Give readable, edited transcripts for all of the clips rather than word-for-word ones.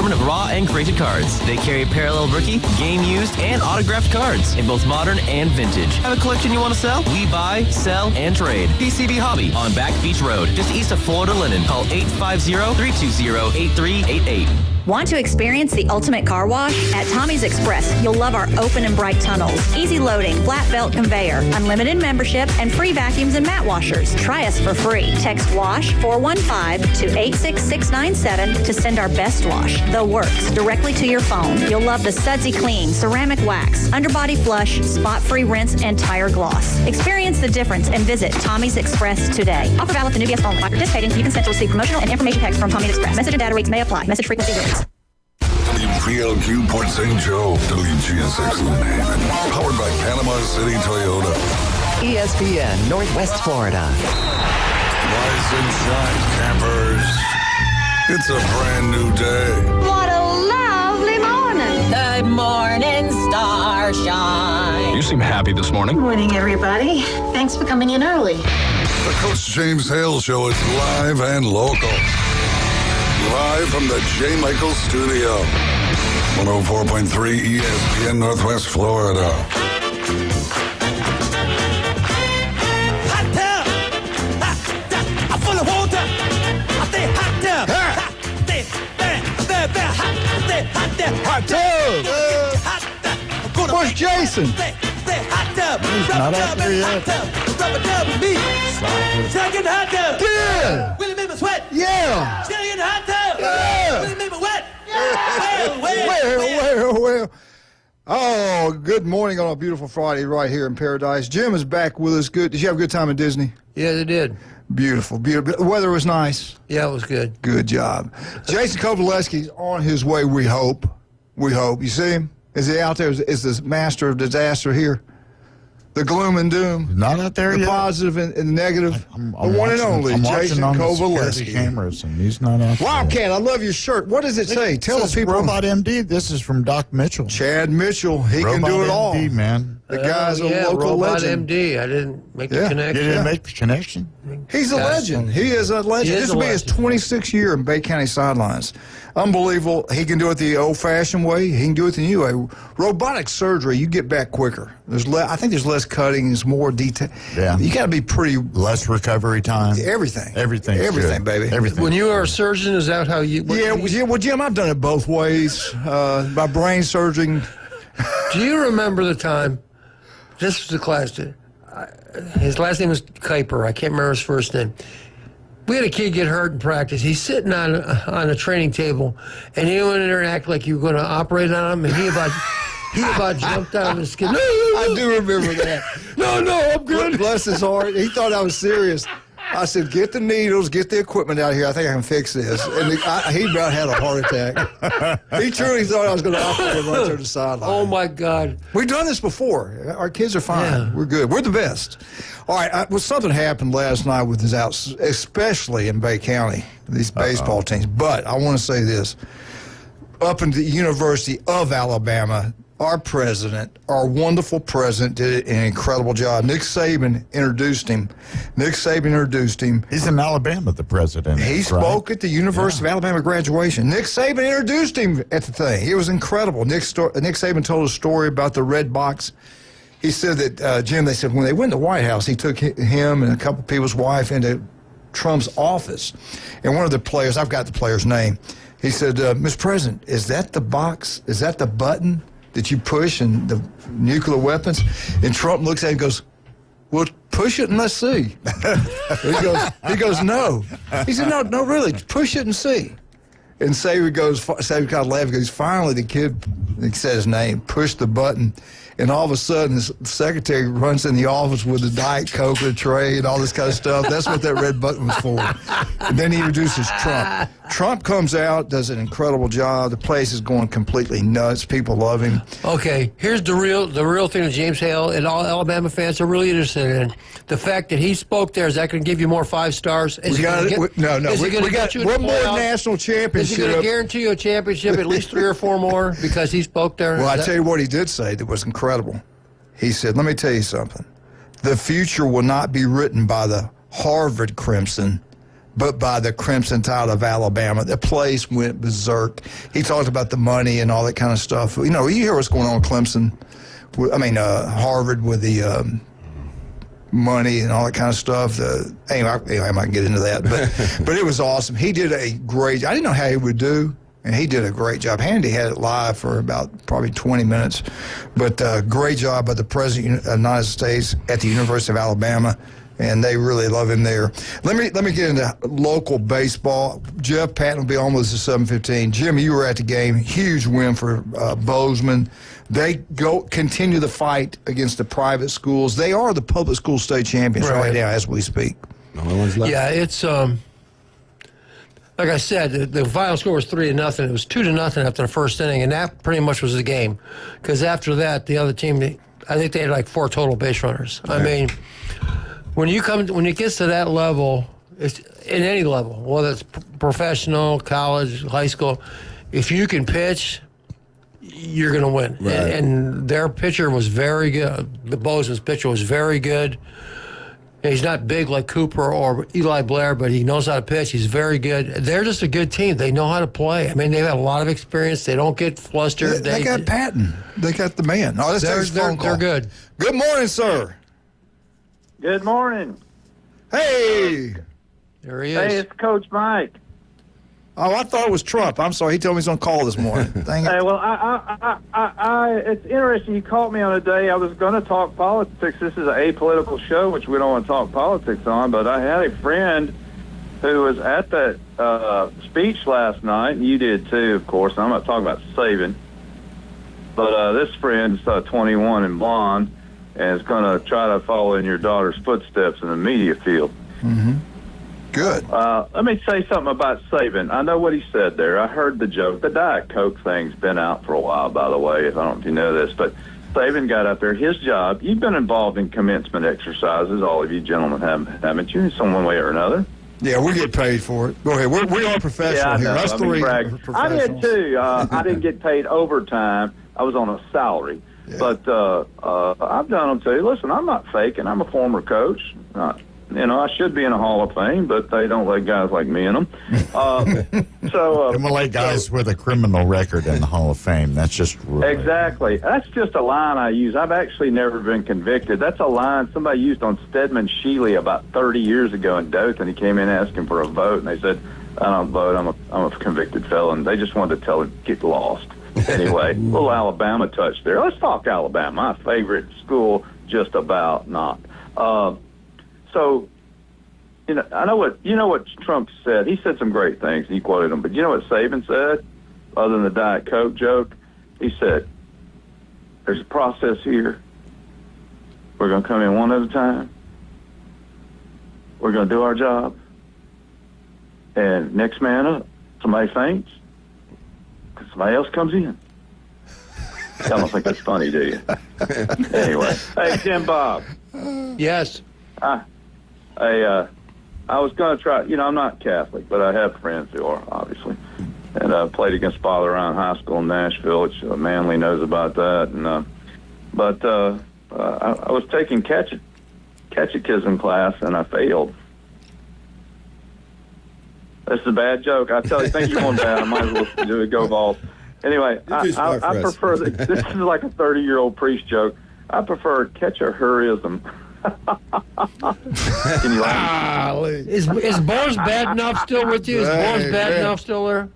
assortment of raw and graded cards. They carry parallel rookie, game used, and autographed cards in both modern and vintage. Have a collection you want to sell? We buy, sell, and trade. PCB Hobby on Back Beach Road, just east of Florida Linen. Call 850-320-8388. Want to experience the ultimate car wash? At Tommy's Express, you'll love our open and bright tunnels, easy loading, flat belt conveyor, unlimited membership, and free vacuums and mat washers. Try us for free. Text WASH 415 to 86697 to send our best wash, The Works, directly to your phone. You'll love the sudsy clean, ceramic wax, underbody flush, spot-free rinse, and tire gloss. Experience the difference and visit Tommy's Express today. Offer valid to new guests only. By participating, you consent to receive promotional and information text from Tommy's Express. Message and data rates may apply. Message frequency varies. WPLQ Port St. Joe, WGSX Lynn, powered by Panama City Toyota. ESPN Northwest Florida. Rise and shine, campers. It's a brand new day. What a lovely morning. Good morning, starshine. You seem happy this morning. Morning, everybody. Thanks for coming in early. The Coach James Hale Show is live and local. Live from the J. Michael Studio. 104.3 ESPN Northwest Florida. Hot tub! Hot tub! I'm full of water! I say hot tub! Hot tub! Hot tub! Where's Jason? Hot tub! He's not out there yet. Rubber tub with me! Still get the hot tub! Yeah! Will it make me sweat? Yeah! Still get the hot tub! Yeah! Will it make me wet? Well. Oh, good morning on a beautiful Friday right here in Paradise. Jim is back with us. Good. Did you have a good time at Disney? Yeah, they did. Beautiful, beautiful. The weather was nice. Yeah, it was good. Good job. Jason Kovaleski's on his way, we hope. We hope. You see him? Is he out there? Is the master of disaster here? The gloom and doom. Not out there the yet. The positive and the negative. I'm the one and only, Jason Kovaleski. Cameras, and he's not out there. Wildcat, I love your shirt. What does it say? Tell the people. Robot MD. This is from Doc Mitchell. Chad Mitchell. He can do it all. MD, man. The guy's a local Robot legend. MD. I didn't make the connection. You didn't make the connection? He's a legend. He is a legend. This will be his 26th year in Bay County sidelines. Unbelievable. He can do it the old-fashioned way. He can do it the new way. Robotic surgery, you get back quicker. I think there's less cutting. There's more detail. Yeah. You got to be pretty. Less recovery time. Everything. Everything, baby. Everything. When you are a surgeon, is that how you? Yeah. Well, Jim, I've done it both ways. My brain surgery. Do you remember the time? This was the class. His last name was Kuiper. I can't remember his first name. We had a kid get hurt in practice. He's sitting on a training table, and he went in there and acted like you were going to operate on him, and he about jumped out of his skin. I do remember that. No, I'm good. Bless his heart. He thought I was serious. I said, get the needles, get the equipment out here. I think I can fix this. And he about had a heart attack. He truly thought I was going to operate right to the sideline. Oh, my God. We've done this before. Our kids are fine. Yeah. We're good. We're the best. All right. Something happened last night with his outs, especially in Bay County, these baseball teams. But I want to say this. Up in the University of Alabama, our president, our wonderful president, did an incredible job. Nick Saban introduced him. He's in Alabama, the president. He spoke at the University of Alabama graduation. Nick Saban introduced him at the thing. It was incredible. Nick Saban told a story about the red box. He said that, Jim, they said when they went to the White House, he took him and a couple of people's wife into Trump's office. And one of the players, I've got the player's name, he said, Mr. President, is that the box? Is that the button that you push and the nuclear weapons? And Trump looks at it and goes, well, push it and let's see. he goes, no. He said, no, really, push it and see. And Saban kind of laughed because finally the kid, he said his name, pushed the button. And all of a sudden, the secretary runs in the office with a Diet Coke, a tray, and all this kind of stuff. That's what that red button was for. And then he introduces Trump. Trump comes out, does an incredible job. The place is going completely nuts. People love him. Okay, here's the real thing that James Hale and all Alabama fans are really interested in. The fact that he spoke there, is that going to give you more 5 stars? No. We got one more national championship. Is he going to guarantee you a championship, at least 3 or 4 more, because he spoke there? Well, I tell you what he did say that was incredible. He said, let me tell you something. The future will not be written by the Harvard Crimson, but by the Crimson Tide of Alabama. The place went berserk. He talked about the money and all that kind of stuff. You know, you hear what's going on with Clemson. Harvard with the money and all that kind of stuff. Anyway, I might get into that, but it was awesome. He did a great. I didn't know how he would do, and he did a great job. Handy had it live for about probably 20 minutes, but great job by the President of the United States at the University of Alabama, and they really love him there. Let me get into local baseball. Jeff Patton will be almost at 7:15. Jim, you were at the game. Huge win for Bozeman. They continue the fight against the private schools. They are the public school state champions right now as we speak. Yeah, it's like I said, the final score was 3-0. It was 2-0 after the first inning, and that pretty much was the game. Because after that, the other team, I think they had like 4 total base runners. Right. I mean, when it gets to that level, it's in any level, whether it's professional, college, high school, if you can pitch, you're going to win. Right. And their pitcher was very good. The Bozeman's pitcher was very good. He's not big like Cooper or Eli Blair, but he knows how to pitch. He's very good. They're just a good team. They know how to play. I mean, they've had a lot of experience. They don't get flustered. They got Patton. They got the man. Oh, they're good. Good morning, sir. Good morning. Hey. There he is. Hey, it's Coach Mike. Oh, I thought it was Trump. I'm sorry. He told me he's going to call this morning. Dang it. Hey, well, it's interesting. You caught me on a day I was going to talk politics. This is an apolitical show, which we don't want to talk politics on, but I had a friend who was at that speech last night, and you did too, of course. I'm not talking about Saban, but this friend's 21 and blonde, and is going to try to follow in your daughter's footsteps in the media field. Mm-hmm. Good. Let me say something about Saban. I know what he said there. I heard the joke. The Diet Coke thing's been out for a while, by the way. I don't know if you know this, but Saban got out there. His job, you've been involved in commencement exercises. All of you gentlemen haven't you, in some one way or another? Yeah, we get paid for it. Go ahead. We are professional here. Us three are professionals. I did, too. I didn't get paid overtime. I was on a salary. Yeah. But I've done them, too. Listen, I'm not faking. I'm a former coach. I should be in a Hall of Fame, but they don't let guys like me in them. They don't let guys with a criminal record in the Hall of Fame. That's just rude. Exactly. That's just a line I use. I've actually never been convicted. That's a line somebody used on Stedman Shealy about 30 years ago in Dothan. He came in asking for a vote, and they said, I don't vote. I'm a convicted felon. They just wanted to tell him, get lost. Anyway, little Alabama touch there. Let's talk Alabama, my favorite school, just about not. So, I know what Trump said. He said some great things. He quoted them. But you know what Saban said, other than the Diet Coke joke? He said, there's a process here. We're going to come in one at a time. We're going to do our job. And next man up. Somebody faints. Somebody else comes in. I don't think that's funny, do you? Anyway. Hey, Jim Bob. Yes. I was going to try, I'm not Catholic, but I have friends who are, obviously. And I played against Father Ryan High School in Nashville, which Manley knows about that. And I was taking catechism class, and I failed. That's a bad joke. I tell you, think you're going bad. I might as well do it, go Vols. Anyway, I prefer, this is like a 30-year-old priest joke. I prefer catch-a-hurism. Can you laugh? Is Bo's bad enough still with you? Is Bo's bad enough still there?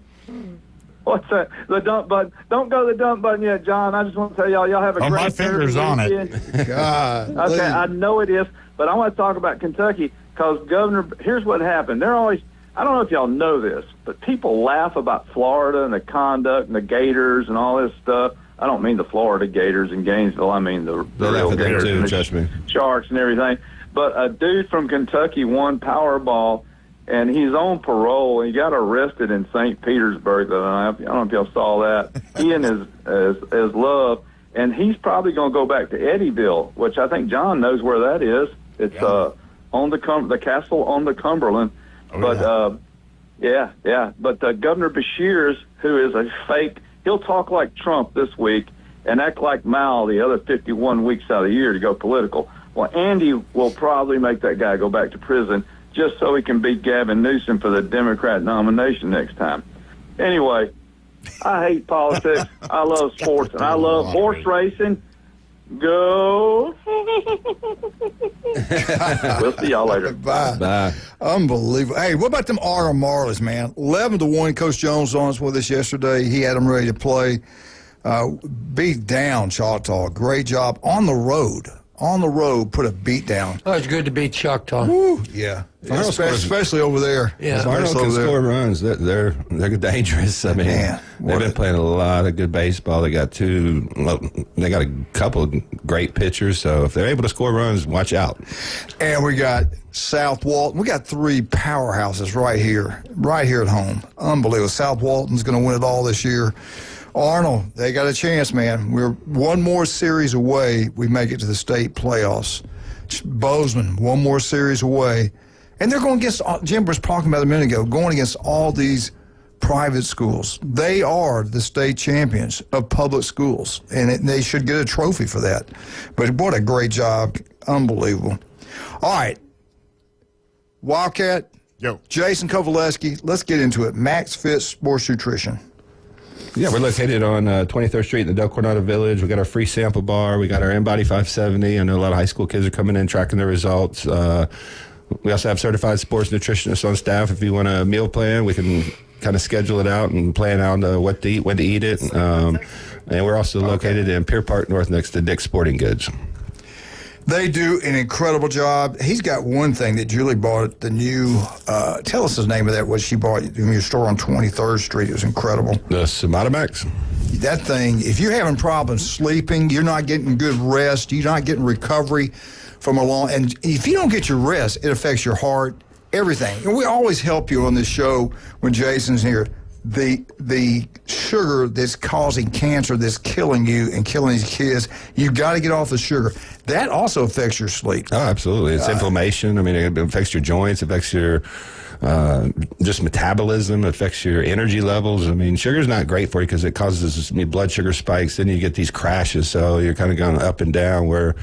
What's that? The dump button. Don't go to the dump button yet, John. I just want to tell y'all have a great my finger's on it. God. Okay, I know it is, but I want to talk about Kentucky because here's what happened. They're always, I don't know if y'all know this, but people laugh about Florida and the conduct and the Gators and all this stuff. I don't mean the Florida Gators in Gainesville. I mean the real Gators too, and the Sharks and everything. But a dude from Kentucky won Powerball, and he's on parole. He got arrested in St. Petersburg. I don't know if y'all saw that. He and his love, and he's probably going to go back to Eddyville, which I think John knows where that is. It's on the castle on the Cumberland. But Governor Beshears, who is a fake. He'll talk like Trump this week and act like Mao the other 51 weeks out of the year to go political. Well, Andy will probably make that guy go back to prison just so he can beat Gavin Newsom for the Democrat nomination next time. Anyway, I hate politics. I love sports, and I love horse racing. Go. We'll see y'all later. Bye. Unbelievable. Hey, what about them Arnold Marlies, man? 11-1. Coach Jones on us with us yesterday. He had them ready to play. Beat down Choctaw. Great job on the road. On the road, put a beat down. Oh, it's good to beat Choctaw. Woo, yeah. Especially over there. Yeah, Arnold can score runs. They're dangerous. I mean, they've been playing a lot of good baseball. They got a couple of great pitchers. So if they're able to score runs, watch out. And we got South Walton. We got 3 powerhouses right here at home. Unbelievable. South Walton's going to win it all this year. Arnold, they got a chance, man. We're one more series away. We make it to the state playoffs. Bozeman, one more series away. And they're going against, Jim was talking about a minute ago, going against all these private schools. They are the state champions of public schools, and they should get a trophy for that. But what a great job. Unbelievable. All right. Wildcat, Jason Kovaleski, let's get into it. Max Fit Sports Nutrition. Yeah, we're located on 23rd Street in the Del Coronado Village. We got our free sample bar. We got our InBody 570. I know a lot of high school kids are coming in, tracking their results. We also have certified sports nutritionists on staff. If you want a meal plan, we can kind of schedule it out and plan out what to eat, when to eat it. And we're also located in Pier Park North next to Dick's Sporting Goods. They do an incredible job. He's got one thing that Julie bought, the new, tell us the name of that, what she bought in your store on 23rd Street. It was incredible. The Somatomax? That thing, if you're having problems sleeping, you're not getting good rest, you're not getting recovery from a long, and if you don't get your rest, it affects your heart, everything. And we always help you on this show when Jason's here. The sugar that's causing cancer, that's killing you and killing these kids, you've got to get off the sugar. That also affects your sleep. Oh, absolutely. It's inflammation. I mean, it affects your joints, it affects your just metabolism, it affects your energy levels. I mean, sugar's not great for you because it causes blood sugar spikes. Then you get these crashes, so you're kind of going up and down. Where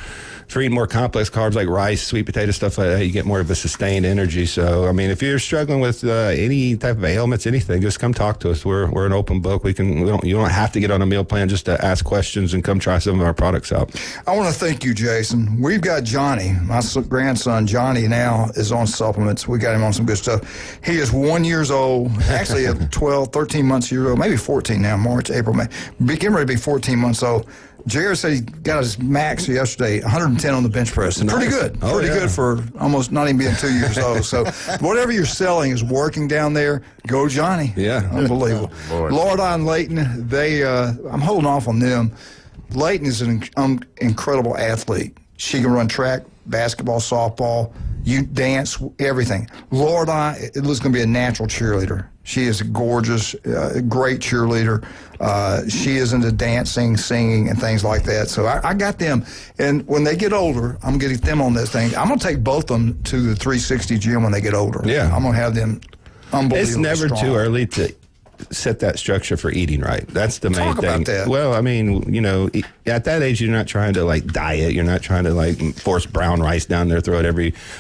if you're eating more complex carbs like rice, sweet potato, stuff like that, you get more of a sustained energy. So, I mean, if you're struggling with any type of ailments, anything, just come talk to us. We're an open book. You don't have to get on a meal plan just to ask questions and come try some of our products out. I want to thank you, Jason. We've got Johnny, my grandson. Johnny now is on supplements. We got him on some good stuff. He is 1 year old, actually 12, 13 months year old, maybe 14 now, March, April, May. Getting ready to be 14 months old. Jared said he got his max yesterday, 110 on the bench press. Nice. Pretty good. Pretty good for almost not even being 2 years old. So whatever you're selling is working down there. Go Johnny. Yeah. Unbelievable. Lord and Layton, I'm holding off on them. Layton is an incredible athlete. She can run track, basketball, softball, you dance, everything. Lord, it was going to be a natural cheerleader. She is a gorgeous, great cheerleader. She is into dancing, singing, and things like that. So I got them. And when they get older, I'm getting them on this thing. I'm going to take both of them to the 360 gym when they get older. Yeah. I'm going to have them unbelievable. It's never strong. too early to set that structure for eating right. That's the main thing. Talk about that. Well, I mean, at that age, you're not trying to diet. You're not trying to force brown rice down their throat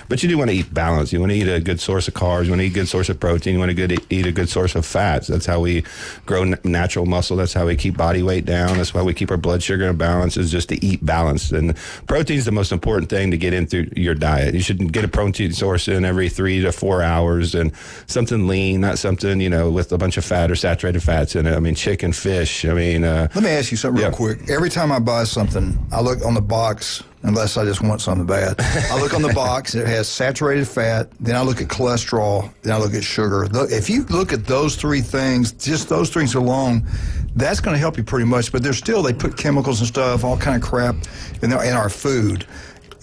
but you do want to eat balance. You want to eat a good source of carbs. You want to eat a good source of protein. You want to eat a good source of fats. That's how we grow natural muscle. That's how we keep body weight down. That's why we keep our blood sugar in balance, is just to eat balanced. And protein is the most important thing to get in through your diet. You should get a protein source in every 3 to 4 hours, and something lean, not something, with a bunch of fat or saturated fats in it. I mean, chicken, fish. I mean, let me ask you something real quick. Every time I buy something, I look on the box, unless I just want something bad. I look on the box, it has saturated fat, then I look at cholesterol, then I look at sugar. If you look at those 3 things, just those things alone, that's going to help you pretty much. But they put chemicals and stuff, all kind of crap in our food.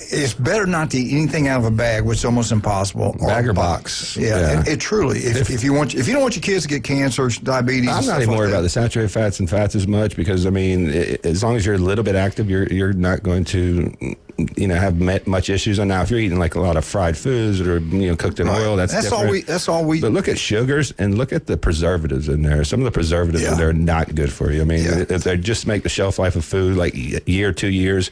It's better not to eat anything out of a bag, which is almost impossible. Bag or box. Yeah. It truly. If you don't want your kids to get cancer, diabetes, I'm not even worried about the saturated fats and fats as much, because I mean, as long as you're a little bit active, you're not going to have much issues. And now if you're eating a lot of fried foods that are cooked in oil, that's different. That's all we. But look at sugars and look at the preservatives in there. Some of the preservatives in there are not good for you. I mean, if they just make the shelf life of food a year, 2 years.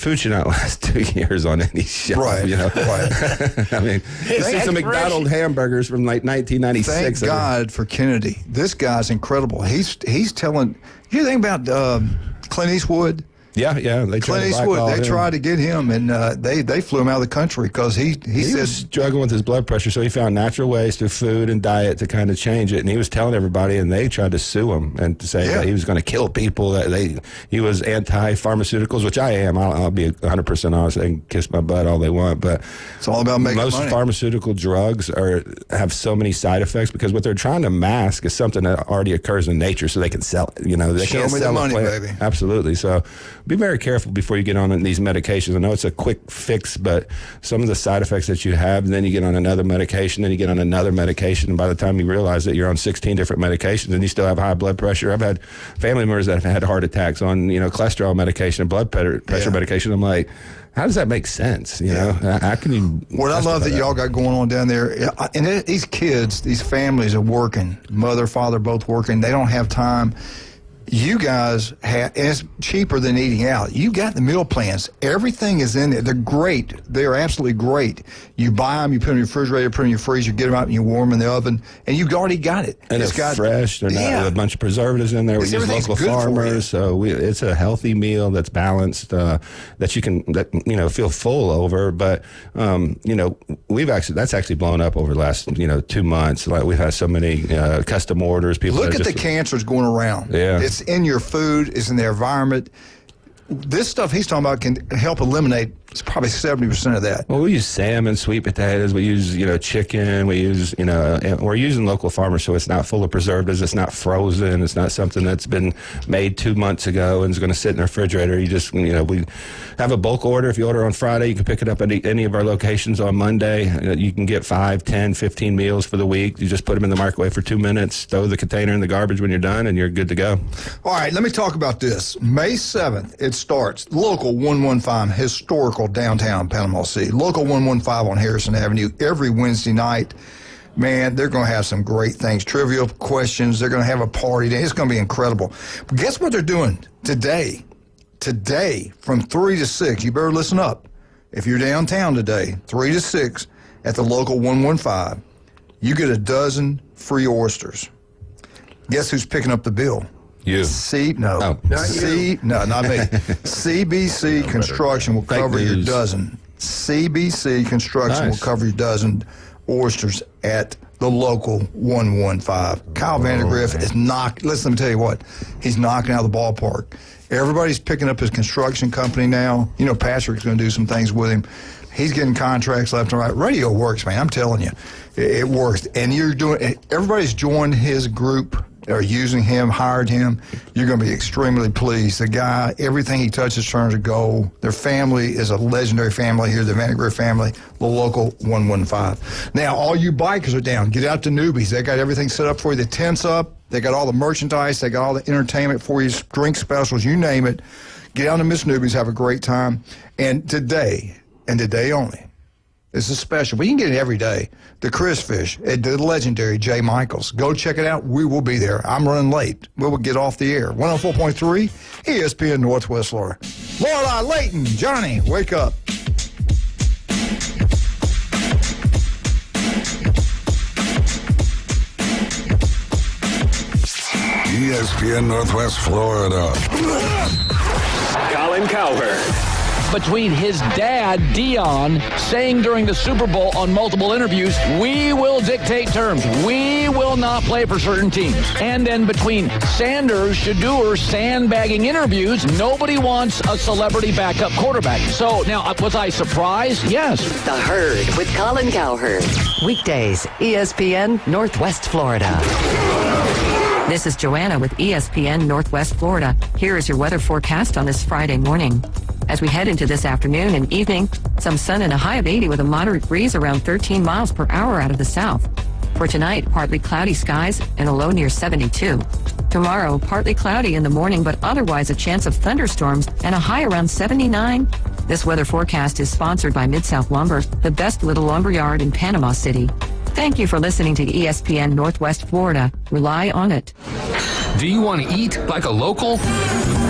food should not last 2 years on any shelf. Right, you know? right. I mean, see some McDonald's hamburgers from like 1996. Thank God for Kennedy. This guy's incredible. He's telling. You think about Clint Eastwood? Yeah. They Clint Eastwood. They tried to get him, and they flew him out of the country because he said was struggling with his blood pressure, so he found natural ways through food and diet to kind of change it. And he was telling everybody, and they tried to sue him and to say that he was going to kill people. That he was anti-pharmaceuticals, which I am. I'll be 100% honest. They can kiss my butt all they want, but it's all about making most money. Pharmaceutical drugs have so many side effects because what they're trying to mask is something that already occurs in nature, so they can sell it. You know, they can't sell money, it. baby. Absolutely. So be very careful before you get on these medications. I know it's a quick fix, but some of the side effects that you have, and then you get on another medication, then you get on another medication, and by the time you realize that you're on 16 different medications and you still have high blood pressure. I've had family members that have had heart attacks on, cholesterol medication and blood pressure medication. I'm like, how does that make sense? You know, how can you? What I love that y'all got going on down there, and these kids, these families are working, mother, father, both working. They don't have time. You guys have, and it's cheaper than eating out. You got the meal plans. Everything is in there. They're great. They're absolutely great. You buy them, you put them in your refrigerator, put them in your freezer, get them out and you warm them in the oven, and you've already got it. And it's fresh. They're not with a bunch of preservatives in there. We use local farmers, so it's a healthy meal that's balanced, that you can feel full over. But that's actually blown up over the last 2 months. Like we've had so many custom orders. People look at the cancers going around. Yeah. It's in your food. It's in the environment. This stuff he's talking about can help eliminate probably 70% of that. Well, we use salmon, sweet potatoes. We use, chicken. We use, and we're using local farmers, so it's not full of preservatives. It's not frozen. It's not something that's been made 2 months ago and is going to sit in the refrigerator. You just, we have a bulk order. If you order on Friday, you can pick it up at any of our locations on Monday. You can get 5, 10, 15 meals for the week. You just put them in the microwave for 2 minutes, throw the container in the garbage when you're done, and you're good to go. All right, let me talk about this. May 7th, it starts. Local 115, historical downtown Panama City. Local 115 on Harrison Avenue every Wednesday night. Man, they're going to have some great things. Trivial questions. They're going to have a party day. It's going to be incredible. But guess what they're doing today? Today, from 3 to 6, you better listen up. If you're downtown today, 3 to 6 at the local 115, you get a dozen free oysters. Guess who's picking up the bill? You. No, not me. CBC Construction will cover your dozen. CBC Construction will cover your dozen oysters at the local 115. Kyle Vandergriff is listen, let me tell you what, he's knocking out of the ballpark. Everybody's picking up his construction company now. Patrick's going to do some things with him. He's getting contracts left and right. Radio works, man. I'm telling you, it works. And everybody's joined his group. Are using him, hired him. You're going to be extremely pleased. The guy, everything he touches turns to gold. Their family is a legendary family here, the Vandergriff family, the local 115. Now, all you bikers are down. Get out to Newbies. They got everything set up for you. The tent's up. They got all the merchandise. They got all the entertainment for you, drink specials, you name it. Get down to Miss Newbies, have a great time. And today only, this is special, but you can get it every day. The Chris Fish at the legendary J. Michaels. Go check it out. We will be there. I'm running late. We will get off the air. 104.3 ESPN Northwest Florida. Lorelei, Layton, Johnny, wake up. ESPN Northwest Florida. Colin Cowherd. Between his dad, Dion, saying during the Super Bowl on multiple interviews, we will dictate terms. We will not play for certain teams. And then between Sanders, Shadeur, sandbagging interviews, nobody wants a celebrity backup quarterback. So now, was I surprised? Yes. The Herd with Colin Cowherd. Weekdays, ESPN Northwest Florida. This is Joanna with ESPN Northwest Florida. Here is your weather forecast on this Friday morning. As we head into this afternoon and evening, some sun and a high of 80 with a moderate breeze around 13 miles per hour out of the south. For tonight, partly cloudy skies and a low near 72. Tomorrow, partly cloudy in the morning, but otherwise a chance of thunderstorms and a high around 79. This weather forecast is sponsored by Mid-South Lumber, the best little lumber yard in Panama City. Thank you for listening to ESPN Northwest Florida. Rely on it. Do you want to eat like a local?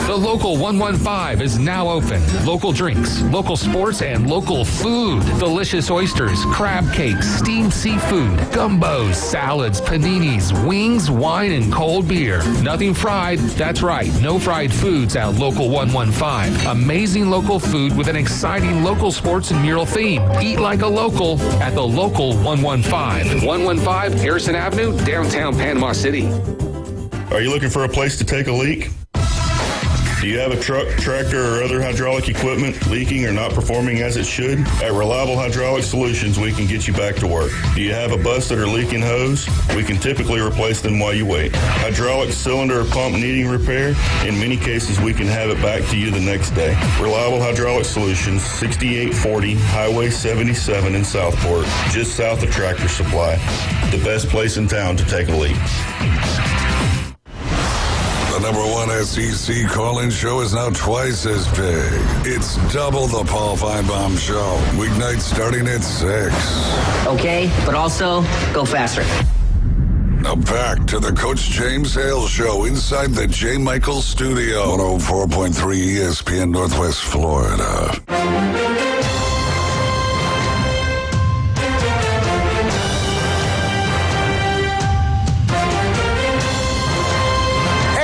The Local 115 is now open. Local drinks, local sports, and local food. Delicious oysters, crab cakes, steamed seafood, gumbos, salads, paninis, wings, wine, and cold beer. Nothing fried. That's right. No fried foods at Local 115. Amazing local food with an exciting local sports and mural theme. Eat like a local at the Local 115. 115 Harrison Avenue, downtown Panama City. Are you looking for a place to take a leak? Do you have a truck, tractor, or other hydraulic equipment leaking or not performing as it should? At Reliable Hydraulic Solutions, we can get you back to work. Do you have a busted or leaking hose? We can typically replace them while you wait. Hydraulic cylinder or pump needing repair? In many cases, we can have it back to you the next day. Reliable Hydraulic Solutions, 6840 Highway 77 in Southport, just south of Tractor Supply. The best place in town to take a leak. The number one SEC call-in show is now twice as big. It's double the Paul Feinbaum Show. Weeknights starting at 6. Okay, but also go faster. Now back to the Coach James Hale Show inside the J. Michael Studio. 104.3 ESPN Northwest Florida.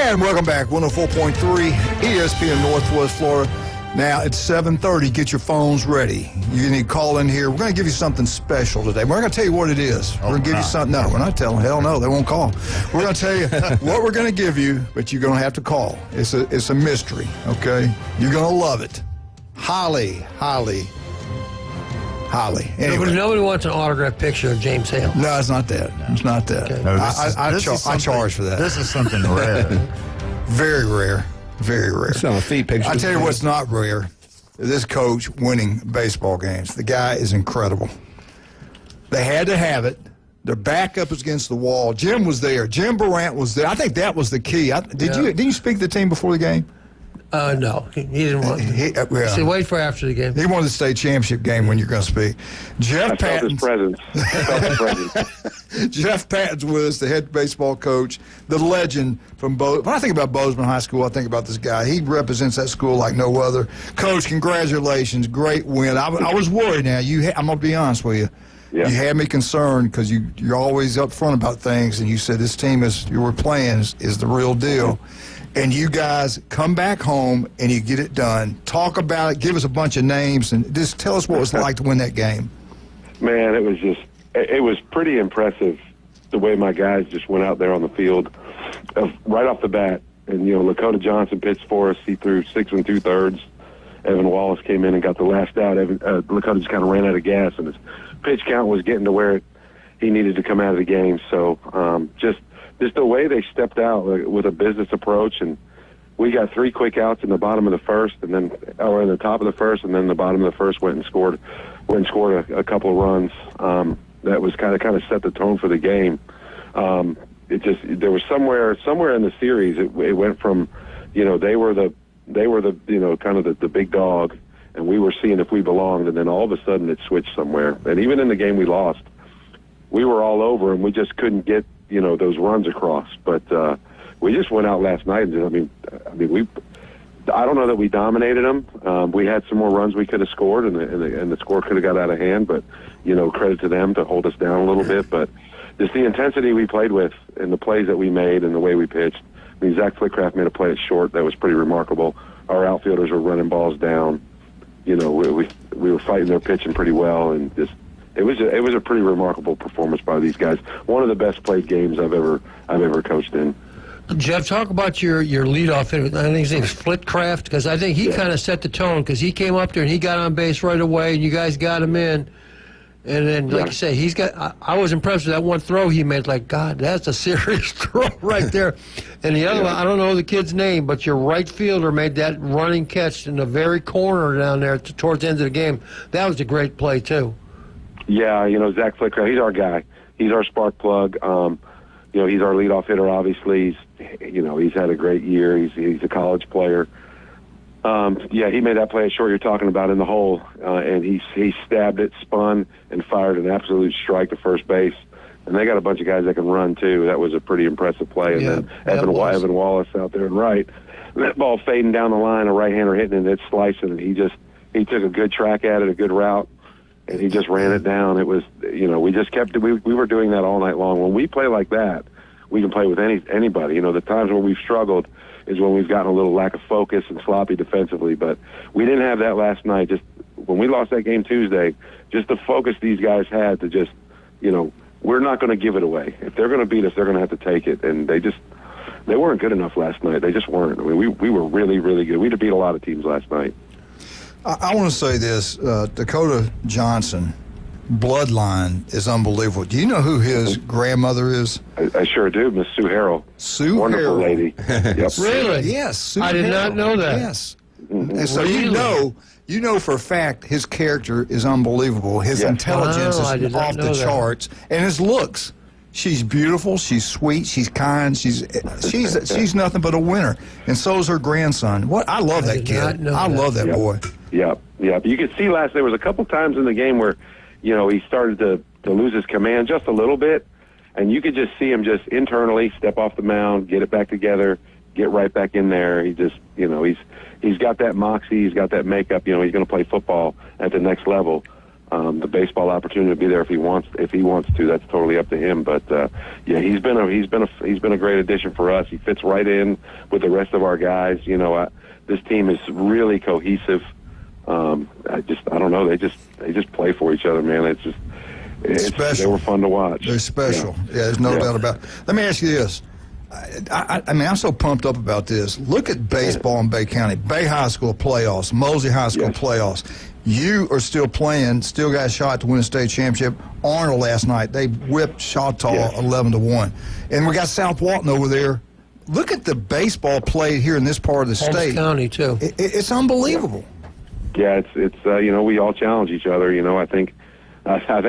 And welcome back, 104.3 ESPN Northwest Florida. Now, it's 7:30. Get your phones ready. You need to call in here. We're going to give you something special today. We're going to tell you what it is. We're going to give you something. No, we're not telling. Hell no, they won't call. We're going to tell you what we're going to give you, but you're going to have to call. It's a mystery, okay? You're going to love it. Holly. Anyway. Nobody wants an autographed picture of James Hale. No, it's not that. It's not that. Okay. No, I charge for that. This is something rare. Very rare. Very rare. It's on a feed picture. I tell you what's not rare. This coach winning baseball games. The guy is incredible. They had to have it. Their backup was against the wall. Jim was there. Jim Barrant was there. I think that was the key. Did you speak to the team before the game? No, he didn't want to. He said, wait for after the game. He wanted the state championship game when you're going to speak. Jeff Patton's presence. Jeff Patton's with us, the head baseball coach, the legend from When I think about Bozeman High School, I think about this guy. He represents that school like no other. Coach, congratulations. Great win. I was worried now. I'm going to be honest with you. Yeah. You had me concerned because you're always up front about things, and you said this team you were playing is the real deal. And you guys come back home and you get it done. Talk about it. Give us a bunch of names and just tell us what it was like to win that game. Man, it was pretty impressive the way my guys just went out there on the field right off the bat. And, Lakota Johnson pitched for us. He threw 6 2/3. Evan Wallace came in and got the last out. Lakota just kind of ran out of gas, and his pitch count was getting to where he needed to come out of the game. So just the way they stepped out with a business approach, and we got 3 quick outs in the bottom of the first, and then in the top of the first, and then the bottom of the first went and scored a couple of runs. That was kind of set the tone for the game. There was somewhere in the series it went from, they were the kind of the big dog, and we were seeing if we belonged, and then all of a sudden it switched somewhere. And even in the game we lost, we were all over, and we just couldn't get those runs across. But we just went out last night, and I don't know that we dominated them. We had some more runs we could have scored, and the score could have got out of hand. But credit to them to hold us down a little bit. But just the intensity we played with, and the plays that we made, and the way we pitched. Zach Flickcraft made a play at short that was pretty remarkable. Our outfielders were running balls down. We were fighting their pitching pretty well, and just it was a pretty remarkable performance by these guys. One of the best played games I've ever coached in. Jeff, talk about your leadoff hitter. I think his name is Flickcraft, because I think he kind of set the tone, because he came up there and he got on base right away, and you guys got him in. And then, like you say, I was impressed with that one throw he made. Like, God, that's a serious throw right there. And the other one, I don't know the kid's name, but your right fielder made that running catch in the very corner down there towards the end of the game. That was a great play, too. Yeah, Zach Flickcraft, he's our guy. He's our spark plug. He's our leadoff hitter, obviously. He's had a great year. He's a college player. He made that play at short you're talking about in the hole, and he stabbed it, spun, and fired an absolute strike to first base And they got a bunch of guys that can run, too. That was a pretty impressive play. And then Evan Wallace out there and right. And that ball fading down the line, a right-hander hitting it, it's slicing it. He took a good track at it, a good route, and he just ran it down. It was, we just kept, we were doing that all night long. When we play like that, we can play with anybody. The times where we've struggled is when we've gotten a little lack of focus and sloppy defensively. But we didn't have that last night. Just when we lost that game Tuesday, just the focus these guys had to just, we're not going to give it away. If they're going to beat us, they're going to have to take it. And they weren't good enough last night. They just weren't. I mean, we were really, really good. We'd have beat a lot of teams last night. I want to say this. Dakota Johnson bloodline is unbelievable. Do you know who his grandmother is? I sure do, Miss Sue Harrell. Sue Wonderful Harrell. lady. Yep. Really? Yes, Sue I did not Harrell. know that. Yes. And so Really? you know for a fact his character is unbelievable. His intelligence Wow, I is did not off the know that. charts, and his looks. She's beautiful. She's sweet. She's kind. She's nothing but a winner. And so is her grandson. I love that kid. I love that boy. Yep. You could see there was a couple times in the game where, he started to lose his command just a little bit, and you could just see him just internally step off the mound, get it back together, get right back in there. He just, he's got that moxie, he's got that makeup. He's going to play football at the next level. The baseball opportunity to be there if he wants to. That's totally up to him. But he's been a great addition for us. He fits right in with the rest of our guys. This team is really cohesive. I don't know. They just play for each other, man. It's special. They were fun to watch. They're special. Yeah, there's no doubt about it. Let me ask you this. I mean, I'm so pumped up about this. Look at baseball in Bay County. Bay High School playoffs, Mosley High School playoffs. You are still playing, still got a shot to win a state championship. Arnold last night, they whipped Choctaw 11-1. And we got South Walton over there. Look at the baseball played here in this part of the Holmes state. County, too. It's unbelievable. Yeah, it's we all challenge each other. I think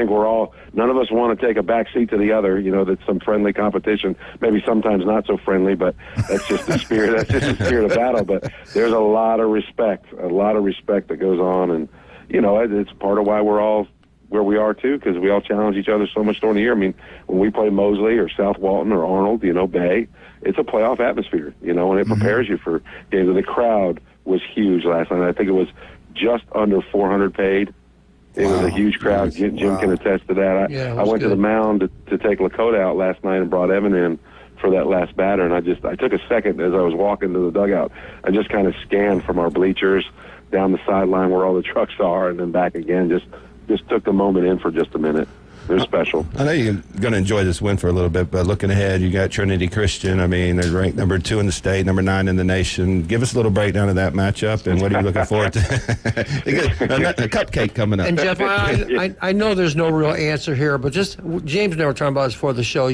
we're all, none of us want to take a back seat to the other. That's some friendly competition. Maybe sometimes not so friendly, but that's just the spirit. That's just the spirit of battle. But there's a lot of respect that goes on, and it's part of why we're all where we are too, because we all challenge each other so much during the year. I mean, when we play Mosley or South Walton or Arnold, Bay, it's a playoff atmosphere, and it prepares you for games. The crowd was huge last night. I think it was just under 400 paid. It was a huge crowd. Jim can attest to that. I went to the mound to take Lakota out last night and brought Evan in for that last batter, and I took a second as I was walking to the dugout. I just kind of scanned from our bleachers down the sideline where all the trucks are and then back again. Just took the moment in for just a minute. It was special. I know you're going to enjoy this win for a little bit, but looking ahead, you got Trinity Christian. I mean, they're ranked number 2 in the state, number 9 in the nation. Give us a little breakdown of that matchup, and what are you looking forward to? A cupcake coming up. And Jeff, I know there's no real answer here, but just James and I were talking about this before the show.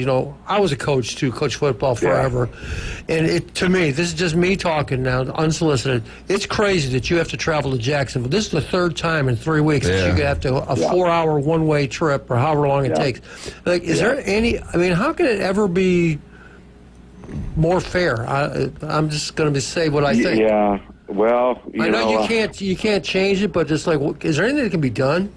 I was a coach too, coached football forever, and to me, this is just me talking now, unsolicited. It's crazy that you have to travel to Jacksonville. This is the third time in 3 weeks that you have to a 4-hour one-way trip or however long it takes. Is there any? I mean, how can it ever be more fair? I'm just going to say what I think. Yeah. Well, I know you can't change it, but just is there anything that can be done?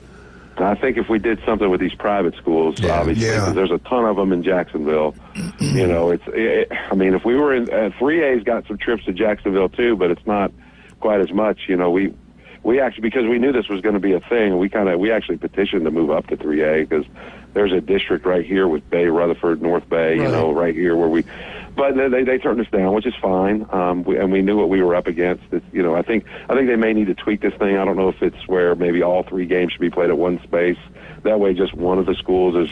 I think if we did something with these private schools, obviously, because there's a ton of them in Jacksonville. I mean, if we were in 3A's got some trips to Jacksonville too, but it's not quite as much. We actually, because we knew this was going to be a thing, we actually petitioned to move up to 3A because there's a district right here with Bay, Rutherford, North Bay, right here where we. But they turned us down, which is fine. And we knew what we were up against. It's, I think they may need to tweak this thing. I don't know if it's where maybe all 3 games should be played at one space. That way, just one of the schools is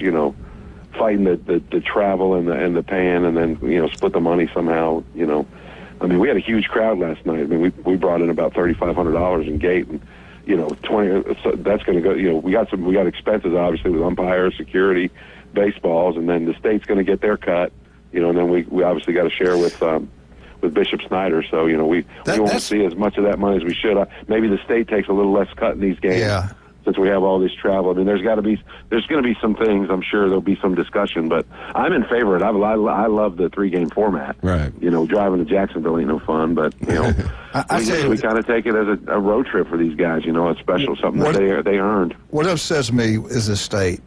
fighting the travel and the paying, and then split the money somehow. I mean, we had a huge crowd last night. I mean, we brought in about $3,500 in gate, and 20. So that's going to go. We got expenses obviously with umpires, security, baseballs, and then the state's going to get their cut. And then we obviously got to share with Bishop Snyder. So we won't see as much of that money as we should. Maybe the state takes a little less cut in these games. Yeah. Since we have all this travel, I mean, there's going to be some things. I'm sure there'll be some discussion, but I'm in favor of it. I love the 3-game format. Right. Driving to Jacksonville ain't no fun, but we kind of take it as a road trip for these guys. A special something that they earned. What upsets me is the state.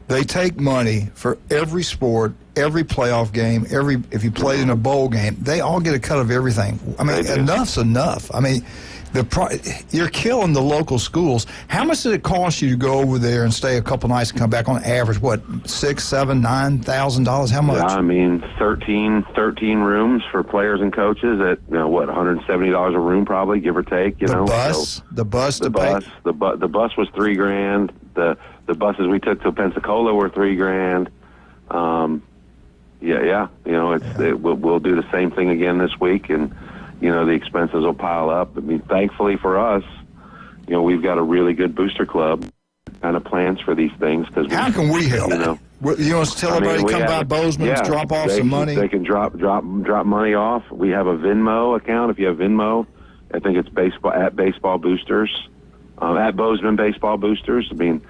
They take money for every sport, every playoff game, if you played in a bowl game, they all get a cut of everything. I mean, enough's enough. I mean, you're killing the local schools. How much did it cost you to go over there and stay a couple nights and come back on average? What, $6,000, $7,000, $9,000? How much? Yeah, I mean, 13 rooms for players and coaches at $170 a room, probably, give or take. The bus was $3,000. The buses we took to Pensacola were $3,000. We'll do the same thing again this week, and the expenses will pile up. I mean, thankfully for us, we've got a really good booster club kind of plans for these things. How can we help? You want to tell everybody to come by Bozeman, drop off some money? They can drop money off. We have a Venmo account. If you have Venmo, I think it's Baseball Boosters, at Bozeman Baseball Boosters. I mean,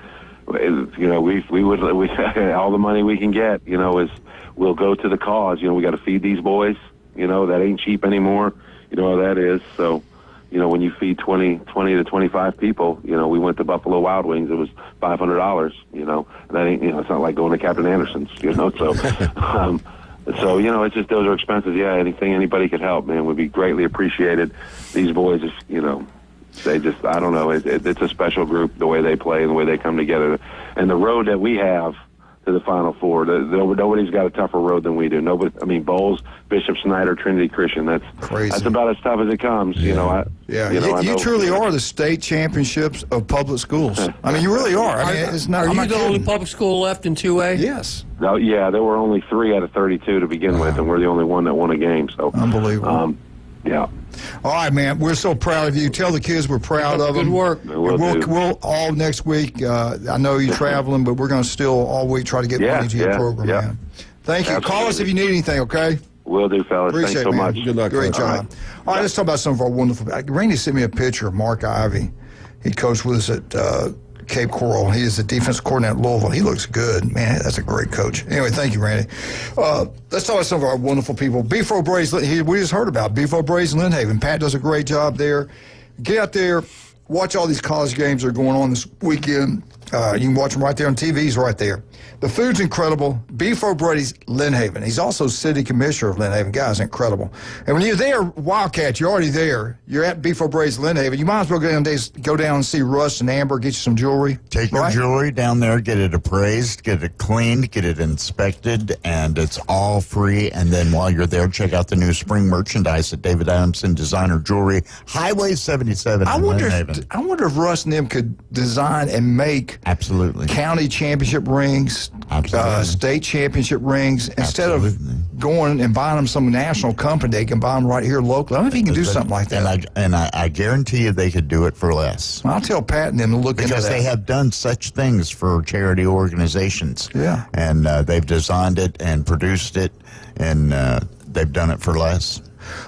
we would all the money we can get, is we'll go to the cause. We got to feed these boys. That ain't cheap anymore. You know how that is. So, when you feed 20 to 25 people, we went to Buffalo Wild Wings. It was $500. That ain't, it's not like going to Captain Anderson's. So, it's just those are expenses. Yeah, anything anybody could help, man, would be greatly appreciated. These boys, they just, I don't know. It's a special group, the way they play and the way they come together, and the road that we have to the Final Four. Nobody's got a tougher road than we do. Bowles, Bishop Snyder, Trinity Christian. That's crazy. That's about as tough as it comes. Yeah. You truly are the state championships of public schools. I mean, you really are. I mean, it's not. Are you the only public school left in 2A? Yes. No, yeah, there were only 3 out of 32 to begin with, and we're the only one that won a game. So unbelievable. Yeah. All right, man. We're so proud of you. Tell the kids we're proud of them. Good work. We'll all next week. I know you're traveling, but we're going to still all week try to get money to your program, man. Thank you. Absolutely. Call us if you need anything, okay? Will do, fellas. Appreciate Thanks so man. much. Good luck. Great job. All right, let's talk about some of our wonderful. Randy sent me a picture of Mark Ivey. He coached with us at Cape Coral. He is the defense coordinator at Louisville. He looks good. Man, that's a great coach. Anyway, thank you, Randy. Let's talk about some of our wonderful people. Beef O'Brady's, we just heard about Beef O'Brady's in Lynnhaven. Pat does a great job there. Get out there, watch all these college games that are going on this weekend. You can watch them right there on TVs right there. The food's incredible. Beef O'Brady's, Lynnhaven. He's also city commissioner of Lynnhaven. Guy's incredible. And when you're there, Wildcat, you're already there. You're at Beef O'Brady's, Lynnhaven. You might as well go down and see Russ and Amber, get you some jewelry. Take your jewelry down there, get it appraised, get it cleaned, get it inspected, and it's all free. And then while you're there, check out the new spring merchandise at David Adamson Designer Jewelry, Highway 77 I wonder if Russ and them could design and make county championship rings, state championship rings. Instead of going and buying them some national company, they can buy them right here locally. I don't know if you can do something like that. And I guarantee you they could do it for less. I'll tell Pat and them to look into that. Because they have done such things for charity organizations. Yeah. And they've designed it and produced it, and they've done it for less.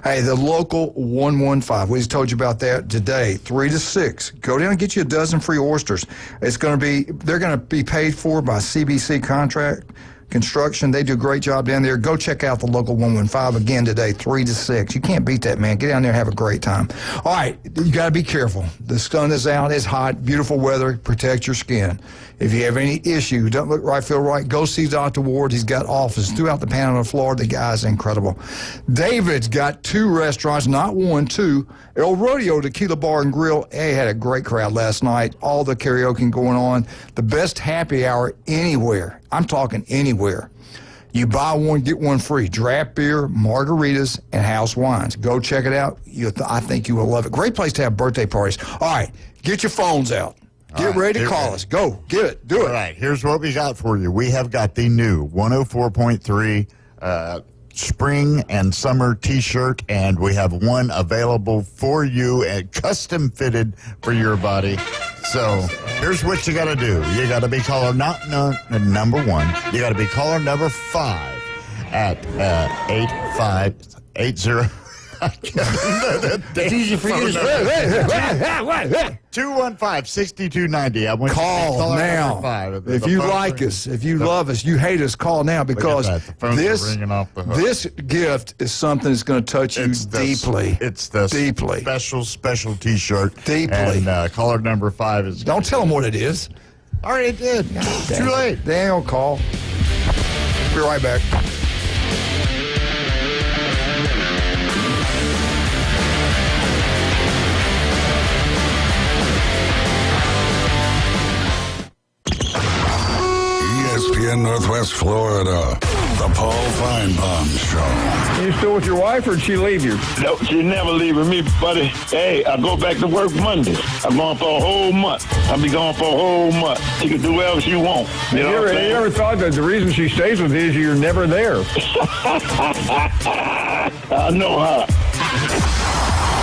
Hey, the local 115. We just told you about that today, 3 to 6. Go down and get you a dozen free oysters. They're going to be paid for by CBC Contract Construction. They do a great job down there. Go check out the local 115 again today, 3 to 6. You can't beat that, man. Get down there and have a great time. All right, you got to be careful. The sun is out. It's hot. Beautiful weather. Protect your skin. If you have any issue, don't look right, feel right, go see Dr. Ward. He's got offices throughout the Panhandle of Florida. The guy's incredible. David's got 2 restaurants, not 1, 2. El Rodeo Tequila Bar and Grill. Hey, had a great crowd last night. All the karaoke going on. The best happy hour anywhere. I'm talking anywhere. You buy one, get one free. Draft beer, margaritas, and house wines. Go check it out. I think you will love it. Great place to have birthday parties. All right, get your phones out. Get ready to call us. Go. Get it. Do it. All right. Here's what we got for you. We have got the new 104.3 spring and summer T-shirt, and we have one available for you and custom fitted for your body. So here's what you got to do. You got to be caller number 1. You got to be caller number 5 at 8580. It's easy for you to say. 215-6290. Call now. If you like us, if you love us, you hate us, call now, because this gift is something that's going to touch you deeply. It's the special T-shirt. Deeply. And caller number 5 is... Don't tell them what it is. Already did. Too late. They ain't gonna call. Be right back. ESPN Northwest Florida, the Paul Feinbaum Show. You still with your wife, or did she leave you? No, she never leaving me, buddy. Hey, I go back to work Monday. I'm gone for a whole month. I'll be gone for a whole month. She can do whatever she wants. You know what I'm saying? You ever thought that the reason she stays with you is you're never there? I know her.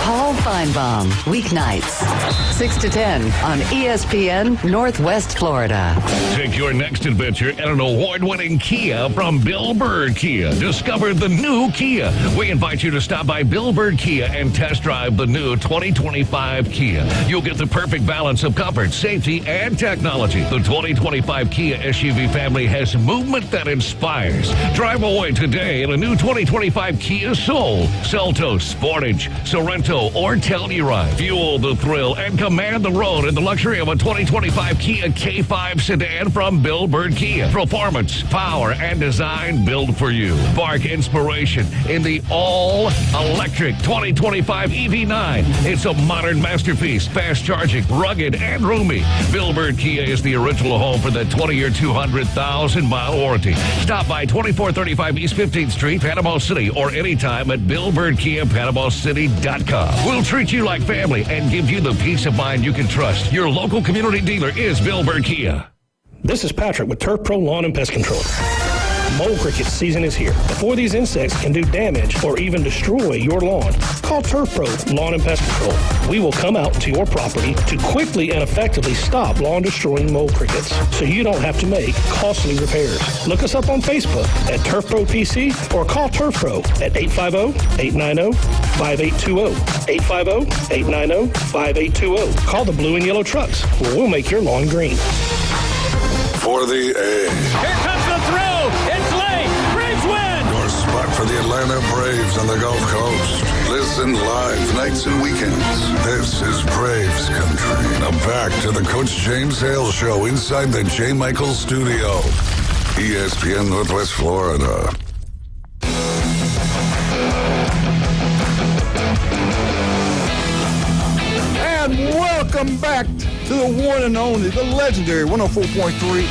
Paul Feinbaum, weeknights, 6 to 10 on ESPN Northwest Florida. Take your next adventure in an award-winning Kia from Bill Bird Kia. Discover the new Kia. We invite you to stop by Bill Bird Kia and test drive the new 2025 Kia. You'll get the perfect balance of comfort, safety, and technology. The 2025 Kia SUV family has movement that inspires. Drive away today in a new 2025 Kia Soul, Seltos, Sportage, Sorrento, or Telluride. Fuel the thrill and command the road in the luxury of a 2025 Kia K5 sedan from Bill Bird Kia. Performance, power, and design built for you. Spark inspiration in the all-electric 2025 EV9. It's a modern masterpiece, fast charging, rugged, and roomy. Bill Bird Kia is the original home for the 20-year, 200,000-mile warranty. Stop by 2435 East 15th Street, Panama City, or anytime at BillBirdKia, We'll treat you like family and give you the peace of mind you can trust. Your local community dealer is Bill Bird Kia. This is Patrick with Turf Pro Lawn and Pest Control. Mole cricket season is here. Before these insects can do damage or even destroy your lawn, call Turf Pro Lawn and Pest Control. We will come out to your property to quickly and effectively stop lawn-destroying mole crickets so you don't have to make costly repairs. Look us up on Facebook at Turf Pro PC or call Turf Pro at 850-890-5820. 850-890-5820. Call the blue and yellow trucks where we'll make your lawn green. For the A. Here comes the throw. It's late. Braves win. Your spot for the Atlanta Braves on the Gulf Coast. Listen live nights and weekends. This is Braves Country. Now back to the Coach James Hale Show inside the J. Michael Studio. ESPN Northwest Florida. And welcome back to the one and only, the legendary 104.3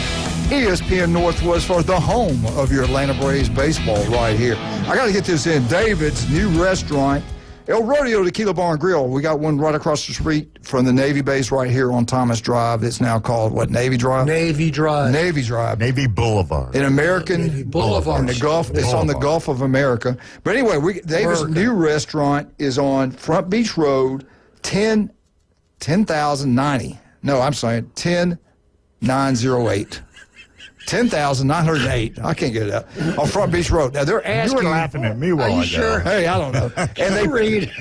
ESPN Northwest for the home of your Atlanta Braves baseball right here. I got to get this in. David's new restaurant, El Rodeo Tequila Bar and Grill. We got one right across the street from the Navy base right here on Thomas Drive. It's now called, what, Navy Drive? Navy Drive. Navy Drive. Navy Boulevard. In American Navy Boulevard. In the Gulf. It's on the Gulf of America. But anyway, David's new restaurant is on Front Beach Road, 10,090. No, I'm sorry, 10908. 10,908. I can't get it out. On Front Beach Road. Now, they're asking. You were laughing at me while I sure? Hey, I don't know. And they read.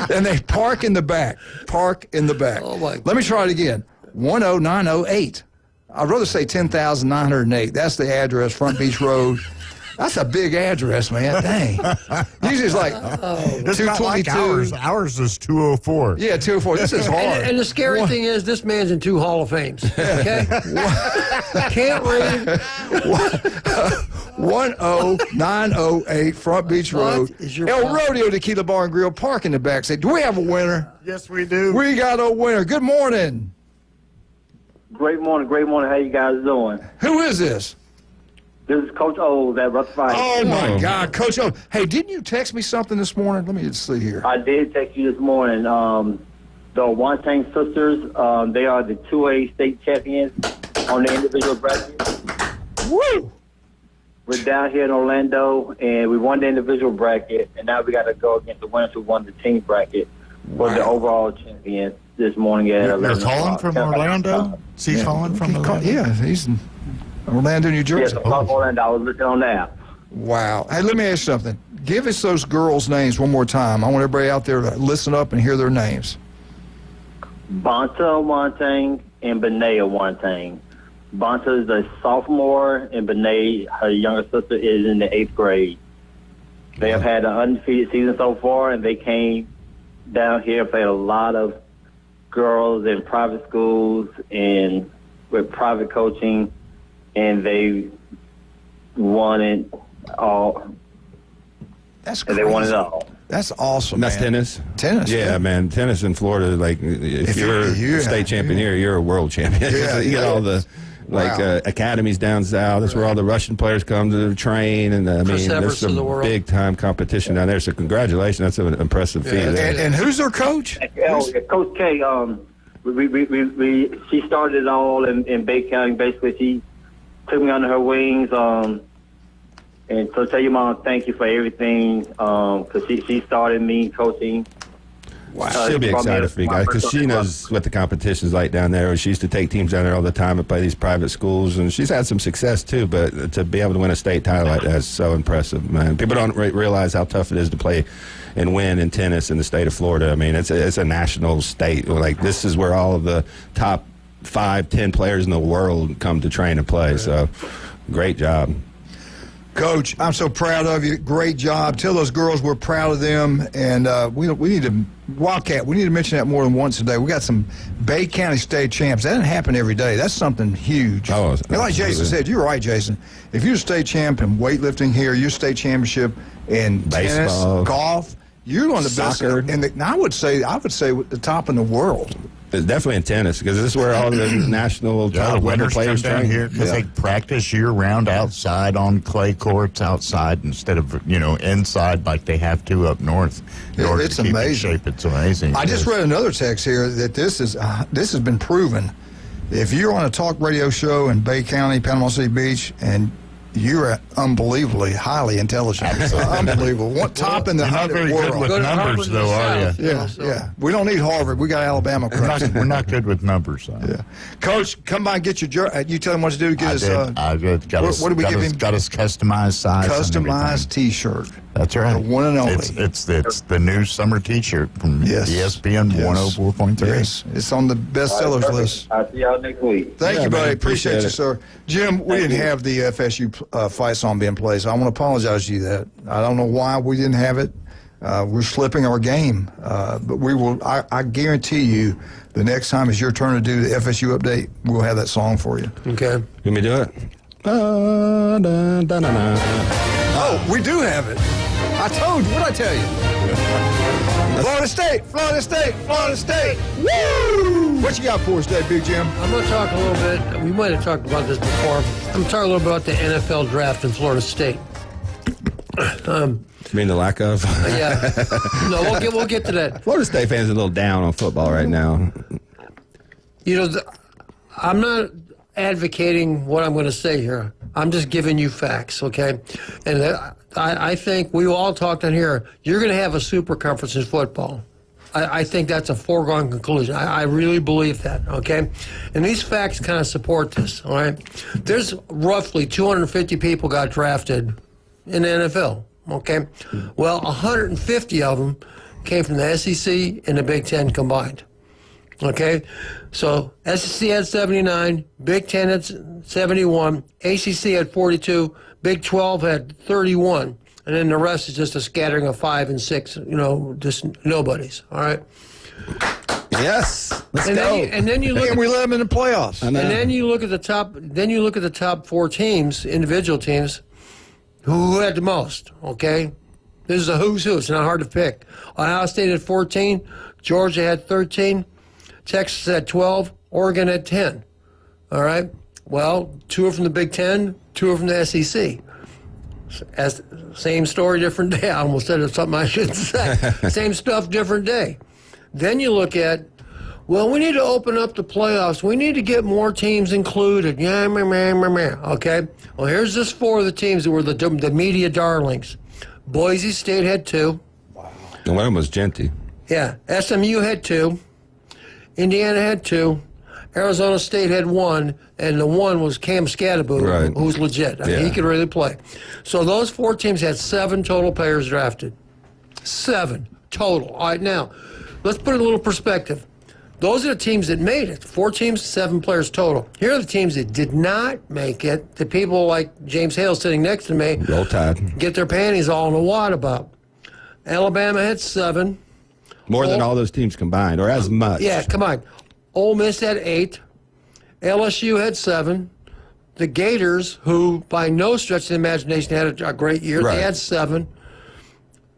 And they park in the back. Park in the back. Oh, my God. Let me try it again. 10908. I'd rather say 10,908. That's the address, Front Beach Road. That's a big address, man. Dang. Usually it's like It's not like 222. ours is 204. Yeah, 204. This is hard. And the scary thing is, this man's in 2 Hall of Fames. Okay? Can't read. 10908 Front Beach Road. El Rodeo Tequila Bar and Grill. Park in the back. Say, do we have a winner? Yes, we do. We got a winner. Good morning. Great morning. How you guys doing? Who is this? This is Coach O's at Rutherford. Oh, my God. Coach O. Hey, didn't you text me something this morning? Let me just see here. I did text you this morning. The Wantang sisters, they are the 2A state champions on the individual bracket. Woo! We're down here in Orlando, and we won the individual bracket, and now we got to go against the winners who won the team bracket for the overall champions this morning at 11 You're o'clock. calling from Orlando? Is he calling from Orlando? Yeah, he's in Orlando, New Jersey. Yes, I'm Orlando. I was looking on the app. Wow. Hey, let me ask you something. Give us those girls' names one more time. I want everybody out there to listen up and hear their names. Bonta Wantang and Benea Wantang. Bonta is a sophomore, and Benea, her younger sister, is in the 8th grade. They have had an undefeated season so far, and they came down here and played a lot of girls in private schools and with private coaching, and they won it all. That's and they won it all. That's awesome. And that's man. tennis. Tennis. Yeah, man. Tennis in Florida, like if you're a state champion here, you're a world champion. Yeah, you get all the academies down south. That's where all the Russian players come to train, and I mean, there's some big time competition down there. So congratulations, that's an impressive feat. And who's their coach? Coach K. She started it all in Bay County. Basically, she took me under her wings. And so tell your mom thank you for everything, because she started me coaching. Wow. She'll be excited for you guys because she knows what the competition's like down there. She used to take teams down there all the time and play these private schools, and she's had some success too. But to be able to win a state title like that is so impressive, man. People don't realize how tough it is to play and win in tennis in the state of Florida. I mean, it's a national state. Like, this is where all of the top 5-10 players in the world come to train and play. So, great job. Coach, I'm so proud of you. Great job. Tell those girls we're proud of them. And we need to, Wildcat, we need to mention that more than once a day. We got some Bay County state champs. That doesn't happen every day. That's something huge. Oh, and like Jason said, you're right, Jason. If you're a state champ in weightlifting here, you're state championship in baseball, tennis, golf, you're one of the soccer. best. And I would say the top in the world. It's definitely in tennis because this is where all the national title winners players come down train here because they practice year-round outside on clay courts outside instead of inside like they have to up north. It's to keep amazing. In shape. It's amazing. I just read another text here that this has been proven. If you're on a talk radio show in Bay County, Panama City Beach, and you're unbelievably highly intelligent. Unbelievable. Top in the You're not very world. good with numbers, though, are you? Yeah. We don't need Harvard. We got Alabama. We're not good with numbers. Though. Yeah. Coach, come by and get your you tell him what to do to get us. I did. What do we give him? Got us customized size. Customized T-shirt. That's right. The one and only. It's the new summer T-shirt from ESPN 104.3. Yes, it's on the bestsellers list. I'll see y'all next week. Thank you, buddy. Man, Appreciate you, sir. Jim, we didn't have the FSU fight song being played, so I want to apologize to you that. I don't know why we didn't have it. We're slipping our game, but we will. I guarantee you, the next time it's your turn to do the FSU update, we'll have that song for you. Okay. Let me do it. Oh, we do have it. I told you. What did I tell you? Florida State, Florida State, Florida State. Woo! What you got for us today, Big Jim? I'm going to talk a little bit. We might have talked about this before. I'm going to talk a little bit about the NFL draft in Florida State. You mean the lack of? Yeah. No, we'll get to that. Florida State fans are a little down on football right now. You know, I'm not advocating what I'm going to say here. I'm just giving you facts, okay? And I think we all talked on here. You're going to have a super conference in football. I think that's a foregone conclusion. I really believe that, okay? And these facts kind of support this, all right? There's roughly 250 people got drafted in the NFL, okay? Well, 150 of them came from the SEC and the Big Ten combined, okay? So SEC had 79, Big Ten had 71, ACC had 42, Big 12 had 31. And then the rest is just a scattering of 5 and 6, just nobodies. All right. Yes. Let's go. And then you look. And we let them in the playoffs. And then you look at the top. Then you look at the top 4 teams, individual teams, who had the most. Okay, this is a who's who. It's not hard to pick. Ohio State had 14, Georgia had 13, Texas had 12, Oregon had 10. All right. Well, 2 are from the Big Ten, 2 are from the SEC. As same story, different day. I almost said it's something I shouldn't say. Same stuff, different day. Then you look at, well, we need to open up the playoffs. We need to get more teams included. Yeah, okay. Well, here's just 4 of the teams that were the media darlings. Boise State had 2. Wow. And one of them was Genty. Yeah. SMU had 2. Indiana had 2. Arizona State had 1, and the 1 was Cam Scatterboot, who's legit. I mean, he could really play. So those 4 teams had 7 total players drafted. 7 total. All right, now, let's put it in a little perspective. Those are the teams that made it. 4 teams, 7 players total. Here are the teams that did not make it. The people like James Hale sitting next to me Roll Tide. get their panties all in a wad about. Alabama had 7. More than all those teams combined, or as much. Yeah, come on. Ole Miss had 8. LSU had 7. The Gators, who by no stretch of the imagination had a great year, Right. they had 7.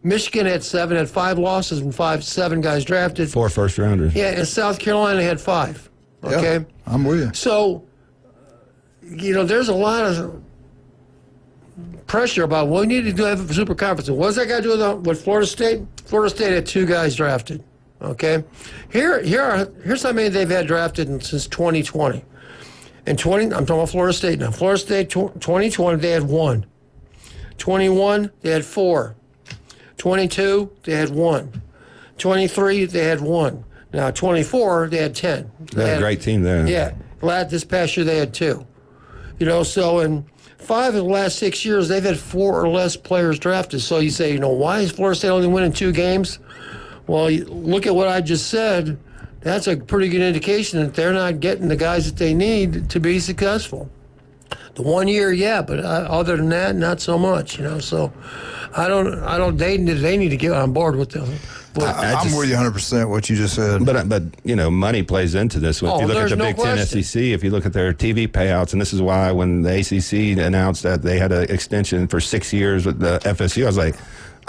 Michigan had 7, had 5 losses and 7 guys drafted. 4 first-rounders. Yeah, and South Carolina had 5. Okay? Yeah, I'm with you. So, there's a lot of pressure about what we need to do have a super conference. And what's that got to do with Florida State? Florida State had 2 guys drafted. Okay? Here's how many they've had drafted since 2020. I'm talking about Florida State now. Florida State 2020, they had 1. 21, they had 4. 22, they had 1. 23, they had 1. Now, 24, they had 10. They had a great team there. Yeah. This past year, they had 2. So in 5 of the last 6 years, they've had 4 or less players drafted. So you say, why is Florida State only winning 2 games? Well, you look at what I just said. That's a pretty good indication that they're not getting the guys that they need to be successful. The 1 year, yeah, but other than that, not so much. So I don't. They need to get on board with them. I'm with you 100% what you just said. But money plays into this. If you look at the Big Ten SEC, if you look at their TV payouts, and this is why when the ACC announced that they had an extension for 6 years with the FSU, I was like,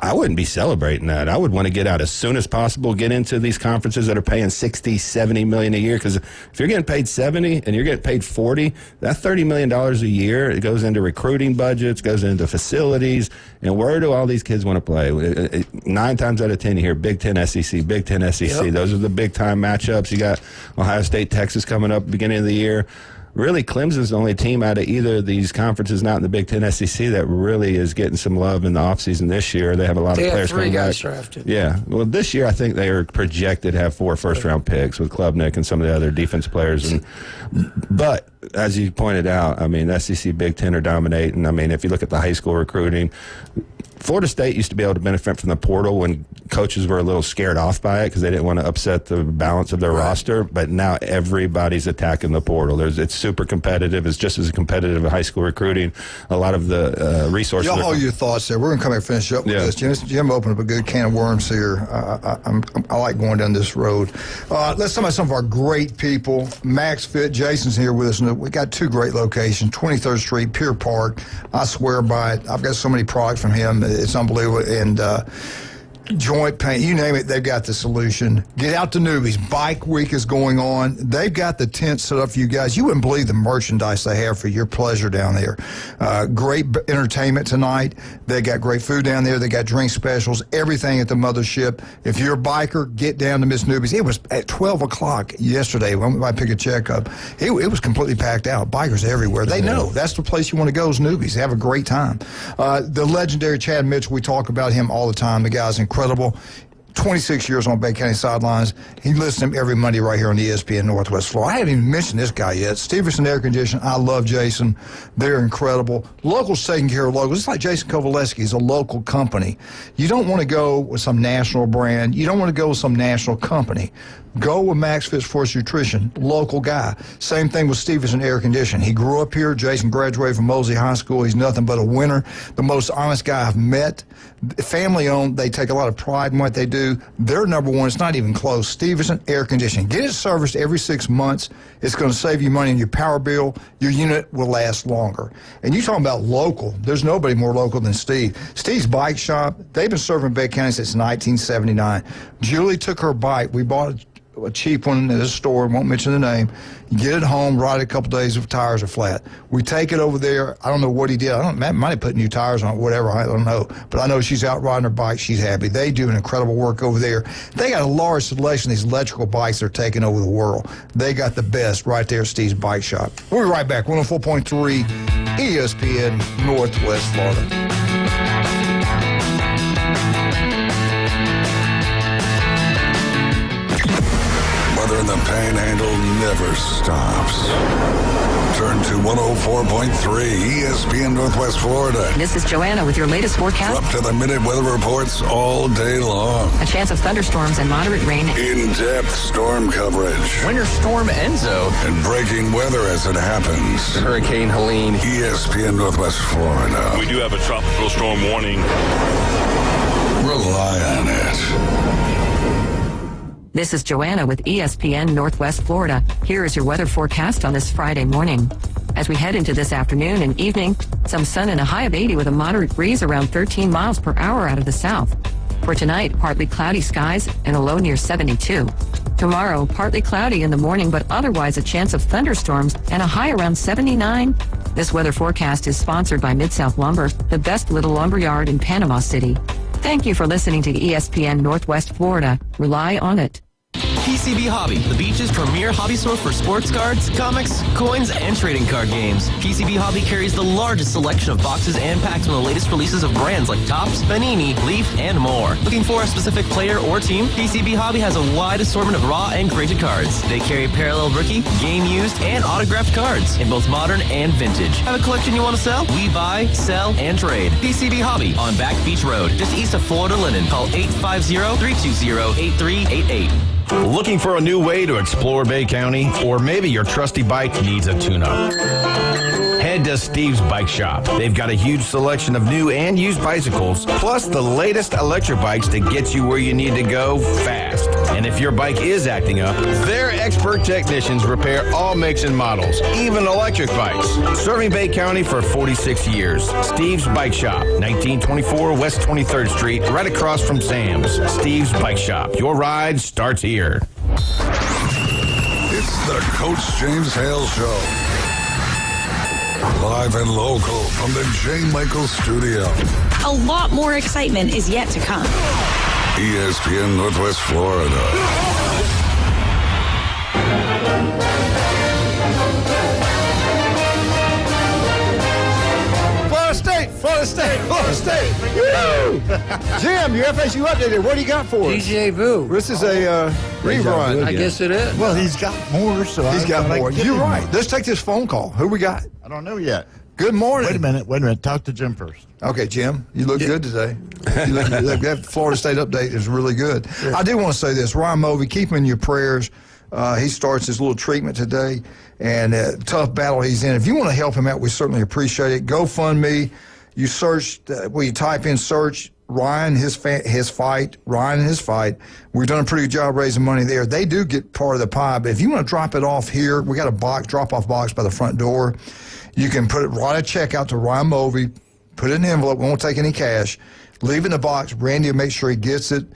I wouldn't be celebrating that. I would want to get out as soon as possible, get into these conferences that are paying $60, $70 million a year. Because if you're getting paid 70 and you're getting paid 40, that $30 million a year, it goes into recruiting budgets, goes into facilities. And where do all these kids want to play? 9 times out of 10, you hear Big Ten SEC, Big Ten SEC. Yep. Those are the big time matchups. You got Ohio State, Texas coming up beginning of the year. Really, Clemson's the only team out of either of these conferences, not in the Big Ten SEC, that really is getting some love in the offseason this year. They have a lot of players coming back. They have 3 guys drafted. Yeah. Well, this year I think they are projected to have 4 first-round picks with Klubnik and some of the other defense players. But as you pointed out, the SEC Big Ten are dominating. If you look at the high school recruiting, Florida State used to be able to benefit from the portal when coaches were a little scared off by it because they didn't want to upset the balance of their roster. But now everybody's attacking the portal. It's super competitive. It's just as competitive as high school recruiting. A lot of the resources. Y'all hold your thoughts there. We're going to come back and finish up with this. Jim opened up a good can of worms here. I like going down this road. Let's talk about some of our great people. Max Fit, Jason's here with us. We got 2 great locations, 23rd Street, Pier Park. I swear by it. I've got so many products from him. It's unbelievable. And joint pain, you name it, they've got the solution. Get out to Newbies. Bike Week is going on. They've got the tent set up for you guys. You wouldn't believe the merchandise they have for your pleasure down there. Great entertainment tonight. They got great food down there. They got drink specials, everything at the mothership. If you're a biker, get down to Miss Newbies. It was at 12 o'clock yesterday when I picked a check up. It was completely packed out. Bikers everywhere. They know that's the place you want to go is Newbies. Have a great time. The legendary Chad Mitchell, we talk about him all the time. The guy's incredible. 26 years on Bay County sidelines. He listens to him every Monday right here on ESPN Northwest Florida. I haven't even mentioned this guy yet. Stevenson Air Conditioning. I love Jason. They're incredible. Locals taking care of locals. It's like Jason Kovaleski is a local company. You don't want to go with some national brand. You don't want to go with some national company. Go with Max Fit Sports Nutrition, local guy. Same thing with Stevenson Air Conditioning. He grew up here. Jason graduated from Mosley High School. He's nothing but a winner. The most honest guy I've met. Family owned. They take a lot of pride in what they do. They're number one. It's not even close. Stevenson Air Conditioning. Get it serviced every 6 months. It's going to save you money on your power bill. Your unit will last longer. And you talking about local. There's nobody more local than Steve. Steve's Bike Shop. They've been serving Bay County since 1979. Julie took her bike. We bought a cheap one at a store, won't mention the name. You get it home, ride it a couple days if tires are flat. We take it over there. I don't know what he did. Might have put new tires on it, whatever. I don't know. But I know she's out riding her bike. She's happy. They do an incredible work over there. They got a large selection of these electrical bikes they're taking over the world. They got the best right there at Steve's Bike Shop. We'll be right back. 104.3 ESPN Northwest Florida. Weather in the Panhandle never stops. Turn to 104.3 ESPN Northwest Florida. This is Joanna with your latest forecast. Up to the minute weather reports all day long. A chance of thunderstorms and moderate rain. In-depth storm coverage. Winter Storm Enzo. And breaking weather as it happens. Hurricane Helene. ESPN Northwest Florida. We do have a tropical storm warning. Rely on it. This is Joanna with ESPN Northwest Florida. Here is your weather forecast on this Friday morning. As we head into this afternoon and evening, some sun and a high of 80 with a moderate breeze around 13 miles per hour out of the south. For tonight, partly cloudy skies and a low near 72. Tomorrow, partly cloudy in the morning, but otherwise a chance of thunderstorms and a high around 79. This weather forecast is sponsored by Mid-South Lumber, the best little lumber yard in Panama City. Thank you for listening to ESPN Northwest Florida. Rely on it. PCB Hobby, the beach's premier hobby store for sports cards, comics, coins, and trading card games. PCB Hobby carries the largest selection of boxes and packs from the latest releases of brands like Topps, Panini, Leaf, and more. Looking for a specific player or team? PCB Hobby has a wide assortment of raw and graded cards. They carry parallel rookie, game used, and autographed cards in both modern and vintage. Have a collection you want to sell? We buy, sell, and trade. PCB Hobby on Back Beach Road, just east of Florida Linen. Call 850-320-8388. Looking for a new way to explore Bay County? Or maybe your trusty bike needs a tune-up? Head to Steve's Bike Shop. They've got a huge selection of new and used bicycles, plus the latest electric bikes to get you where you need to go fast. And if your bike is acting up, their expert technicians repair all makes and models, even electric bikes. Serving Bay County for 46 years. Steve's Bike Shop, 1924 West 23rd Street, right across from Sam's. Steve's Bike Shop. Your ride starts here. It's the Coach James Hale Show. Live and local from the J. Michaels Studio. A lot more excitement is yet to come. ESPN Northwest Florida. Florida State. Woo! Jim, your FSU updated. What do you got for us? DJ Vu. This is a rerun. I guess it is. Well, he's got more, so he's got more. You're right. Let's take this phone call. Who we got? I don't know yet. Good morning. Wait a minute. Talk to Jim first. Okay, Jim, you look good today. That Florida State update is really good. Yeah. I do want to say this. Ryan Movey, keep him in your prayers. He starts his little treatment today, and tough battle he's in. If you want to help him out, we certainly appreciate it. GoFundMe. You search, you type in search Ryan, his fight. We've done a pretty good job raising money there. They do get part of the pie, but if you want to drop it off here, we got a drop-off box by the front door. You can write a check out to Ryan Movey, put it in an envelope. We won't take any cash. Leave it in the box. Randy will make sure he gets it.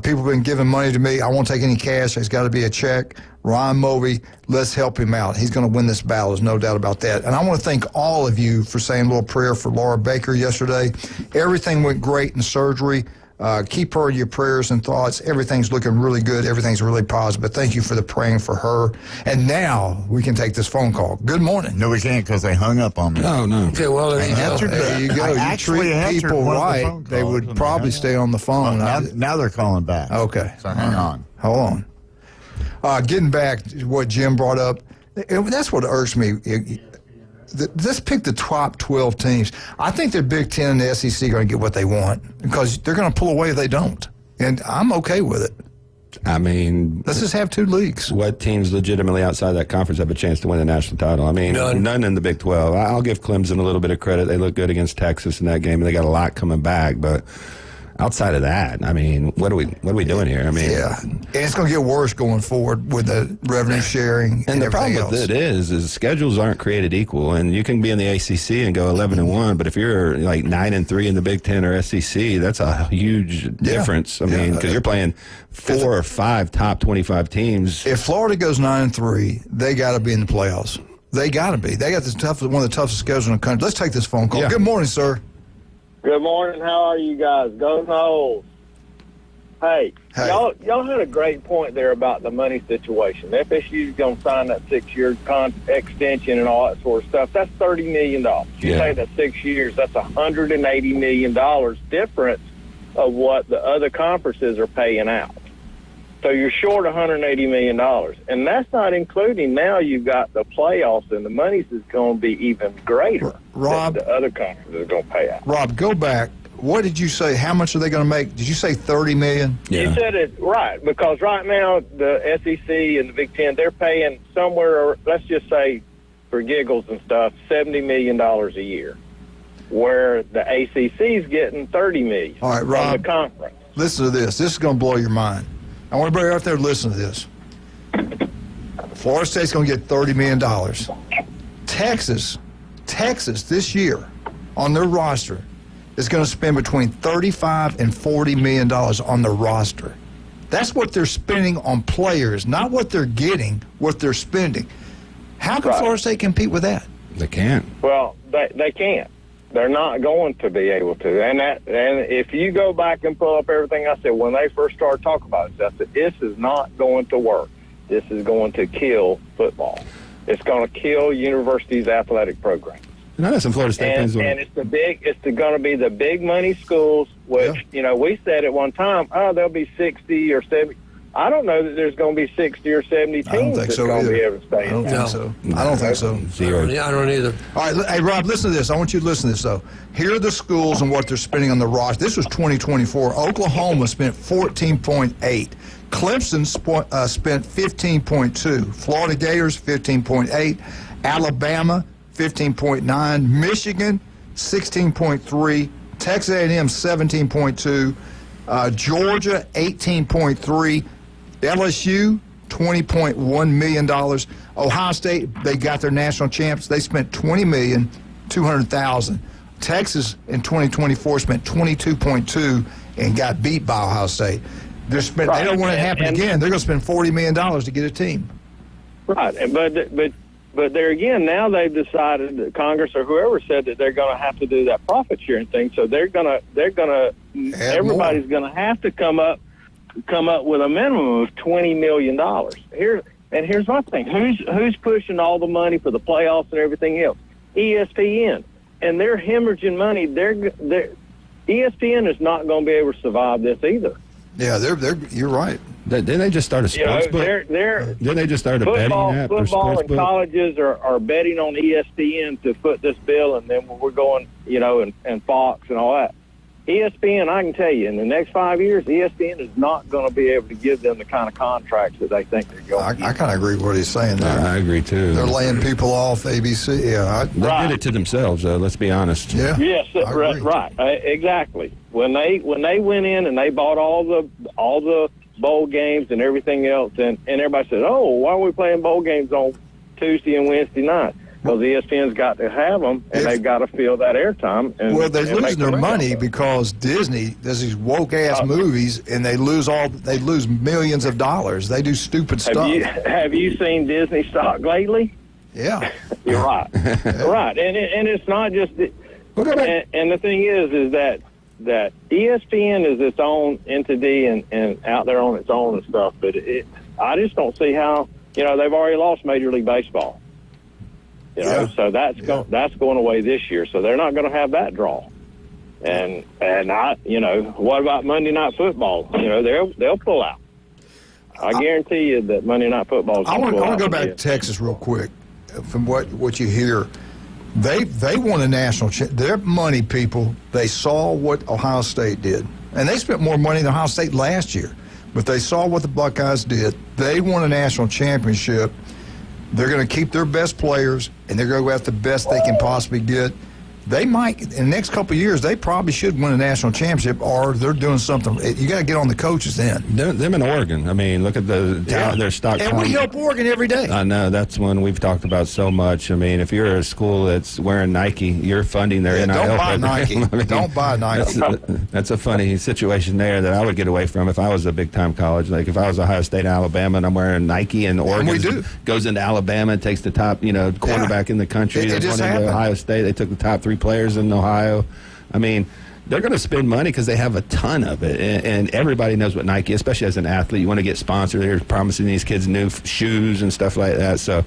People have been giving money to me. I won't take any cash. It's got to be a check. Ryan Movey, let's help him out. He's going to win this battle. There's no doubt about that. And I want to thank all of you for saying a little prayer for Laura Baker yesterday. Everything went great in surgery. Keep her in your prayers and thoughts. Everything's looking really good. Everything's really positive. But thank you for the praying for her. And now we can take this phone call. Good morning. No, we can't because they hung up on me. No. Okay, well, there you go. You treat people right, they would probably stay on the phone. Well, now they're calling back. Okay. So hang on. Hold on. Getting back to what Jim brought up, that's what irks me. Let's pick the top 12 teams. I think the Big Ten and the SEC are going to get what they want because they're going to pull away if they don't. And I'm okay with it. I mean, let's just have two leagues. What teams legitimately outside that conference have a chance to win the national title? I mean, none in the Big 12. I'll give Clemson a little bit of credit. They look good against Texas in that game, and they got a lot coming back. But outside of that, I mean, what are we doing here? I mean, yeah, and it's going to get worse going forward with the revenue sharing and the problem else. with it is schedules aren't created equal, and you can be in the ACC and go 11-1, but if you're like 9-3 in the Big Ten or SEC, that's a huge difference. I mean, because you're playing 4 or 5 top 25 teams. If Florida goes 9-3, they got to be in the playoffs. They got to be. They got one of the toughest schedules in the country. Let's take this phone call. Yeah. Good morning, sir. Good morning. How are you guys? Go Noles. Hey. Y'all had a great point there about the money situation. FSU's going to sign that 6-year extension and all that sort of stuff. That's $30 million. You say that 6 years, that's $180 million difference of what the other conferences are paying out. So you're short $180 million. And that's not including now you've got the playoffs, and the money's is going to be even greater. Rob, the other conferences are going to pay out. Rob, go back. What did you say? How much are they going to make? Did you say $30 million? Yeah. You said it right, because right now the SEC and the Big Ten, they're paying somewhere, let's just say for giggles and stuff, $70 million a year, where the ACC's getting $30 million All right, Rob, from the conference. Listen to this. This is going to blow your mind. I want everybody out there to listen to this. Florida State's going to get $30 million. Texas this year on their roster is going to spend between $35 and $40 million on their roster. That's what they're spending on players, not what they're getting, what they're spending. How can Florida State compete with that? They can't. Well, they can't. They're not going to be able to. And if you go back and pull up everything I said when they first started talking about it, I said, this is not going to work. This is going to kill football. It's going to kill universities' athletic programs. And I know some Florida State fans. And it's going to be the big money schools, which, we said at one time, there'll be 60 or 70. I don't know that there's going to be 60 or 70 teams that's going to be able to stay. I don't think so. I don't think so. Zero. I don't either. All right, hey, Rob, listen to this. I want you to listen to this, though. Here are the schools and what they're spending on the roster. This was 2024. Oklahoma spent $14.8. Clemson spent $15.2. Florida Gators, $15.8. Alabama, $15.9. Michigan, $16.3. Texas A&M, $17.2. Georgia, $18.3. LSU, $20.1 million. Ohio State, they got their national champs. They spent $20,200,000. Texas in 2024 spent $22.2 and got beat by Ohio State. They don't want it to happen again. They're going to spend $40 million to get a team. Right, but there again, now they've decided that Congress or whoever said that they're going to have to do that profit sharing thing. So everybody's going to have to come up with a minimum of $20 million. Here's my thing: who's pushing all the money for the playoffs and everything else? ESPN, and they're hemorrhaging money. ESPN is not going to be able to survive this either. Yeah, you're right. Didn't they just start a sports book? Didn't they just start a betting app or football sports and book? colleges are betting on ESPN to foot this bill, and then we're going, and Fox and all that. ESPN, I can tell you, in the next 5 years, ESPN is not going to be able to give them the kind of contracts that they think they're going to get. I kind of agree with what he's saying there. I agree, too. They're laying people off ABC. Yeah, they did it to themselves, let's be honest. Yeah. Yes, right. Exactly. When they went in and they bought all the bowl games and everything else, and everybody said, oh, why are we playing bowl games on Tuesday and Wednesday night? Because ESPN's got to have them, and they've got to fill that airtime. Well, they're losing their money because Disney does these woke-ass movies, and they lose millions of dollars. They do stupid stuff. Have you seen Disney stock lately? Yeah. You're right. Right. And it's not just... And the thing is that ESPN is its own entity and out there on its own and stuff, but I just don't see how, they've already lost Major League Baseball. So that's going away this year. So they're not going to have that draw. And what about Monday Night Football? They'll pull out. I guarantee you that Monday Night Football. I want to go back to Texas real quick. From what you hear, they won a national. They're money people. They saw what Ohio State did, and they spent more money than Ohio State last year. But they saw what the Buckeyes did. They won a national championship. They're going to keep their best players, and they're going to go after the best they can possibly get. They might, in the next couple of years, they probably should win a national championship, or they're doing something. You got to get on the coaches then. Them in Oregon. I mean, look at their stock. And we help Oregon every day. I know. That's one we've talked about so much. I mean, if you're a school that's wearing Nike, you're funding their NIL don't buy program. Nike. I mean, don't buy Nike. That's a funny situation there that I would get away from if I was a big-time college. Like if I was Ohio State and Alabama and I'm wearing Nike and Oregon goes into Alabama and takes the top, quarterback in the country. It just went into Ohio State. They took the top 3 players in Ohio. I mean, they're going to spend money because they have a ton of it, and everybody knows what Nike, especially as an athlete, you want to get sponsored. They're promising these kids new shoes and stuff like that. So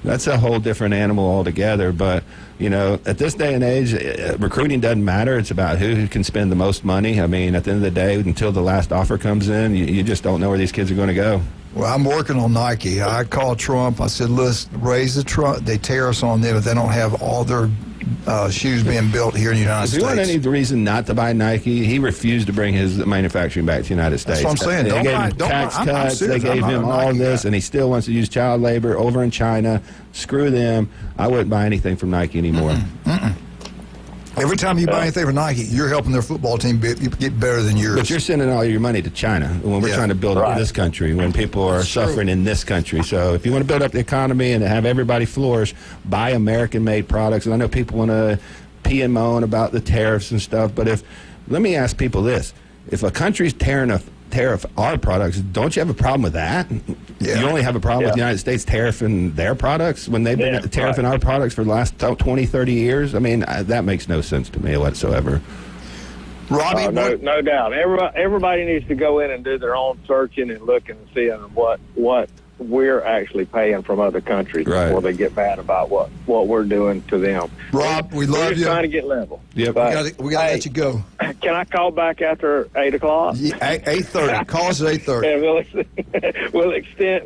that's a whole different animal altogether. But at this day and age, recruiting doesn't matter. It's about who can spend the most money. I mean, at the end of the day, until the last offer comes in, you just don't know where these kids are going to go. Well, I'm working on Nike. I called Trump. I said, listen, raise the Trump. They tariffs on them if they don't have all their shoes being built here in the United States. If you want any reason not to buy Nike, he refused to bring his manufacturing back to the United States. That's what I'm saying. They gave him tax cuts. They gave him all this, and he still wants to use child labor over in China. Screw them. I wouldn't buy anything from Nike anymore. Every time you buy anything for Nike, you're helping their football team get better than yours. But you're sending all your money to China when we're trying to build up this country, when people are suffering in this country. So if you want to build up the economy and have everybody flourish, buy American-made products. And I know people want to pee and moan about the tariffs and stuff, but let me ask people this. If a country's tariff our products, don't you have a problem with that? Yeah. You only have a problem with the United States tariffing their products when they've been tariffing our products for the last 20, 30 years? I mean, that makes no sense to me whatsoever. Robbie? No doubt. Everybody needs to go in and do their own searching and looking and seeing what we're actually paying from other countries before they get mad about what we're doing to them. Rob, we love you. We're just trying to get level. Yep. We got to let you go. Can I call back after 8 o'clock? Yeah, 8:30. Call us at 8:30. And we'll extend.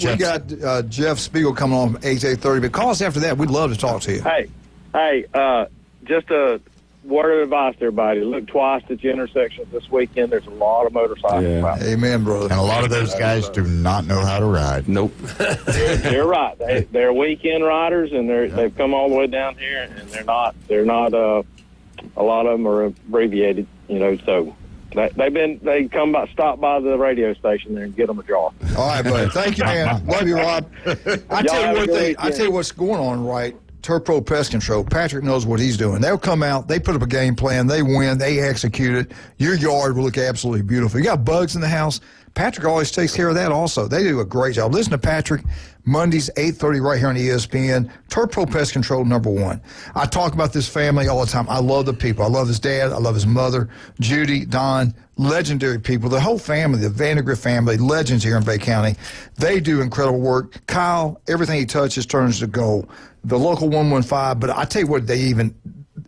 We got Jeff Spiegel coming on from 8:30. But call us after that. We'd love to talk to you. Hey, just a word of advice, everybody. Look twice at the intersections this weekend. There's a lot of motorcycles out there. Amen, brother. And a lot of those guys do not know how to ride. Nope. They're right. They're weekend riders, and they've come all the way down here, and they're not. A lot of them are abbreviated, So they stop by the radio station there and get them a jar. All right, buddy. Thank you, man. Love you, Rob. I tell you what's going on, right? Turf Pro Pest Control. Patrick knows what he's doing. They'll come out, they put up a game plan, they win, they execute it. Your yard will look absolutely beautiful. You got bugs in the house, Patrick always takes care of that also. They do a great job. Listen to Patrick Mondays, 8:30 right here on ESPN. Turf Pro Pest Control, #1. I talk about this family all the time. I love the people. I love his dad. I love his mother, Judy, Don, legendary people. The whole family, the Vandergrift family, legends here in Bay County. They do incredible work. Kyle, everything he touches turns to gold. The local 115, but I tell you what,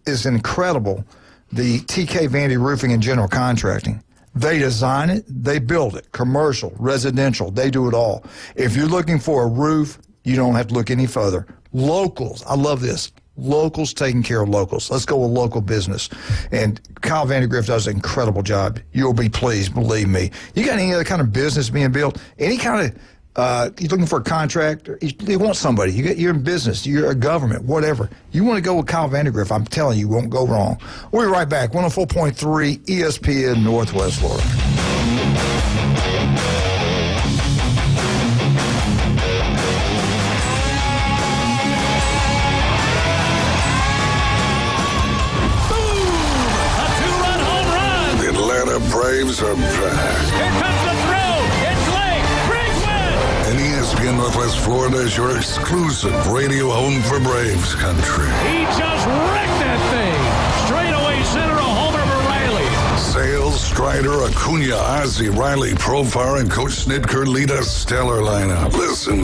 is incredible. The TK Vandy Roofing and General Contracting. They design it, they build it. Commercial, residential, they do it all. If you're looking for a roof, you don't have to look any further. Locals, I love this. Locals taking care of locals. Let's go with local business. And Kyle Vandergrift does an incredible job. You'll be pleased, believe me. You got any other kind of business being built? Any kind of you're looking for a contractor, you want somebody. You're in business, you're a government, whatever. You want to go with Kyle Vandergrift, I'm telling you, won't go wrong. We'll be right back. 104.3 ESPN Northwest Florida. A two-run home run. The Atlanta Braves are back. Here comes the throw. It's late. Braves win. And ESPN Northwest Florida is your exclusive radio home for Braves country. He just wrecked that thing. Straightaway center, a homer for Riley. Sales, Strider, Acuna, Ozzie, Riley, Profar, and Coach Snitker lead a stellar lineup. Listen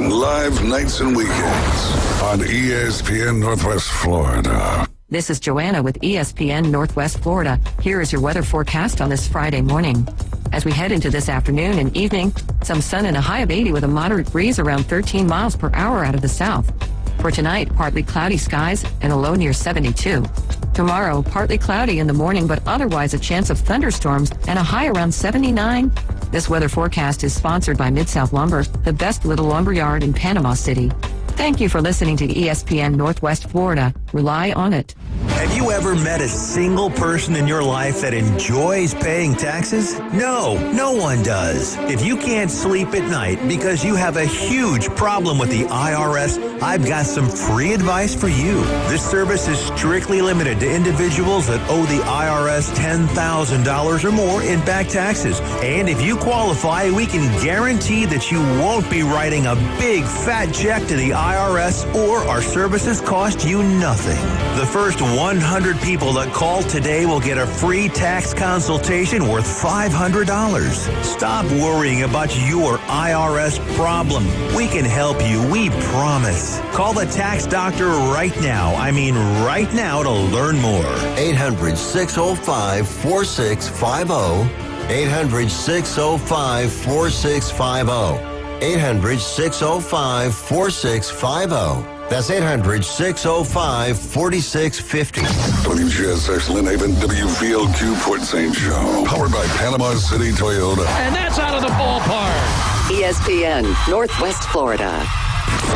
live nights and weekends on ESPN Northwest Florida. This is Joanna with ESPN Northwest Florida. Here is your weather forecast on this Friday morning. As we head into this afternoon and evening, some sun and a high of 80 with a moderate breeze around 13 miles per hour out of the south. For tonight, partly cloudy skies and a low near 72. Tomorrow, partly cloudy in the morning, but otherwise a chance of thunderstorms and a high around 79. This weather forecast is sponsored by Mid-South Lumber, the best little lumber yard in Panama City. Thank you for listening to ESPN Northwest Florida. Rely on it. Have you ever met a single person in your life that enjoys paying taxes? No one does. If you can't sleep at night because you have a huge problem with the IRS, I've got some free advice for you. This service is strictly limited to individuals that owe the IRS $10,000 or more in back taxes. And if you qualify, we can guarantee that you won't be writing a big fat check to the IRS, or our services cost you nothing. The first 100 people that call today will get a free tax consultation worth $500. Stop worrying about your IRS problem. We can help you, we promise. Call the tax doctor right now. I mean right now to learn more. 800-605-4650. 800-605-4650. 800-605-4650. That's 800-605-4650. WGSX Lynn Haven, WVLQ Port St. Joe. Powered by Panama City Toyota. And that's out of the ballpark. ESPN Northwest Florida.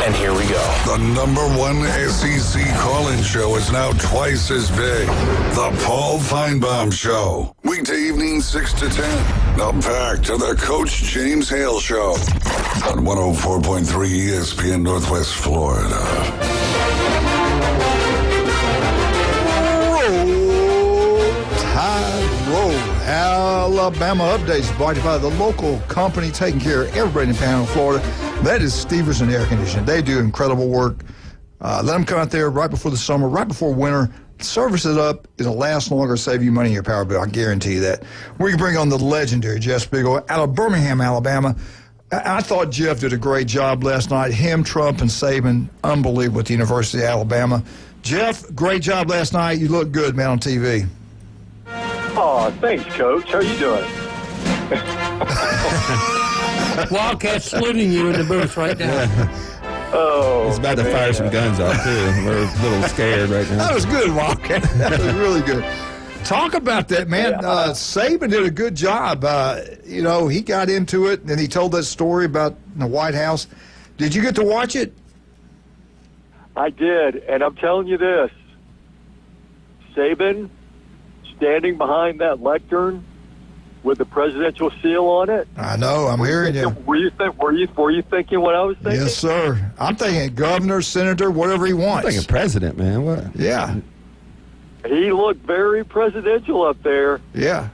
And here we go. The number one SEC call-in show is now twice as big. The Paul Feinbaum Show. Weekday evening 6 to 10. Now back to the Coach James Hale Show on 104.3 ESPN Northwest Florida. Roll. Alabama Updates brought to you by the local company taking care of everybody in the Panhandle, Florida. That is Steverson Air Conditioning. They do incredible work. Let them come out there right before the summer, right before winter. Service it up. It'll last longer, save you money in your power bill. I guarantee you that. We can bring on the legendary Jeff Spiegel out of Birmingham, Alabama. I thought Jeff did a great job last night. Him, Trump, and Saban, unbelievable at the University of Alabama. Jeff, great job last night. You look good, man, on TV. Oh, thanks, Coach. How you doing? Wildcat saluting you in the booth right now. Oh, he's about to fire some guns off, too. We're a little scared right now. That was good, Wildcat. That was really good. Talk about that, man. Saban did a good job. He got into it, and he told that story about the White House. Did you get to watch it? I did, and I'm telling you this. Saban standing behind that lectern with the presidential seal on it. I know. I'm hearing you. Were you thinking what I was thinking? Yes, sir. I'm thinking governor, senator, whatever he wants. I'm thinking president, man. What? Yeah. He looked very presidential up there. Yeah.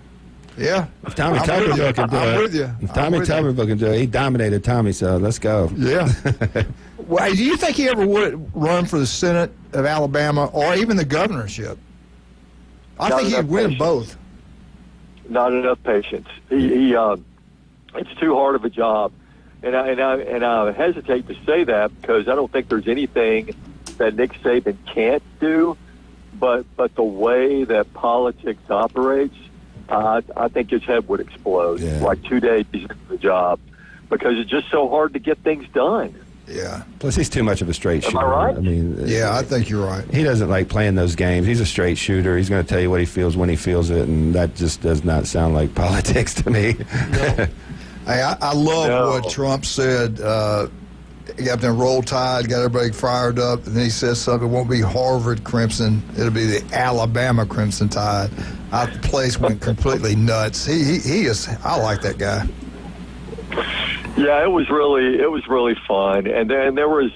Yeah. If Tommy Tuberville can do it. I'm with you. If Tommy Tuberville can do it, he dominated Tommy, so let's go. Yeah. Well, do you think he ever would run for the Senate of Alabama or even the governorship? I think he'd win both. Not enough patience. It's too hard of a job, and I hesitate to say that because I don't think there's anything that Nick Saban can't do, but the way that politics operates, I think his head would explode like 2 days into the job because it's just so hard to get things done. Yeah. Plus, he's too much of a straight shooter. Am I right? I mean, yeah, I think you're right. He doesn't like playing those games. He's a straight shooter. He's going to tell you what he feels when he feels it, and that just does not sound like politics to me. No. Hey, I love what Trump said. He got them Roll Tide, got everybody fired up, and then he says something. It won't be Harvard Crimson. It'll be the Alabama Crimson Tide. The place went completely nuts. He is. I like that guy. Yeah, it was really fun, and then there was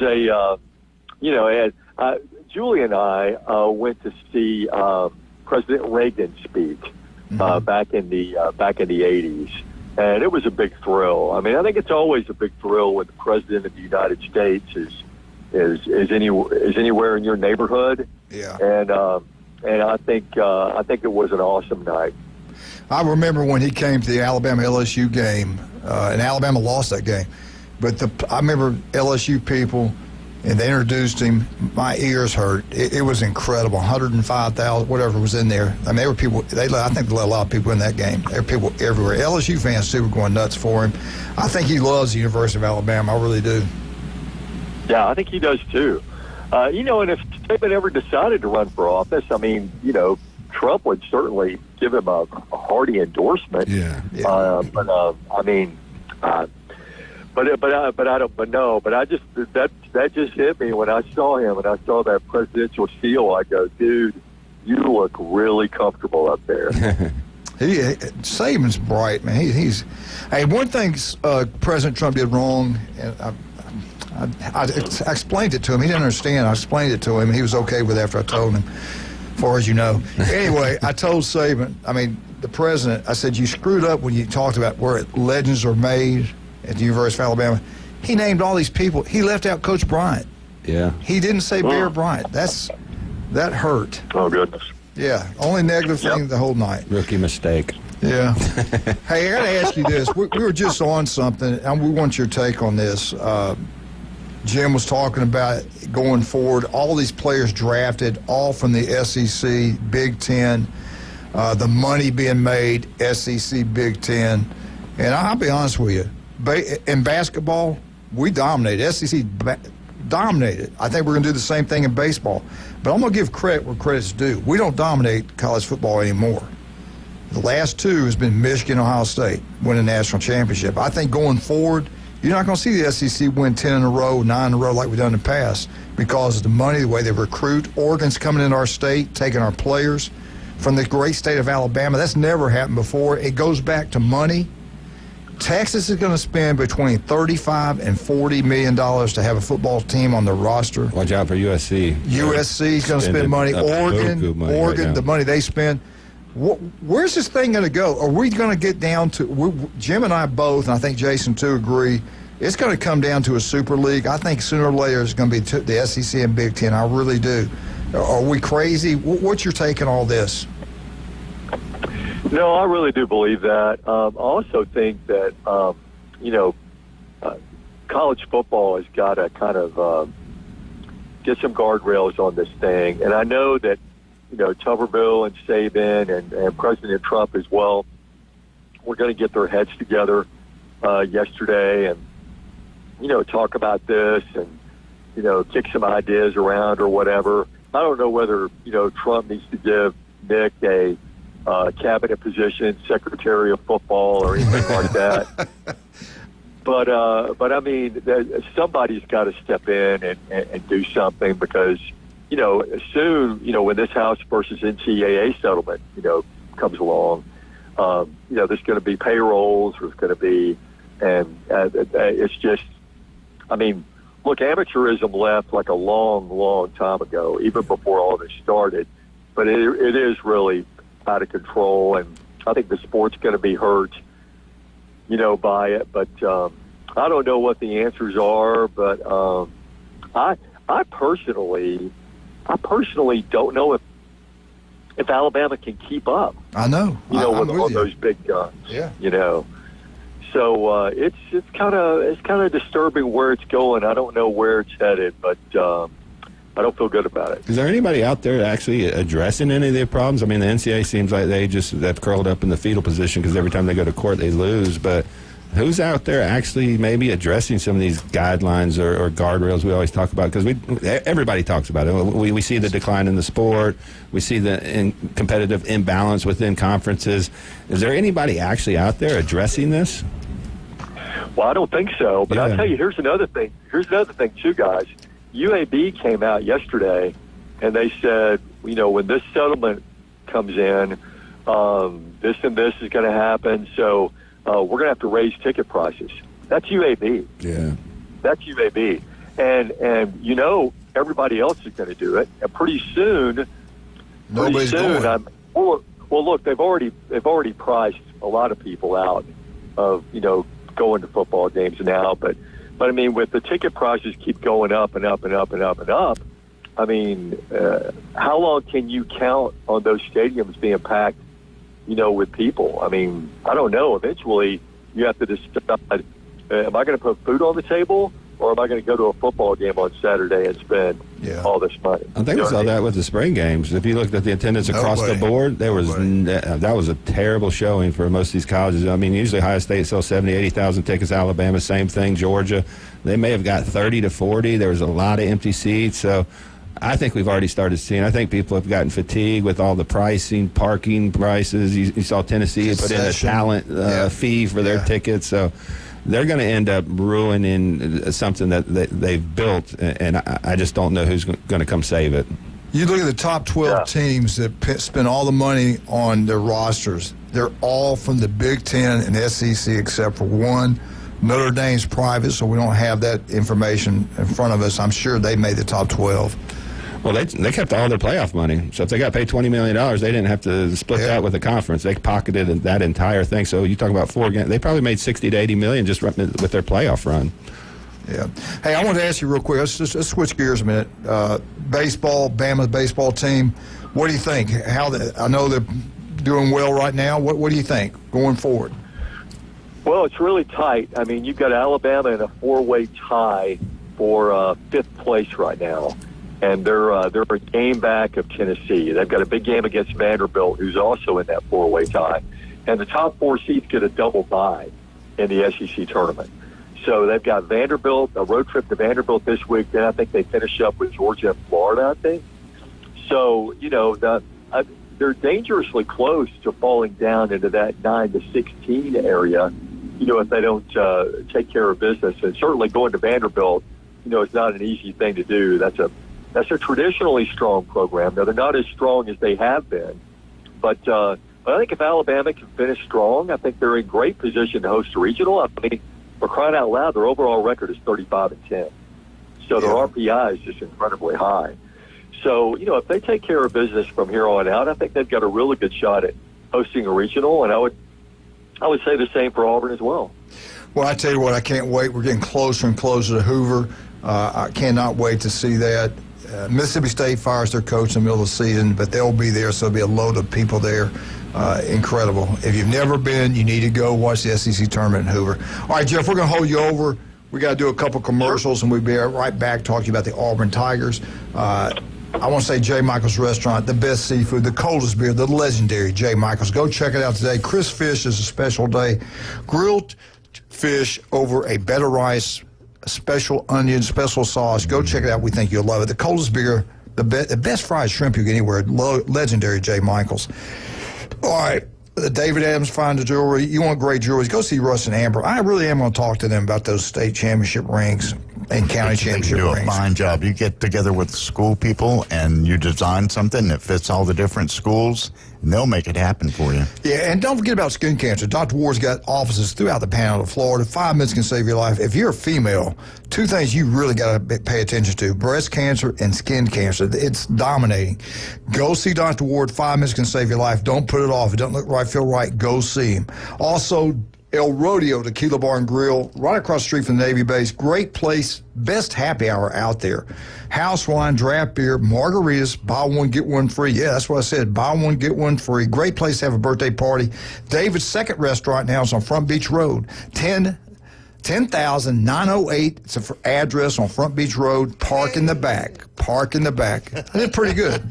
Julie and I went to see President Reagan speak back in the 80s, and it was a big thrill. I mean, I think it's always a big thrill when the president of the United States is anywhere in your neighborhood. Yeah, and I think it was an awesome night. I remember when he came to the Alabama LSU game, and Alabama lost that game. But I remember LSU people, and they introduced him. My ears hurt. It was incredible. 105,000, whatever was in there. I mean, there were people. I think they let a lot of people in that game. There were people everywhere. LSU fans too were going nuts for him. I think he loves the University of Alabama. I really do. Yeah, I think he does too. And if Saban ever decided to run for office, I mean, Trump would certainly give him a hearty endorsement. Yeah. That just hit me when I saw him and I saw that presidential seal. I go, dude, you look really comfortable up there. Saban's bright, man. Hey, one thing President Trump did wrong, and I explained it to him. He didn't understand. I explained it to him, and he was okay with it after I told him. Far as you know. Anyway, I told Saban, the president, I said, you screwed up when you talked about where legends are made at the University of Alabama. He named all these people. He left out Coach Bryant. Yeah. He didn't say Bear Bryant. That hurt. Oh, goodness. Yeah. Only negative thing the whole night. Rookie mistake. Yeah. Hey, I got to ask you this. We were just on something, and we want your take on this. Jim was talking about going forward, all these players drafted, all from the SEC, Big Ten, the money being made, SEC, Big Ten. And I'll be honest with you, in basketball, we dominated. SEC dominated. I think we're going to do the same thing in baseball. But I'm going to give credit where credit's due. We don't dominate college football anymore. The last two has been Michigan, Ohio State, winning the national championship. I think going forward, You're not going to see the SEC win 10 in a row, 9 in a row like we've done in the past because of the money, the way they recruit. Oregon's coming into our state, taking our players from the great state of Alabama. That's never happened before. It goes back to money. Texas is going to spend between $35 and $40 million to have a football team on their roster. Watch out for USC. USC is going to spend money. Oregon, right the money they spend. Where's this thing going to go? Are we going to get down to Jim and I both, and I think Jason too, agree, it's going to come down to a super league. I think sooner or later it's going to be the SEC and Big Ten. I really do. Are we crazy? What's your take on all this? No, I really do believe that. I also think that, college football has got to kind of get some guardrails on this thing. And I know that, Tuberville and Saban and President Trump as well, we're going to get their heads together yesterday and, talk about this and, kick some ideas around or whatever. I don't know whether, Trump needs to give Nick a cabinet position, Secretary of Football or anything like that. But I mean, somebody's got to step in and do something because, soon, when this House versus NCAA settlement, comes along, there's going to be payrolls, there's going to be, and it's just, I mean, look, amateurism left like a long, long time ago, even before all this started. But it is really out of control, and I think the sport's going to be hurt, by it. But I don't know what the answers are. But I personally don't know if Alabama can keep up. I know. With all those big guns. Yeah. So it's kind of disturbing where it's going. I don't know where it's headed, but I don't feel good about it. Is there anybody out there actually addressing any of the problems? I mean, the NCAA seems like they've curled up in the fetal position because every time they go to court they lose. But who's out there actually maybe addressing some of these guidelines or guardrails we always talk about? Because everybody talks about it. We see the decline in the sport. We see the competitive imbalance within conferences. Is there anybody actually out there addressing this? Well, I don't think so. But I'll tell you, here's another thing. Too, guys. UAB came out yesterday, and they said, when this settlement comes in, this and this is going to happen. So we're going to have to raise ticket prices. That's UAB. Yeah. That's UAB. And everybody else is going to do it. And pretty soon, nobody's going. Well, look, they've already priced a lot of people out of, going to football games now. But I mean, with the ticket prices keep going up and up and up and up and up, I mean, how long can you count on those stadiums being packed, with people? I mean, I don't know. Eventually, you have to decide, am I going to put food on the table or am I going to go to a football game on Saturday and spend all this money? I think we saw that with the spring games. If you looked at the attendance across the board, that was a terrible showing for most of these colleges. I mean, usually Ohio State sells 70,000, 80,000 tickets. Alabama, same thing. Georgia, they may have got 30 to 40. There was a lot of empty seats. So I think we've already started seeing. I think people have gotten fatigued with all the pricing, parking prices. You saw Tennessee put in a talent fee for their tickets. So they're going to end up ruining something that they've built, and I just don't know who's going to come save it. You look at the top 12 teams that spend all the money on their rosters. They're all from the Big Ten and SEC except for one. Notre Dame's private, so we don't have that information in front of us. I'm sure they made the top 12. Well, they kept all their playoff money. So if they got paid $20 million, they didn't have to split that with the conference. They pocketed that entire thing. So you talk about 4 games. They probably made $60 to $80 million just with their playoff run. Yeah. Hey, I want to ask you real quick. Let's switch gears a minute. Baseball, Bama's baseball team. What do you think? I know they're doing well right now. What do you think going forward? Well, it's really tight. I mean, you've got Alabama in a 4-way tie for 5th place right now. And they're a game back of Tennessee. They've got a big game against Vanderbilt, who's also in that 4-way tie. And the top 4 seeds get a double bye in the SEC tournament. So they've got Vanderbilt, a road trip to Vanderbilt this week. Then I think they finish up with Georgia and Florida, I think. So, they're dangerously close to falling down into that 9 to 16 area. if they don't take care of business. And certainly going to Vanderbilt, is not an easy thing to do. That's a traditionally strong program. Now, they're not as strong as they have been. But I think if Alabama can finish strong, I think they're in great position to host a regional. I mean, for crying out loud, their overall record is 35-10. So their RPI is just incredibly high. So, if they take care of business from here on out, I think they've got a really good shot at hosting a regional, and I would say the same for Auburn as well. Well, I tell you what, I can't wait. We're getting closer and closer to Hoover. I cannot wait to see that. Mississippi State fires their coach in the middle of the season, but they'll be there, so there'll be a load of people there. Incredible. If you've never been, you need to go watch the SEC tournament in Hoover. All right, Jeff, we're going to hold you over. We got to do a couple commercials, and we'll be right back talking to you about the Auburn Tigers. I want to say J. Michael's Restaurant, the best seafood, the coldest beer, the legendary J. Michael's. Go check it out today. Crisp fish is a special day. Grilled fish over a better rice, special onion, special sauce. Go check it out. We think you'll love it. The coldest beer, the best fried shrimp you get anywhere, legendary J. Michael's. All right. David Adams, Find the Jewelry. You want great jewelry, go see Russ and Amber. I really am going to talk to them about those state championship rings and county championship rings. rings. Do a fine job. You get together with school people and you design something that fits all the different schools, and they'll make it happen for you. Yeah, and don't forget about skin cancer. Dr. Ward's got offices throughout the panel of Florida. 5 minutes can save your life. If you're a female, two things you really got to pay attention to: breast cancer and skin cancer. It's dominating. Go see Dr. Ward. 5 minutes can save your life. Don't put it off. If it doesn't look right, feel right, go see him. Also, El Rodeo Tequila Bar and Grill, right across the street from the Navy base. Great place, best happy hour out there. House wine, draft beer, margaritas, buy one, get one free. Yeah, that's what I said, buy one, get one free. Great place to have a birthday party. David's second restaurant now is on Front Beach Road, 10,908. It's an address on Front Beach Road. Park in the back. Park in the back. I did pretty good.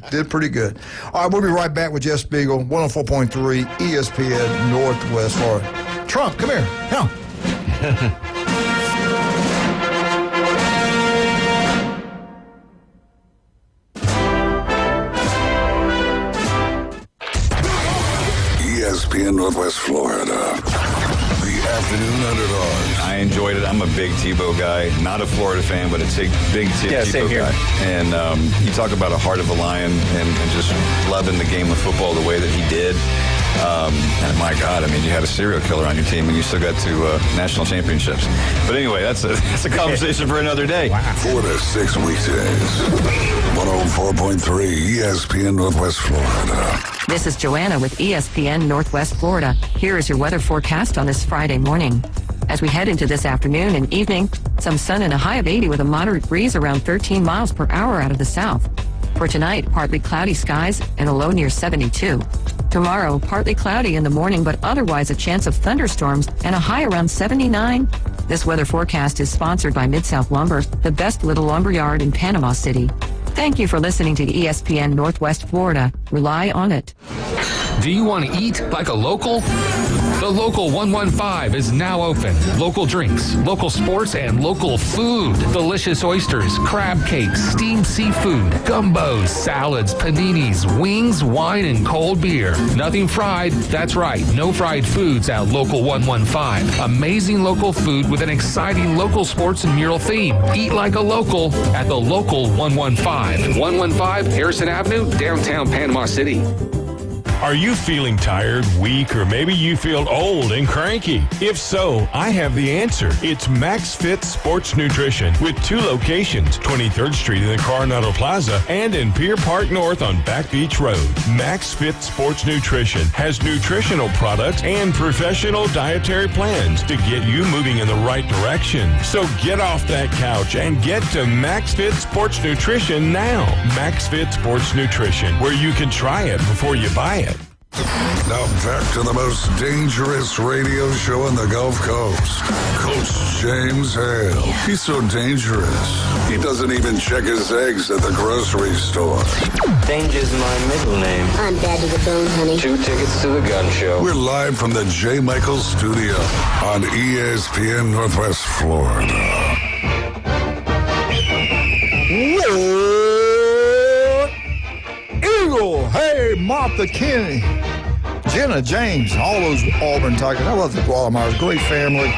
All right, we'll be right back with Jeff Spiegel, 104.3 ESPN Northwest Florida. Trump, come here. Come. ESPN Northwest Florida. The afternoon underdogs. I enjoyed it. I'm a big Tebow guy. Not a Florida fan, but a big Tebow guy. And you talk about a heart of a lion and just loving the game of football the way that he did. And my God, I mean, you had a serial killer on your team and you still got to national championships. But anyway, that's a conversation for another day. 4 to 6 weekdays. 104.3 ESPN Northwest Florida. This is Joanna with ESPN Northwest Florida. Here is your weather forecast on this Friday morning. As we head into this afternoon and evening, some sun and a high of 80 with a moderate breeze around 13 miles per hour out of the south. For tonight, partly cloudy skies and a low near 72. Tomorrow, partly cloudy in the morning, but otherwise a chance of thunderstorms and a high around 79. This weather forecast is sponsored by Mid-South Lumber, the best little lumber yard in Panama City. Thank you for listening to ESPN Northwest Florida. Rely on it. Do you want to eat like a local? The Local 115 is now open. Local drinks, local sports, and local food. Delicious oysters, crab cakes, steamed seafood, gumbos, salads, paninis, wings, wine, and cold beer. Nothing fried. That's right. No fried foods at Local 115. Amazing local food with an exciting local sports and mural theme. Eat like a local at the Local 115. 115 Harrison Avenue, downtown Panama City. Are you feeling tired, weak, or maybe you feel old and cranky? If so, I have the answer. It's Max Fit Sports Nutrition with 2 locations, 23rd Street in the Coronado Plaza and in Pier Park North on Back Beach Road. Max Fit Sports Nutrition has nutritional products and professional dietary plans to get you moving in the right direction. So get off that couch and get to Max Fit Sports Nutrition now. Max Fit Sports Nutrition, where you can try it before you buy it. Now back to the most dangerous radio show on the Gulf Coast. Coach James Hale. He's so dangerous. He doesn't even check his eggs at the grocery store. Danger's my middle name. I'm bad to the bone, honey. 2 tickets to the gun show. We're live from the J. Michael Studio on ESPN Northwest Florida. Eagle, hey, Martha Kinney. Jenna, James, all those Auburn Tigers. I love the Guadalmires. Great family.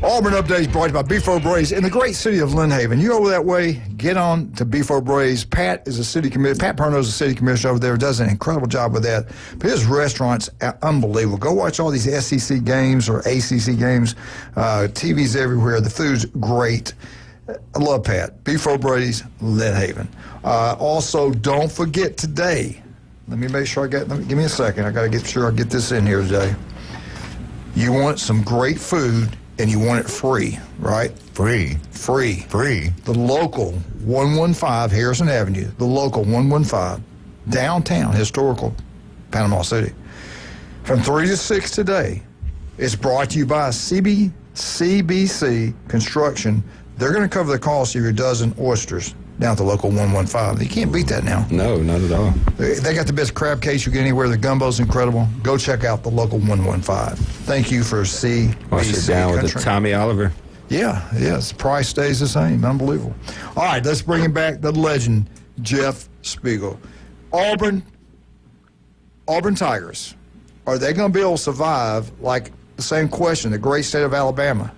Auburn Updates brought to you by Beef O'Brady's in the great city of Lynn Haven. You over that way, get on to Beef O'Brady's. Pat is a city commissioner. Pat Perno is a city commissioner over there. Does an incredible job with that. But his restaurant's unbelievable. Go watch all these SEC games or ACC games. TV's everywhere. The food's great. I love Pat. Beef O'Brady's, Lynn Haven. Also, don't forget today. Let me make sure give me a second. I got to get sure I get this in here today. You want some great food. And you want it free, right? Free. The local 115 Harrison Avenue, the local 115, downtown, historical Panama City. From 3 to 6 today, it's brought to you by CBC Construction. They're going to cover the cost of your dozen oysters down at the local 115. You can't beat that now. No, not at all. They got the best crab cakes you get anywhere. The gumbo's incredible. Go check out the local 115. Thank you for CBC. I'll sit down with the Tommy Oliver. Yeah, yes. Price stays the same. Unbelievable. All right, let's bring him back, the legend, Jeff Spiegel. Auburn Tigers. Are they going to be able to survive, like the same question, the great state of Alabama?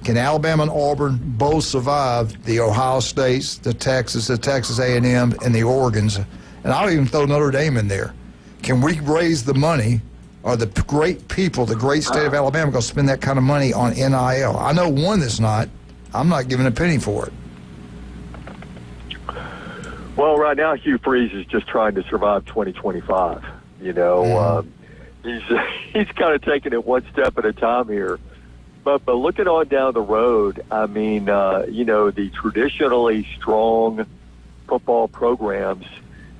Can Alabama and Auburn both survive the Ohio States, the Texas A&M, and the Oregons? And I'll even throw Notre Dame in there. Can we raise the money? Are the great people, the great state of Alabama, going to spend that kind of money on NIL? I know one that's not. I'm not giving a penny for it. Well, right now, Hugh Freeze is just trying to survive 2025. You know, he's kind of taking it one step at a time here. But looking on down the road, I mean, the traditionally strong football programs,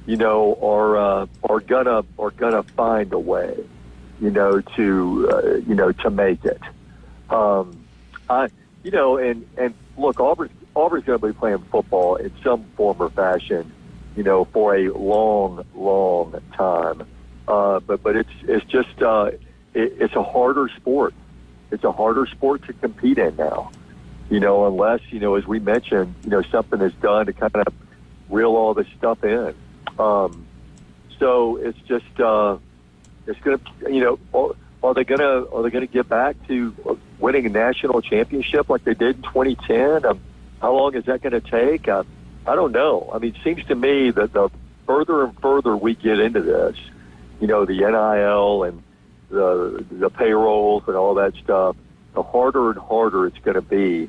are gonna find a way, to make it. And look, Auburn's gonna be playing football in some form or fashion, for a long time. But it's just it's a harder sport. It's a harder sport to compete in now, unless, as we mentioned, something is done to kind of reel all this stuff in. So it's just, it's going to, are they going to get back to winning a national championship like they did in 2010? How long is that going to take? I don't know. I mean, it seems to me that the further and further we get into this, the NIL and the payrolls and all that stuff, the harder and harder it's going to be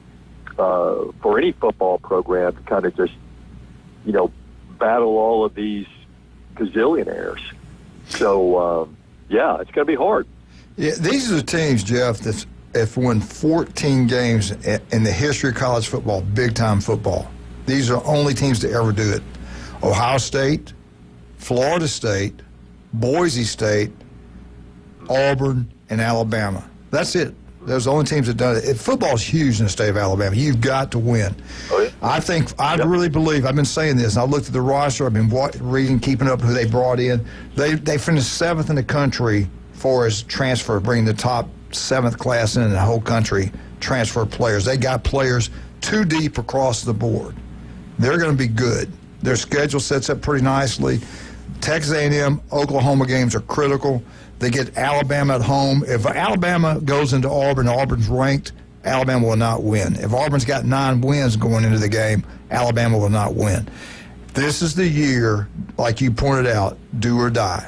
for any football program to kind of just, battle all of these gazillionaires. So, it's going to be hard. Yeah, these are the teams, Jeff, that have won 14 games in the history of college football, big-time football. These are only teams to ever do it. Ohio State, Florida State, Boise State, Auburn, and Alabama. That's it. Those are the only teams that done it. Football's huge in the state of Alabama. You've got to win. Oh, yeah. I really believe, I've been saying this, and I looked at the roster, I've been reading, keeping up who they brought in. They finished 7th in the country for as transfer, bringing the top 7th class in the whole country, transfer players. They got players too deep across the board. They're going to be good. Their schedule sets up pretty nicely. Texas A&M, Oklahoma games are critical. They get Alabama at home. If Alabama goes into Auburn, Auburn's ranked, Alabama will not win. If Auburn's got 9 wins going into the game, Alabama will not win. This is the year, like you pointed out, do or die.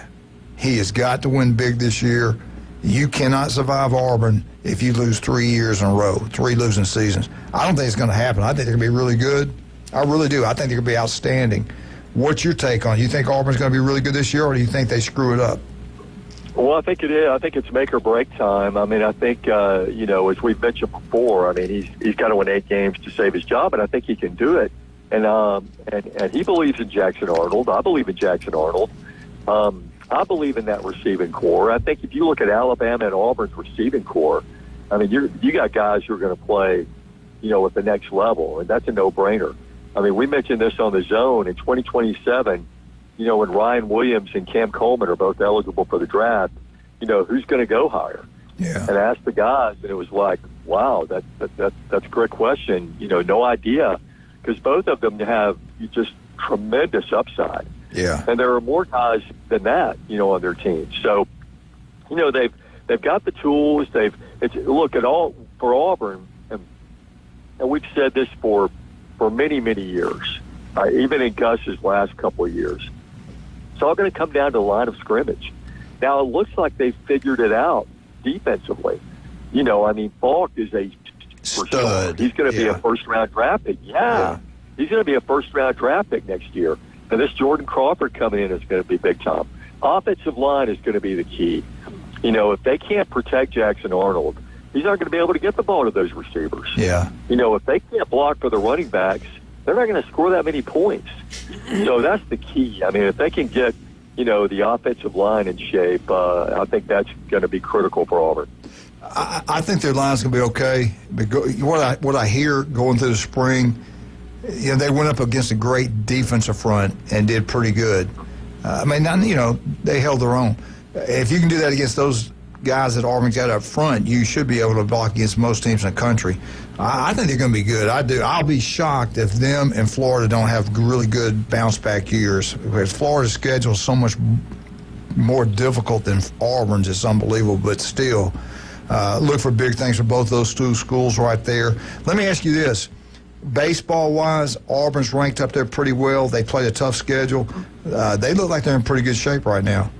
He has got to win big this year. You cannot survive Auburn if you lose 3 years in a row, 3 losing seasons. I don't think it's going to happen. I think they're going to be really good. I really do. I think they're going to be outstanding. What's your take on it? You think Auburn's going to be really good this year, or do you think they screw it up? Well, I think it is. I think it's make or break time. I mean, I think, as we've mentioned before, I mean, he's got to win 8 games to save his job, and I think he can do it. And he believes in Jackson Arnold. I believe in Jackson Arnold. I believe in that receiving core. I think if you look at Alabama and Auburn's receiving core, I mean, you got guys who are going to play, at the next level, and that's a no-brainer. I mean, we mentioned this on the Zone in 2027. When Ryan Williams and Cam Coleman are both eligible for the draft, who's going to go higher? Yeah. And I asked the guys, and it was like, wow, that's a great question. No idea, because both of them have just tremendous upside. Yeah. And there are more guys than that, on their team. So they've got the tools. Look at all for Auburn, and we've said this for many, many years, even in Gus's last couple of years. It's all going to come down to the line of scrimmage. Now, it looks like they've figured it out defensively. Falk is a stud. He's going to be a first-round draft pick. Yeah. He's going to be a first-round draft pick next year. And this Jordan Crawford coming in is going to be big time. Offensive line is going to be the key. If they can't protect Jackson Arnold, he's not going to be able to get the ball to those receivers. Yeah. If they can't block for the running backs, they're not going to score that many points. So that's the key. If they can get, the offensive line in shape, I think that's going to be critical for Auburn. I think their line's going to be okay. What I hear going through the spring, they went up against a great defensive front and did pretty good. They held their own. If you can do that against those guys that Auburn's got up front, you should be able to block against most teams in the country. I think they're going to be good. I do. I'll be shocked if them and Florida don't have really good bounce-back years, because Florida's schedule is so much more difficult than Auburn's. It's unbelievable, but still, look for big things for both those two schools right there. Let me ask you this. Baseball-wise, Auburn's ranked up there pretty well. They played a tough schedule. They look like they're in pretty good shape right now.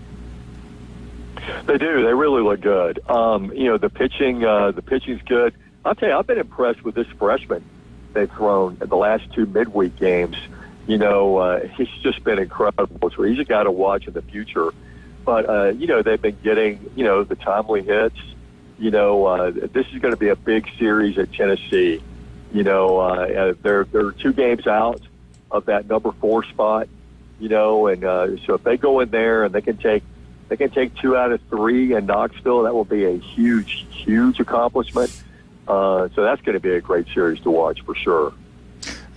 They do. They really look good. The pitching's good. I'll tell you, I've been impressed with this freshman they've thrown in the last two midweek games. He's just been incredible. So he's a guy to watch in the future. But, they've been getting, the timely hits. This is going to be a big series at Tennessee. They're 2 games out of that number 4 spot, and so if they go in there and they can take 2 out of 3 in Knoxville, that will be a huge, huge accomplishment. So that's going to be a great series to watch for sure.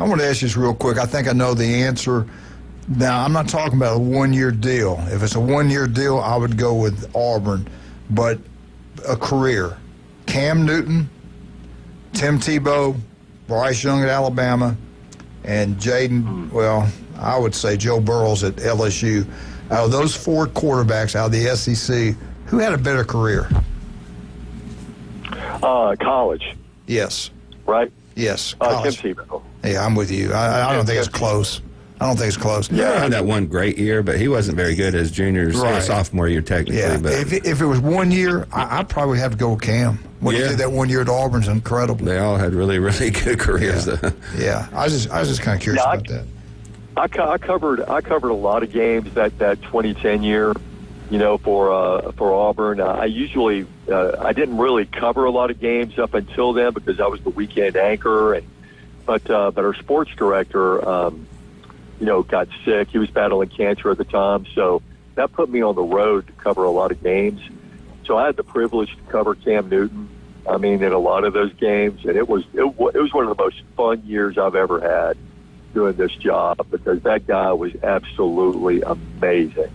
I want to ask you this real quick. I think I know the answer. Now, I'm not talking about a 1-year deal. If it's a 1-year deal, I would go with Auburn. But a career. Cam Newton, Tim Tebow, Bryce Young at Alabama, and Jaden, I would say Joe Burrows at LSU. Out of those 4 quarterbacks out of the SEC, who had a better career? College. Yes. Right? Yes. Tim Tebow. Yeah, I'm with you. I don't think it's close. Yeah, he had that one great year, but he wasn't very good as juniors or sophomore year technically. Yeah. But if it was 1 year, I'd probably have to go with Cam. What he did that 1 year at Auburn's incredible. They all had really, really good careers. Yeah. I was just kind of curious about that. I covered a lot of games that 2010 year, for Auburn. I usually I didn't really cover a lot of games up until then because I was the weekend anchor, but our sports director, got sick. He was battling cancer at the time, so that put me on the road to cover a lot of games. So I had the privilege to cover Cam Newton. In a lot of those games, and it was one of the most fun years I've ever had doing this job because that guy was absolutely amazing.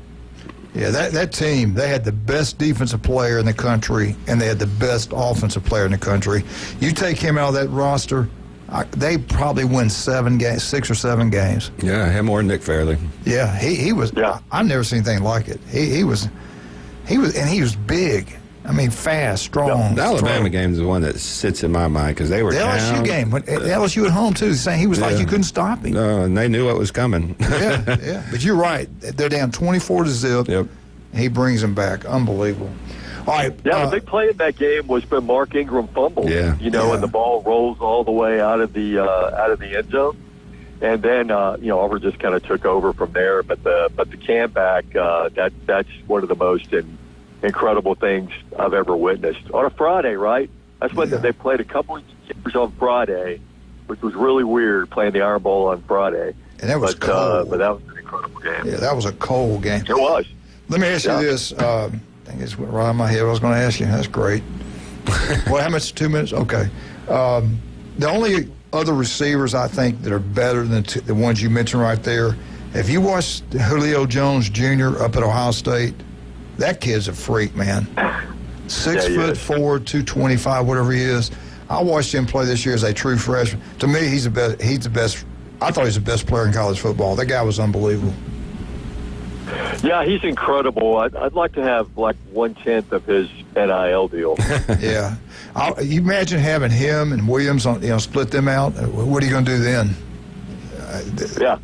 Yeah, that team, they had the best defensive player in the country, and they had the best offensive player in the country. You take him out of that roster, they probably win 6 or 7 games. Yeah, him or Nick Fairley. Yeah, he was. Yeah. I've never seen anything like it. He was big. Fast, strong. The Alabama game is the one that sits in my mind because they were the LSU game. The LSU at home too. Saying he was like you couldn't stop him. No, and they knew what was coming. yeah. But you're right. They're down 24-0. Yep. He brings them back. Unbelievable. All right. Yeah, the big play in that game was when Mark Ingram fumbled. Yeah. And the ball rolls all the way out of the end zone, and then Auburn just kind of took over from there. But the comeback that's one of the most incredible things I've ever witnessed on a Friday. Right? That's when they played a couple of games on Friday, which was really weird playing the Iron Bowl on Friday. And that was cold. But that was an incredible game. Yeah, that was a cold game. It was. Let me ask you this. I think it's right on my head. I was going to ask you. That's great. Well, how much? 2 minutes? Okay. The only other receivers I think that are better than the ones you mentioned right there, if you watch Julio Jones Jr. up at Ohio State, that kid's a freak, man. 6'4", 225, whatever he is. I watched him play this year as a true freshman. To me, he's the best. I thought he was the best player in college football. That guy was unbelievable. Yeah, he's incredible. I'd like to have like 1/10 of his NIL deal. Yeah. You imagine having him and Williams on, split them out. What are you going to do then? Yeah.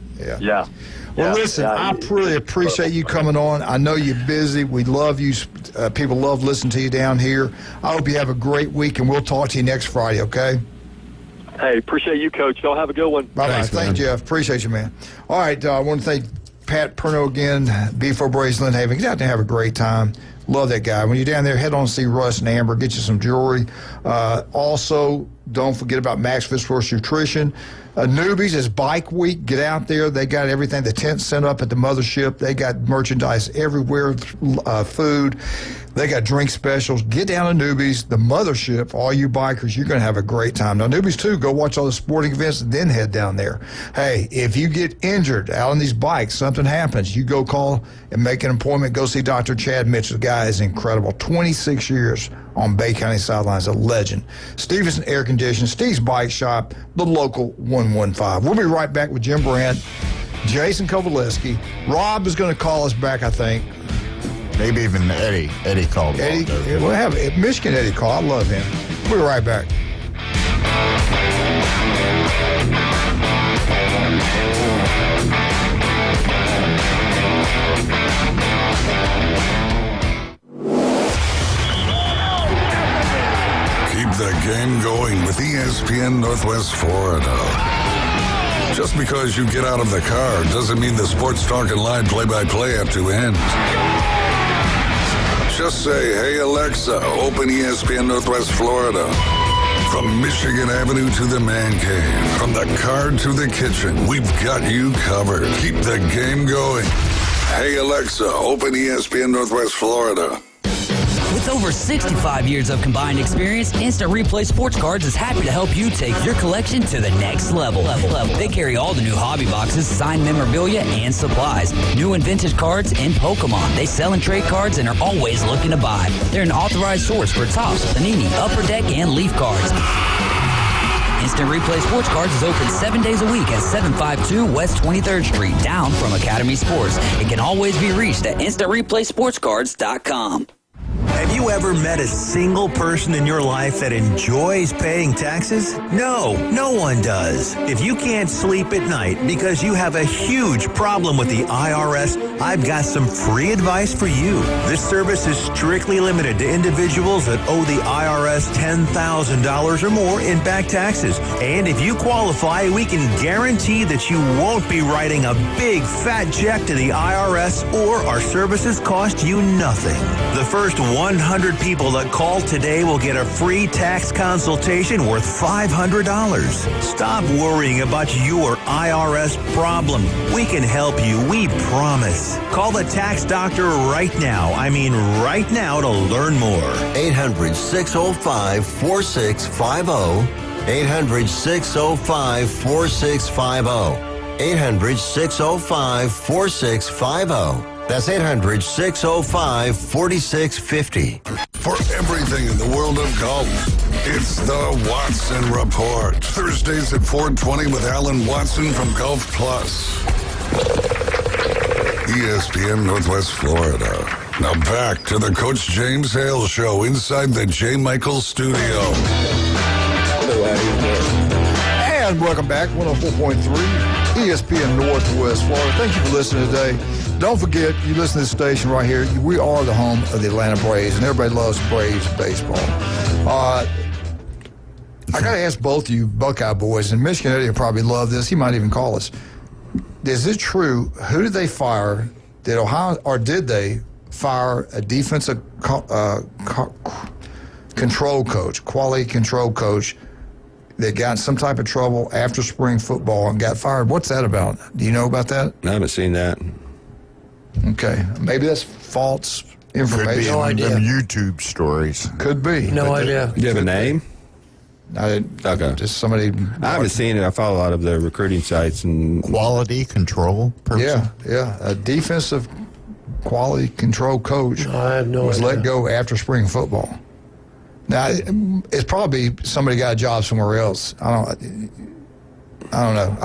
Well, listen, I really appreciate you coming on. I know you're busy. We love you. People love listening to you down here. I hope you have a great week, and we'll talk to you next Friday, okay? Hey, appreciate you, Coach. Y'all have a good one. Bye-bye. Thank you, Jeff. Appreciate you, man. All right, I want to thank Pat Perno again, B4 Braves Lynn Haven. Get out there and have a great time. Love that guy. When you're down there, head on to see Russ and Amber. Get you some jewelry. Also, don't forget about Max Fit Sports Nutrition. Newbies is Bike Week. Get out there. They got everything. The tent's set up at the mothership. They got merchandise everywhere, food. They got drink specials. Get down to Newbies, the mothership. All you bikers, you're going to have a great time. Now, Newbies, too, go watch all the sporting events and then head down there. Hey, if you get injured out on these bikes, something happens, you go call and make an appointment. Go see Dr. Chad Mitchell. The guy is incredible. 26 years on Bay County sidelines, a legend. Stevenson Air Conditioning, Steve's Bike Shop, the local 115. We'll be right back with Jim Brandt, Jason Kovaleski. Rob is going to call us back, I think. Maybe even Eddie. Eddie called. We'll have Michigan Eddie call. I love him. We'll be right back. Keep the game going with ESPN Northwest Florida. Just because you get out of the car doesn't mean the Sports Talk and Line play-by-play have to end. Just say, hey, Alexa, open ESPN Northwest Florida. From Michigan Avenue to the man cave, from the car to the kitchen, we've got you covered. Keep the game going. Hey, Alexa, open ESPN Northwest Florida. With over 65 years of combined experience, Instant Replay Sports Cards is happy to help you take your collection to the next level. They carry all the new hobby boxes, signed memorabilia, and supplies. New and vintage cards and Pokemon. They sell and trade cards and are always looking to buy. They're an authorized source for Topps, Panini, Upper Deck, and Leaf cards. Instant Replay Sports Cards is open 7 days a week at 752 West 23rd Street, down from Academy Sports. It can always be reached at InstantReplaySportsCards.com. Have you ever met a single person in your life that enjoys paying taxes? No, no one does. If you can't sleep at night because you have a huge problem with the IRS, I've got some free advice for you. This service is strictly limited to individuals that owe the IRS $10,000 or more in back taxes. And if you qualify, we can guarantee that you won't be writing a big fat check to the IRS, or our services cost you nothing. The first 100 people that call today will get a free tax consultation worth $500. Stop worrying about your IRS problem. We can help you, we promise. Call the tax doctor right now. I mean right now, to learn more. 800-605-4650. 800-605-4650. 800-605-4650. That's 800-605-4650. For everything in the world of golf, it's the Watson Report. Thursdays at 4:20 with Alan Watson from Golf Plus. ESPN Northwest Florida. Now back to the Coach James Hale Show inside the J. Michaels studio. And welcome back, 104.3 ESPN Northwest Florida. Thank you for listening today. Don't forget, you listen to this station right here. We are the home of the Atlanta Braves, and everybody loves Braves baseball. I got to ask both of you Buckeye boys, and Michigan Eddie will probably love this. He might even call us. Is it true? Who did they fire? Did Ohio, or did they fire a defensive control coach, quality control coach, that got in some type of trouble after spring football and got fired? What's that about? Do you know about that? I haven't seen that. Okay. Maybe that's false information. Could be no in idea. them YouTube stories. Could be. No idea. Do you have a name? I didn't. Okay. Just somebody. I haven't seen it. I follow a lot of the recruiting sites and Quality control person? Yeah. A defensive quality control coach I have no was idea. let go after spring football. Now, it's probably somebody got a job somewhere else. I don't know.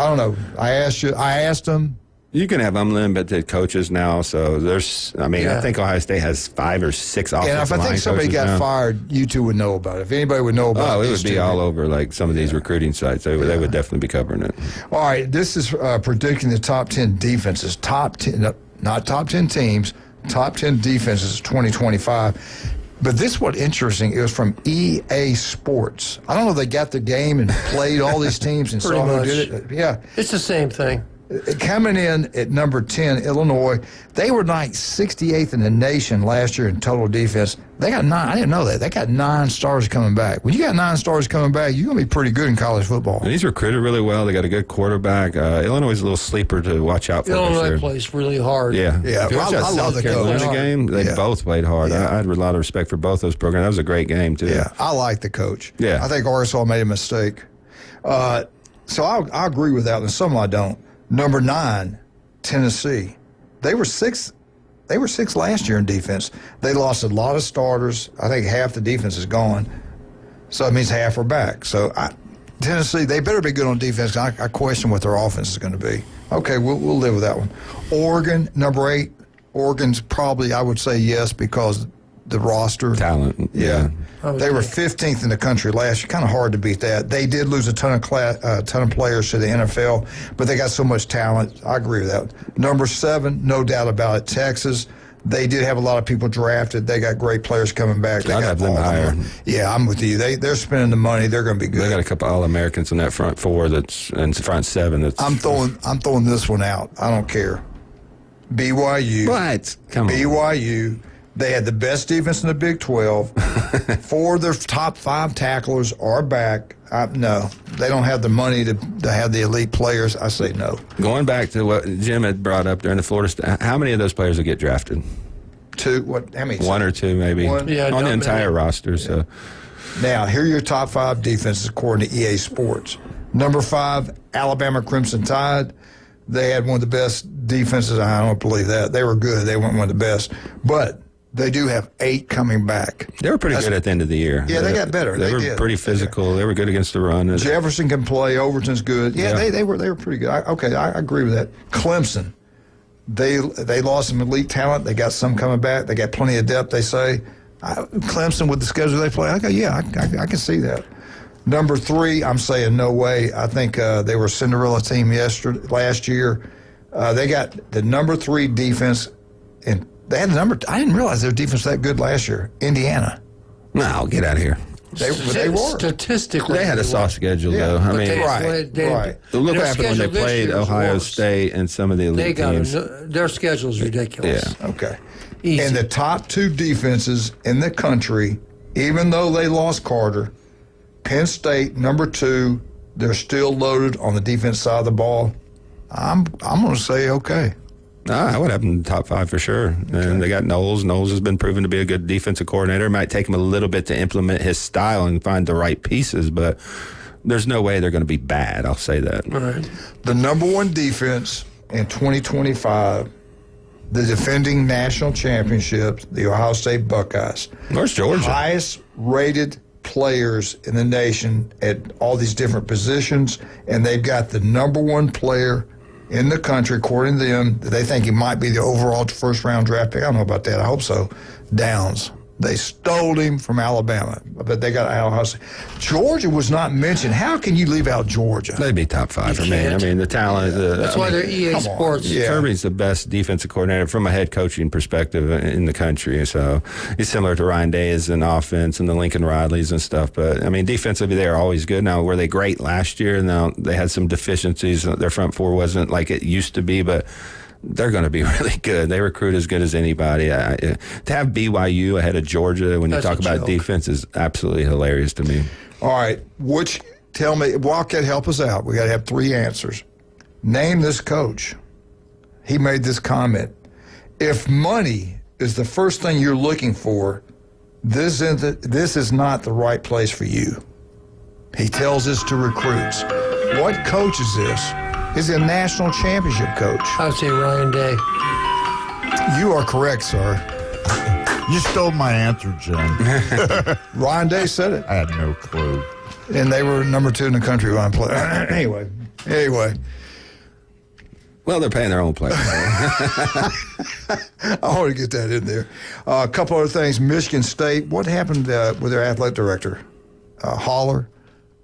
I asked him. You can have unlimited coaches now, so there's. I mean, I think Ohio State has 5 or 6 offensive line And if I think somebody got now. fired, you two would know about it. If anybody would know about it, it would be all over like some of these recruiting sites. They would definitely be covering it. All right, this is predicting the top 10 defenses. Top 10, not top 10 teams, top 10 defenses 2025. But this was interesting. It was from EA Sports. I don't know if they got the game and played all these teams and Pretty saw who much. did it. Yeah. It's the same thing. Coming in at number 10, Illinois, they were like 68th in the nation last year in total defense. They got 9. I didn't know that. They got 9 stars coming back. When you got 9 stars coming back, you're going to be pretty good in college football. And he's recruited really well. They got a good quarterback. Illinois is a little sleeper to watch out for. Illinois plays really hard. Yeah. Yeah, If you watch I that love South the Carolina coach. game, they Yeah. both played hard. Yeah. I had a lot of respect for both those programs. That was a great game, too. Yeah, I like the coach. Yeah. I think Arkansas made a mistake. So I agree with that, and some I don't. Number 9, Tennessee. They were 6 last year in defense. They lost a lot of starters. I think half the defense is gone. So it means half are back. So Tennessee, they better be good on defense. I question what their offense is going to be. Okay, we'll live with that one. Oregon, number 8. Oregon's probably, I would say yes, because the roster. Talent, yeah. They were 15th in the country last year. Kind of hard to beat that. They did lose a ton of players to the NFL, but they got so much talent. I agree with that. Number 7, no doubt about it, Texas. They did have a lot of people drafted. They got great players coming back. They I'd got have them all of higher. Yeah, I'm with you. They're spending the money. They're going to be good. They got a couple All-Americans in that front 4 and front 7. That's I'm throwing this one out. I don't care. BYU. What? Come on. BYU. They had the best defense in the Big 12. 4 of their top 5 tacklers are back. No, they don't have the money to have the elite players. I say no. Going back to what Jim had brought up during the Florida, how many of those players will get drafted? 2. What? How many? 1 or 2, maybe. One? Yeah, on the not entire many. roster. So Now, here are your top 5 defenses according to EA Sports. Number 5, Alabama Crimson Tide. They had one of the best defenses. I don't believe that. They were good. They weren't one of the best. But they do have 8 coming back. they were pretty good at the end of the year. Yeah, they got better. They were did. pretty physical. They were good against the run. Jefferson can play. Overton's good. Yeah, they were pretty good. I agree with that. Clemson, they lost some elite talent. They got some coming back. They got plenty of depth. They say Clemson with the schedule they play. I go, yeah, I can see that. Number 3, I'm saying no way. I think they were a Cinderella team last year. They got the number 3 defense, and they had the number. I didn't realize their defense was that good last year. Indiana. No, get out of here. They were. Statistically, They had a soft schedule, though. I mean, right. Look what their happened when they schedule this played year was Ohio worse. State and some of the elite They got teams. their schedule's ridiculous. Yeah. Okay. Easy. And the top 2 defenses in the country, even though they lost Carter, Penn State, number 2, they're still loaded on the defense side of the ball. I'm going to say okay. I would have them in the top 5 for sure. And they got Knowles. Knowles has been proven to be a good defensive coordinator. It might take him a little bit to implement his style and find the right pieces, but there's no way they're going to be bad. I'll say that. All right. The number 1 defense in 2025, the defending national championships, the Ohio State Buckeyes. Where's Georgia? Highest rated players in the nation at all these different positions, and they've got the number 1 player in the country, according to them. They think he might be the overall first-round draft pick. I don't know about that. I hope so. Downs. They stole him from Alabama, but they got Ohio State. Georgia was not mentioned. How can you leave out Georgia? They'd be top 5 for me. I mean, the talent. That's why they're EA Sports. Yeah. Kirby's the best defensive coordinator from a head coaching perspective in the country. So he's similar to Ryan Day as an offense and the Lincoln Riley's and stuff. But, I mean, defensively, they're always good. Now, were they great last year? Now, they had some deficiencies. Their front 4 wasn't like it used to be, but they're going to be really good. They recruit as good as anybody. To have BYU ahead of Georgia when you talk about defense is absolutely hilarious to me. All right. Tell me, Wildcat, help us out. We got to have 3 answers. Name this coach. He made this comment. If money is the first thing you're looking for, this is not the right place for you. He tells this to recruits. What coach is this? Is he a national championship coach? I would say Ryan Day. You are correct, sir. You stole my answer, Jim. Ryan Day said it. I had no clue. And they were number 2 in the country when I played. Anyway. Well, they're paying their own players. I want to get that in there. A couple other things. Michigan State, what happened with their athletic director? Haller,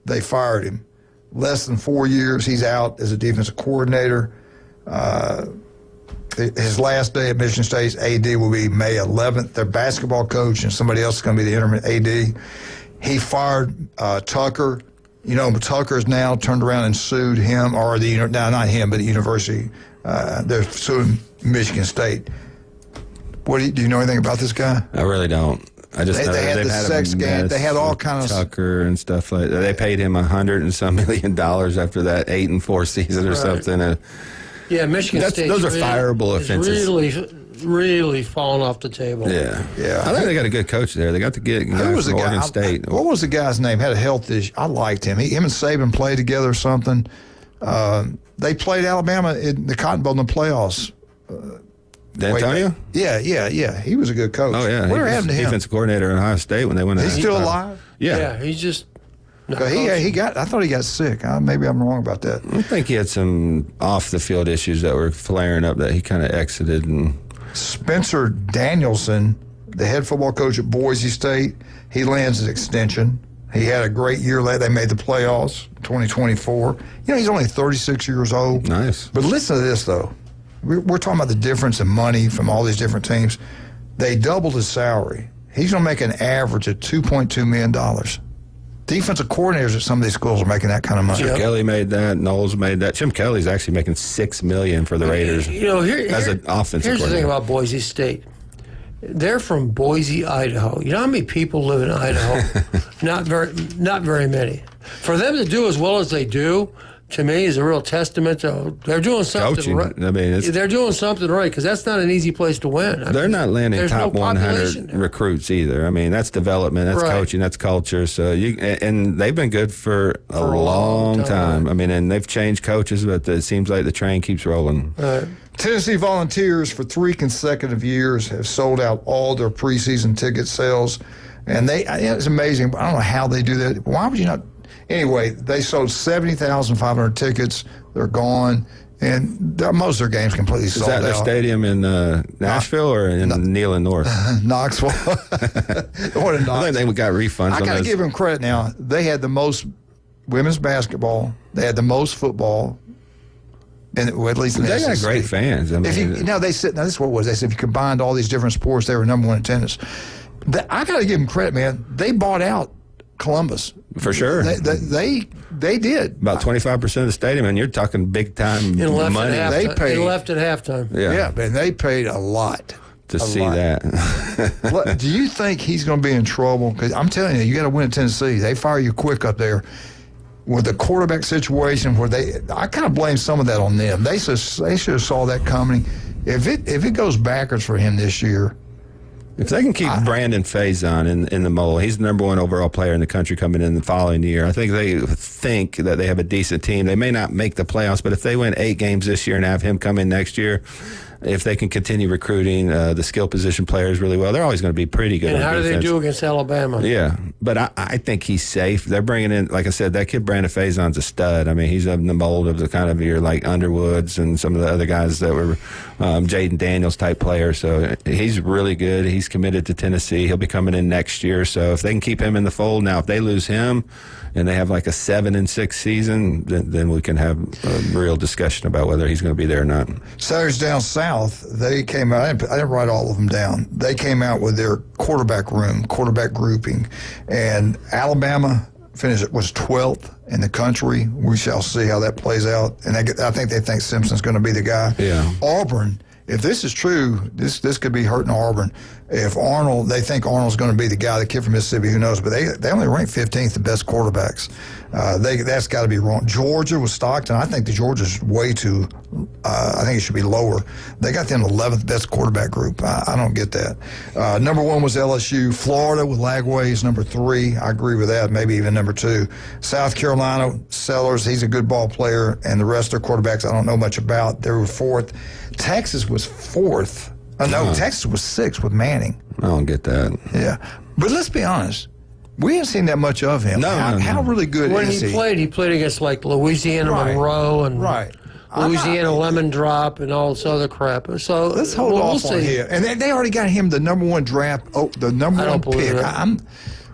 they fired him. Less than 4 years, he's out as a defensive coordinator. His last day at Michigan State's AD will be May 11th. Their basketball coach and somebody else is going to be the interim AD. He fired Tucker. You know, Tucker's now turned around and sued him, or not him, but the university. They're suing Michigan State. Do you know anything about this guy? I really don't. I just know they had they've the had sex a scandal. mess They had all with kind of Tucker and stuff like that. They paid him $100 and some million after that 8-4 season or something. Yeah, Michigan State. Those are fireable offenses. Really falling off the table. Yeah. Yeah. I think they got a good coach there. They got the guy from Oregon State. What was the guy's name? Had a health issue. I liked him. Him and Saban played together or something. They played Alabama in the Cotton Bowl in the playoffs. D'Antonio? Yeah. He was a good coach. Oh, yeah. Whatever happened to him? Defensive coordinator at Ohio State when they went. He's still alive? Yeah, he's just. I thought he got sick. Maybe I'm wrong about that. I think he had some off the field issues that were flaring up that he kind of exited. And Spencer Danielson, the head football coach at Boise State, he lands an extension. He had a great year. They made the playoffs 2024. He's only 36 years old. Nice. But listen to this, though. We're talking about the difference in money from all these different teams. They doubled his salary. He's going to make an average of $2.2 million. Defensive coordinators at some of these schools are making that kind of money. Chip Kelly made that. Knowles made that. Jim Kelly's actually making $6 million for the Raiders as an offensive Here's coordinator. the thing about Boise State. They're from Boise, Idaho. You know how many people live in Idaho? Not very many. For them to do as well as they do, to me, is a real testament to they're doing something Coaching. right. I mean, they're doing something right because that's not an easy place to win. They're not landing top 100 population recruits either. I mean, that's development, that's coaching, that's culture. So and they've been good for a long time. I mean, and they've changed coaches, but it seems like the train keeps rolling. Tennessee Volunteers for 3 consecutive years have sold out all their preseason ticket sales, and it's amazing. I don't know how they do that. Why would you not? Anyway, they sold 70,500 tickets. They're gone, and most of their games completely sold out. Is that their stadium in Nashville or in Neyland North? Knoxville. Or in Knoxville. I think they got refunds. I got to give them credit now. They had the most women's basketball. They had the most football. And at least in they got SEC. great fans. I mean, they said, now this is what it was. They said if you combined all these different sports, they were number one in attendance. I got to give them credit, man. They bought out Columbus. For sure. They did. About 25% of the stadium, and you're talking big time money. They left at halftime. Yeah, man, they paid a lot. To see that. Do you think he's going to be in trouble? Because I'm telling you, you got to win at Tennessee. They fire you quick up there. With the quarterback situation where I kind of blame some of that on them. They should have saw that coming. If it goes backwards for him this year. If they can keep Brandon Faison in the mold, he's the number 1 overall player in the country coming in the following year. I think they think that they have a decent team. They may not make the playoffs, but if they win 8 games this year and have him come in next year, if they can continue recruiting the skill position players really well, they're always going to be pretty good. And how do they do against Alabama? Yeah, but I think he's safe. They're bringing in, like I said, that kid Brandon Faison's a stud. I mean, he's in the mold of the kind of your like Underwoods and some of the other guys that were Jaden Daniels type players. So he's really good. He's committed to Tennessee. He'll be coming in next year. So if they can keep him in the fold, now if they lose him and they have like a 7-6 season, then we can have a real discussion about whether he's going to be there or not. Saturdays Down South, they came out. I didn't write all of them down. They came out with their quarterback grouping, and Alabama was 12th in the country. We shall see how that plays out. And I think they think Simpson's going to be the guy. Yeah. Auburn. If this is true, this could be hurting Auburn. If they think Arnold's going to be the guy, the kid from Mississippi, who knows? But they only rank 15th, the best quarterbacks. That's got to be wrong. Georgia with Stockton, I think the Georgia's way too. I think it should be lower. They got them 11th best quarterback group. I don't get that. Number 1 was LSU. Florida with Lagway is number 3. I agree with that. Maybe even number 2. South Carolina, Sellers, he's a good ball player, and the rest of their quarterbacks I don't know much about. They were 4th. Texas was 4th. Texas was 6th with Manning. I don't get that. Yeah. But let's be honest. We haven't seen that much of him. No. How really good when is he? He played against like Louisiana Monroe and Louisiana lemon drop and all this other crap. So let's hold off on him. And they already got him the number one draft. Oh, the number one pick.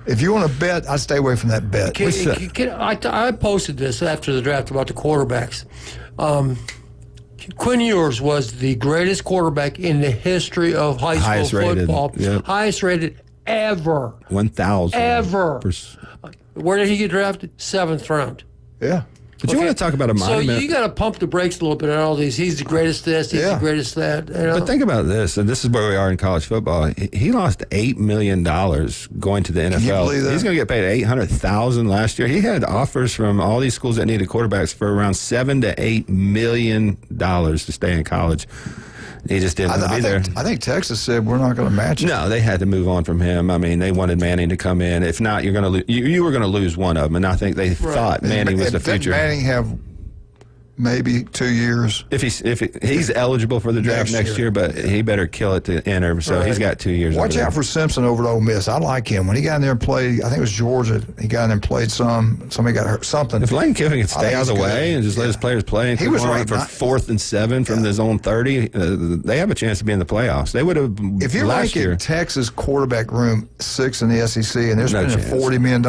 If you want to bet, I'd stay away from that bet. I posted this after the draft about the quarterbacks. Quinn Ewers was the greatest quarterback in the history of high school football. Highest rated ever. 1,000. Ever. Where did he get drafted? 7th round. Yeah. But you want to talk about a monument. So you got to pump the brakes a little bit on all these. He's the greatest this, he's the greatest that. You know? But think about this, and this is where we are in college football. He lost $8 million going to the NFL. Can you believe that? He's going to get paid $800,000 last year. He had offers from all these schools that needed quarterbacks for around $7 to $8 million to stay in college. He just didn't want to be there. I think Texas said we're not going to match it. No, they had to move on from him. I mean, they wanted Manning to come in. If not, you're going to you were going to lose one of them. And I think they thought Manning was the future. Didn't Manning have maybe 2 years? If he's eligible for the draft next year, but he better kill it to enter. So he's got 2 years. Watch out for Simpson over at Ole Miss. I like him. When he got in there and played, I think it was Georgia, he got in there and played some. Somebody got hurt. Something. If Lane Kiffin could stay out of the way and just let his players play and he was right for 4th and 7 from his own 30, they have a chance to be in the playoffs. They would have if you're last year. Texas quarterback room 6 in the SEC and they're spending $40 million,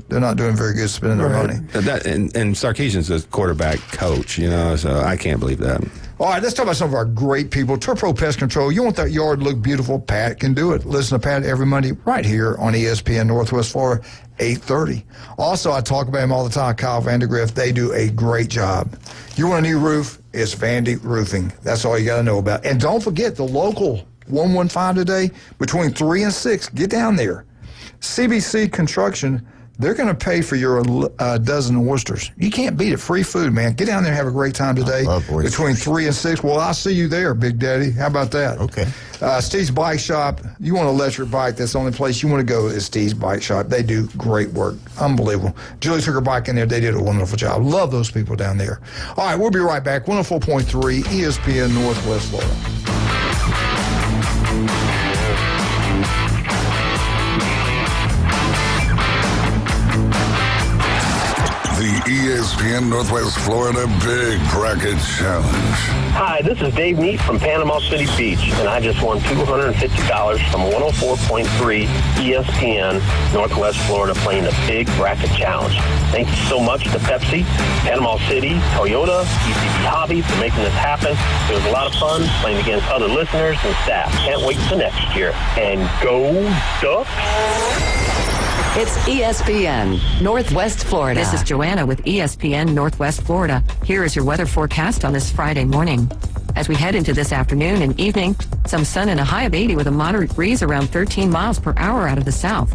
they're not doing very good spending their money. And Sarkisian's a quarterback coach, so I can't believe that. All right, let's talk about some of our great people. Turpro Pest Control. You want that yard to look beautiful? Pat can do it. Listen to Pat every Monday right here on ESPN Northwest Florida, 8:30. Also, I talk about him all the time, Kyle Vandergrift. They do a great job. You want a new roof? It's Vandy Roofing. That's all you got to know about. And don't forget the local 115 today, between 3 and 6. Get down there. CBC Construction. They're going to pay for your dozen oysters. You can't beat it. Free food, man. Get down there and have a great time today. Between 3 and 6. Well, I'll see you there, Big Daddy. How about that? Okay. Steve's Bike Shop. You want an electric bike, that's the only place you want to go is Steve's Bike Shop. They do great work. Unbelievable. Julie took her bike in there. They did a wonderful job. Love those people down there. All right, we'll be right back. 104.3 ESPN Northwest Florida. The ESPN Northwest Florida Big Bracket Challenge. Hi, this is Dave Neat from Panama City Beach, and I just won $250 from 104.3 ESPN Northwest Florida playing the Big Bracket Challenge. Thank you so much to Pepsi, Panama City, Toyota, PCB Hobby for making this happen. It was a lot of fun playing against other listeners and staff. Can't wait till next year. And go Ducks! It's ESPN Northwest Florida. This is Joanna with ESPN Northwest Florida. Here is your weather forecast on this Friday morning. As we head into this afternoon and evening, some sun and a high of 80 with a moderate breeze around 13 miles per hour out of the south.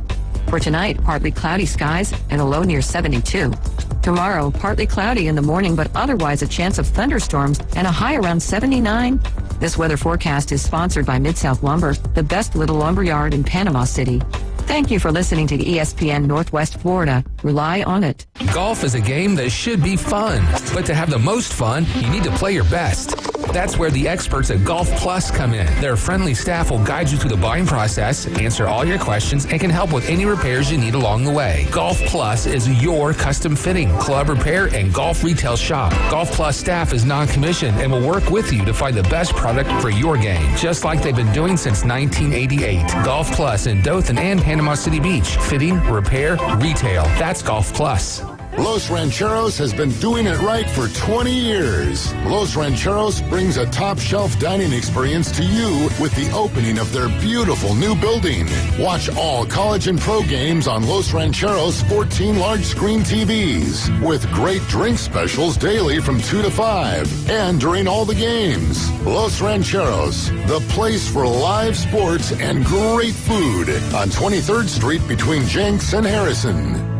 For tonight, partly cloudy skies and a low near 72. Tomorrow, partly cloudy in the morning, but otherwise a chance of thunderstorms and a high around 79. This weather forecast is sponsored by Mid-South Lumber, the best little lumber yard in Panama City. Thank you for listening to ESPN Northwest Florida. Rely on it. Golf is a game that should be fun, but to have the most fun, you need to play your best. That's where the experts at Golf Plus come in. Their friendly staff will guide you through the buying process, answer all your questions, and can help with any repairs you need along the way. Golf Plus is your custom fitting, club repair, and golf retail shop. Golf Plus staff is non-commissioned and will work with you to find the best product for your game, just like they've been doing since 1988. Golf Plus in Dothan and Panama City Beach. Fitting, repair, retail. That's Golf Plus. Los Rancheros has been doing it right for 20 years. Los Rancheros brings a top-shelf dining experience to you with the opening of their beautiful new building. Watch all college and pro games on Los Rancheros' 14 large-screen TVs with great drink specials daily from 2 to 5 and during all the games. Los Rancheros, the place for live sports and great food on 23rd Street between Jenks and Harrison.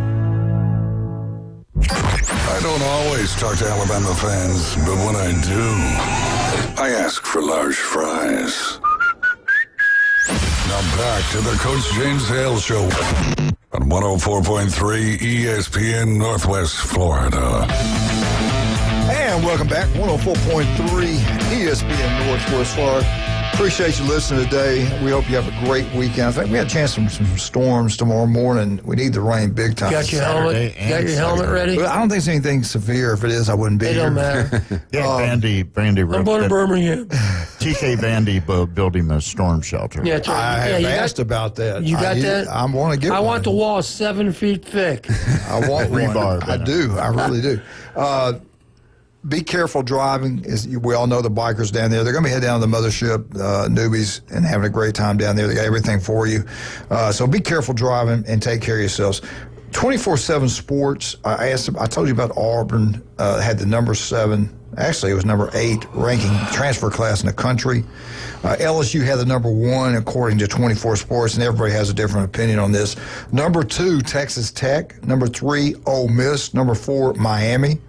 I don't always talk to Alabama fans, but when I do, I ask for large fries. Now back to the Coach James Hale Show on 104.3 ESPN Northwest Florida. And welcome back, 104.3 ESPN Northwest Florida. Appreciate you listening today. We hope you have a great weekend. I think we had a chance for some storms tomorrow morning. We need the rain big time. Got your helmet ready? Well, I don't think it's anything severe. If it is, I wouldn't be It here. don't matter. Vandy I'm going to Birmingham. TK Vandy building the storm shelter. Yeah, I have asked about that. You got that? I want to get I one. want the wall 7 feet thick. I want Rebar, one. I do. I really do. Be careful driving. We all know the bikers down there. They're going to be heading down to the mothership, newbies, and having a great time down there. They got everything for you. So be careful driving and take care of yourselves. 24/7 Sports. I told you about Auburn. Had the number 7. Actually, it was number 8 ranking transfer class in the country. LSU had the number 1 according to 24 Sports, and everybody has a different opinion on this. Number 2, Texas Tech. Number 3, Ole Miss. Number 4, Miami.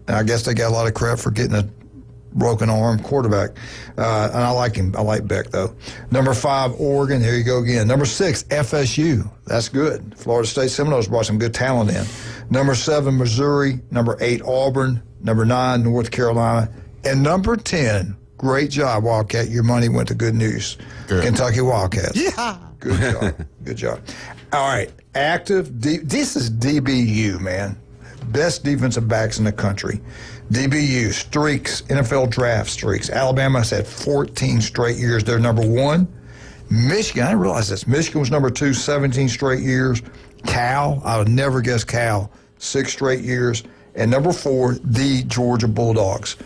And I guess they got a lot of crap for getting a broken arm quarterback. And I like him. I like Beck, though. Number 5, Oregon. Here you go again. Number 6, FSU. That's good. Florida State Seminoles brought some good talent in. Number 7, Missouri. Number 8, Auburn. Number 9, North Carolina. And number 10, great job, Wildcat. Your money went to Good News. Good. Kentucky Wildcats. Yeah. Good job. Good job. All right. This is DBU, man. Best defensive backs in the country. DBU, streaks, NFL draft streaks. Alabama's had 14 straight years. They're number 1. Michigan, I didn't realize this. Michigan was number 2, 17 straight years. Cal, I would never guess Cal, 6 straight years. And number 4, the Georgia Bulldogs.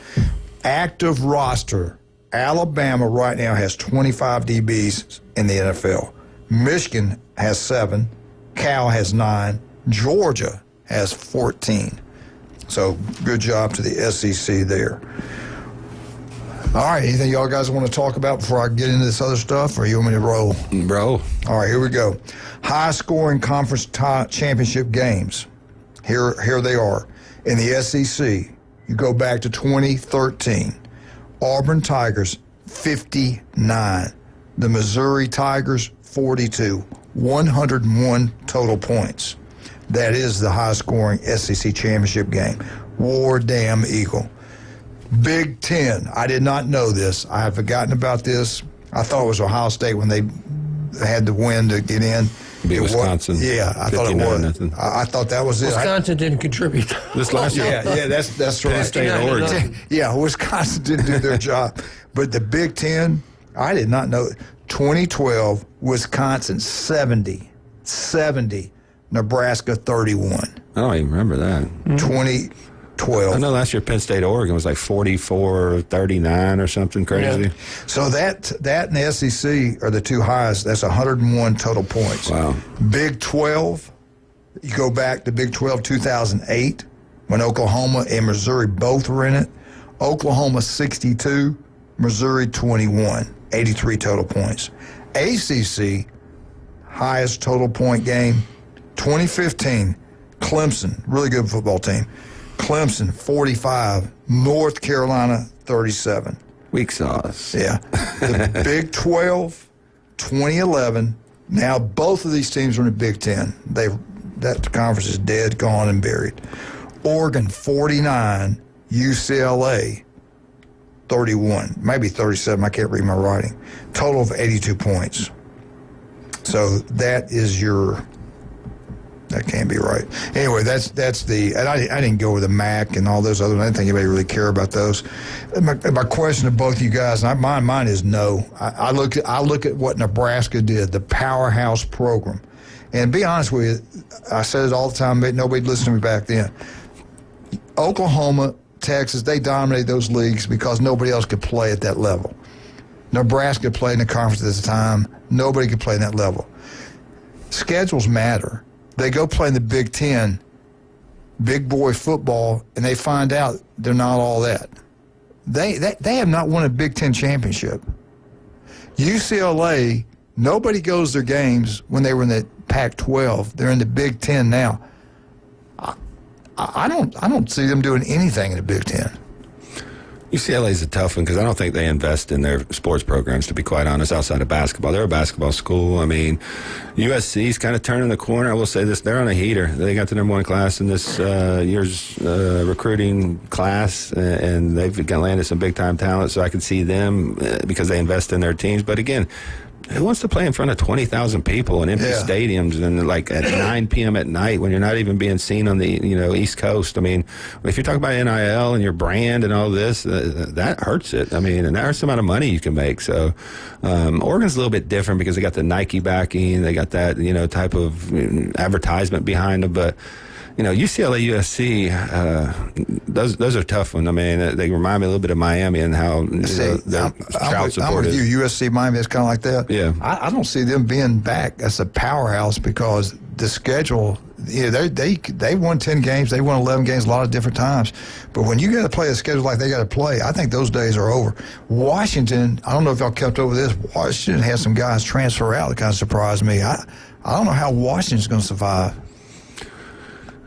Active roster. Alabama right now has 25 DBs in the NFL. Michigan has 7. Cal has 9. Georgia has 14. So good job to the SEC there. All right, anything y'all guys want to talk about before I get into this other stuff, or you want me to roll? Bro. All right, here we go. High-scoring conference championship games. Here they are. In the SEC, you go back to 2013. Auburn Tigers, 59. The Missouri Tigers, 42. 101 total points. That is the high-scoring SEC championship game. War damn Eagle. Big Ten. I did not know this. I have forgotten about this. I thought it was Ohio State when they had the win to get in. Beat Wisconsin. Yeah, I thought it was. Nothing. I thought that was it. Wisconsin didn't contribute. This last year. Yeah, that's right. State of Oregon. Yeah, Wisconsin didn't do their job. But the Big Ten, I did not know. 2012, Wisconsin 70. Nebraska 31. I don't even remember that. 2012. I know last year Penn State, Oregon was like 44-39 or something crazy. Yeah. So that and the SEC are the two highest. That's 101 total points. Wow. Big 12, you go back to Big 12 2008 when Oklahoma and Missouri both were in it. Oklahoma 62, Missouri 21, 83 total points. ACC, highest total point game, 2015, Clemson, really good football team. Clemson, 45. North Carolina, 37. Weak sauce. Yeah. The Big 12, 2011. Now both of these teams are in the Big 10. That conference is dead, gone, and buried. Oregon, 49. UCLA, 31. Maybe 37. I can't read my writing. Total of 82 points. So that is your... That can't be right. Anyway, that's the, and I didn't go with the MAC and all those other. I didn't think anybody really care about those. My question to both you guys, and mine is no. I look at what Nebraska did, the powerhouse program, and be honest with you, I said it all the time, but nobody listened to me back then. Oklahoma, Texas, they dominated those leagues because nobody else could play at that level. Nebraska played in the conference at the time. Nobody could play in that level. Schedules matter. They go play in the Big Ten, big boy football, and they find out they're not all that. They have not won a Big Ten championship. UCLA, nobody goes to their games when they were in the Pac-12. They're in the Big Ten now. I don't see them doing anything in the Big Ten. UCLA's a tough one because I don't think they invest in their sports programs, to be quite honest, outside of basketball. They're a basketball school. I mean, USC's kind of turning the corner. I will say this, they're on a heater. They got the #1 class in this year's recruiting class, and they've landed some big-time talent, so I can see them because they invest in their teams. But again, who wants to play in front of 20,000 people in empty stadiums and like at 9 p.m. at night when you're not even being seen on the East Coast? I mean, if you're talking about NIL and your brand and all this, that hurts it. I mean, and that hurts the amount of money you can make. So Oregon's a little bit different because they got the Nike backing, they got that type of advertisement behind them, but. UCLA, USC, those are tough ones. I mean, they remind me a little bit of Miami and how their crowd support I'm with is. you. USC, Miami is kind of like that. Yeah. I don't see them being back as a powerhouse because the schedule, they won 10 games, they won 11 games a lot of different times. But when you got to play a schedule like they got to play, I think those days are over. Washington, I don't know if y'all kept up with this, Washington had some guys transfer out that kind of surprised me. I don't know how Washington's going to survive.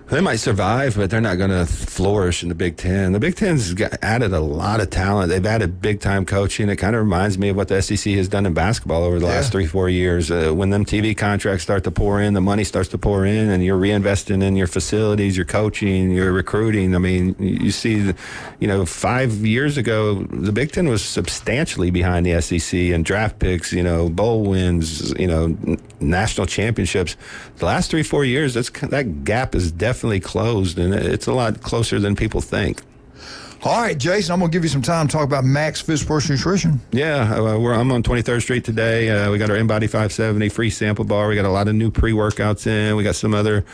They might survive, but they're not going to flourish in the Big Ten. The Big Ten's added a lot of talent. They've added big-time coaching. It kind of reminds me of what the SEC has done in basketball over the last 3-4 years. When them TV contracts start to pour in, the money starts to pour in, and you're reinvesting in your facilities, your coaching, your recruiting. I mean, you see, 5 years ago, the Big Ten was substantially behind the SEC in draft picks, bowl wins, national championships. The last 3-4 years, that gap is definitely closed, and it's a lot closer than people think. All right, Jason, I'm going to give you some time to talk about Max Fit Sports Nutrition. Yeah, I'm on 23rd Street today. We got our InBody 570 free sample bar. We got a lot of new pre-workouts in. We got some other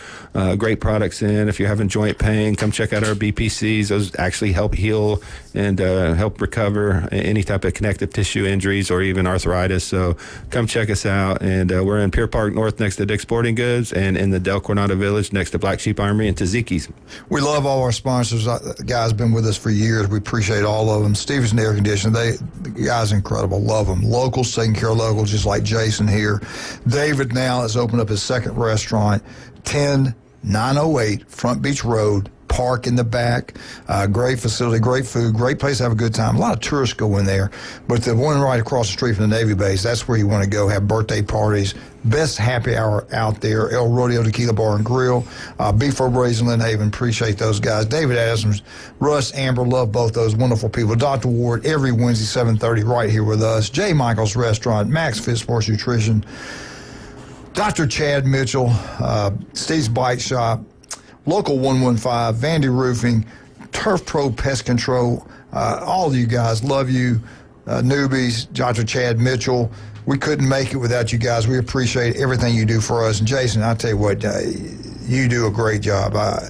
great products in. If you're having joint pain, come check out our BPCs. Those actually help heal and help recover any type of connective tissue injuries or even arthritis. So come check us out. And we're in Pier Park North next to Dick's Sporting Goods and in the Del Coronado Village next to Black Sheep Armory and Taziki's. We love all our sponsors. The guys been with us for years. We appreciate all of them. Stevenson Air Conditioning, the guy's incredible. Love them. Locals, taking care of locals, just like Jason here. David now has opened up his second restaurant, 10908 Front Beach Road. Park in the back, great facility, great food, great place to have a good time. A lot of tourists go in there, but the one right across the street from the Navy base, that's where you want to go, have birthday parties. Best happy hour out there, El Rodeo Tequila Bar and Grill, Beef O'Brady's in Lynn Haven, appreciate those guys. David Adams, Russ, Amber, love both those wonderful people. Dr. Ward, every Wednesday, 7:30, right here with us. J. Michael's Restaurant, Max Fit Sports Nutrition, Dr. Chad Mitchell, Steve's Bike Shop, Local 115, Vandy Roofing, Turf Pro Pest Control, all of you guys, love you, newbies, Dr. Chad Mitchell. We couldn't make it without you guys. We appreciate everything you do for us. And Jason, I'll tell you what, you do a great job. I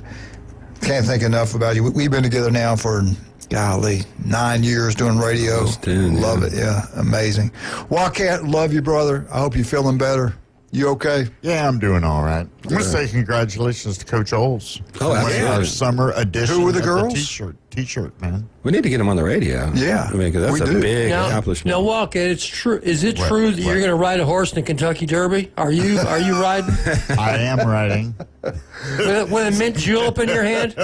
can't think enough about you. We've been together now for, 9 years doing radio. 10, love it, yeah, amazing. Wildcat, love you, brother. I hope you're feeling better. You okay? Yeah, I'm doing all right. I'm going to say congratulations to Coach Oles. Oh, absolutely. Our summer edition. Who were the girls? T-shirt, man. We need to get him on the radio. Yeah. I mean, because that's a big accomplishment. Now, Wildcat, it's true. Is it true that you're going to ride a horse in the Kentucky Derby? Are you riding? I am riding. With a mint julep in your hand?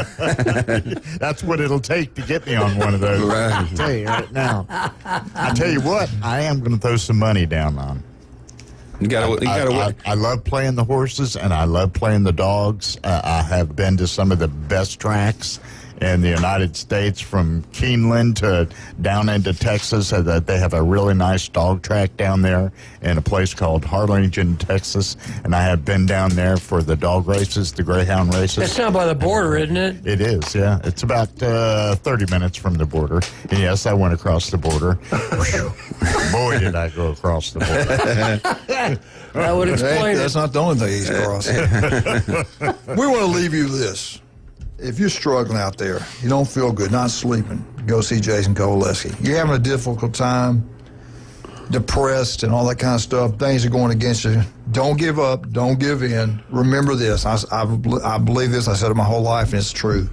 That's what it'll take to get me on one of those. Right. I'll tell you right now. I tell you what, I am going to throw some money down on. I love playing the horses, and I love playing the dogs. I have been to some of the best tracks in the United States, from Keeneland to down into Texas. They have a really nice dog track down there in a place called Harlingen, Texas. And I have been down there for the dog races, the greyhound races. That's down by the border, isn't it? It is, yeah. It's about 30 minutes from the border. And yes, I went across the border. Boy, did I go across the border. That would explain That's not the only thing he's crossing. We want to leave you this. If you're struggling out there, you don't feel good, not sleeping, go see Jason Kowaleski. You're having a difficult time, depressed and all that kind of stuff, things are going against you, don't give up, don't give in. Remember this, I believe this, I said it my whole life, and it's true.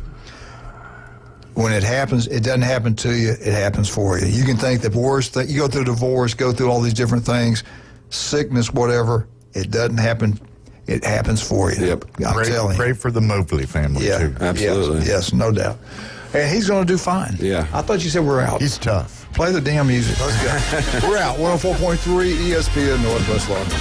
When it happens, it doesn't happen to you, it happens for you. You can think the worst thing, you go through divorce, go through all these different things, sickness, whatever, it doesn't happen. It happens for you. Yep. I'm telling you. Pray for the Mobley family, too. Absolutely. Yes, no doubt. And he's going to do fine. Yeah. I thought you said we're out. He's tough. Play the damn music. Let's go. We're out. 104.3 ESPN Northwest Florida.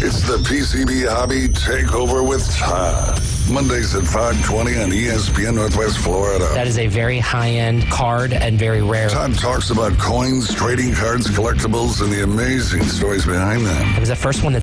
It's the PCB Hobby Takeover with Todd. Mondays at 5:20 on ESPN Northwest Florida. That is a very high-end card and very rare. Todd talks about coins, trading cards, collectibles, and the amazing stories behind them. It was the first one that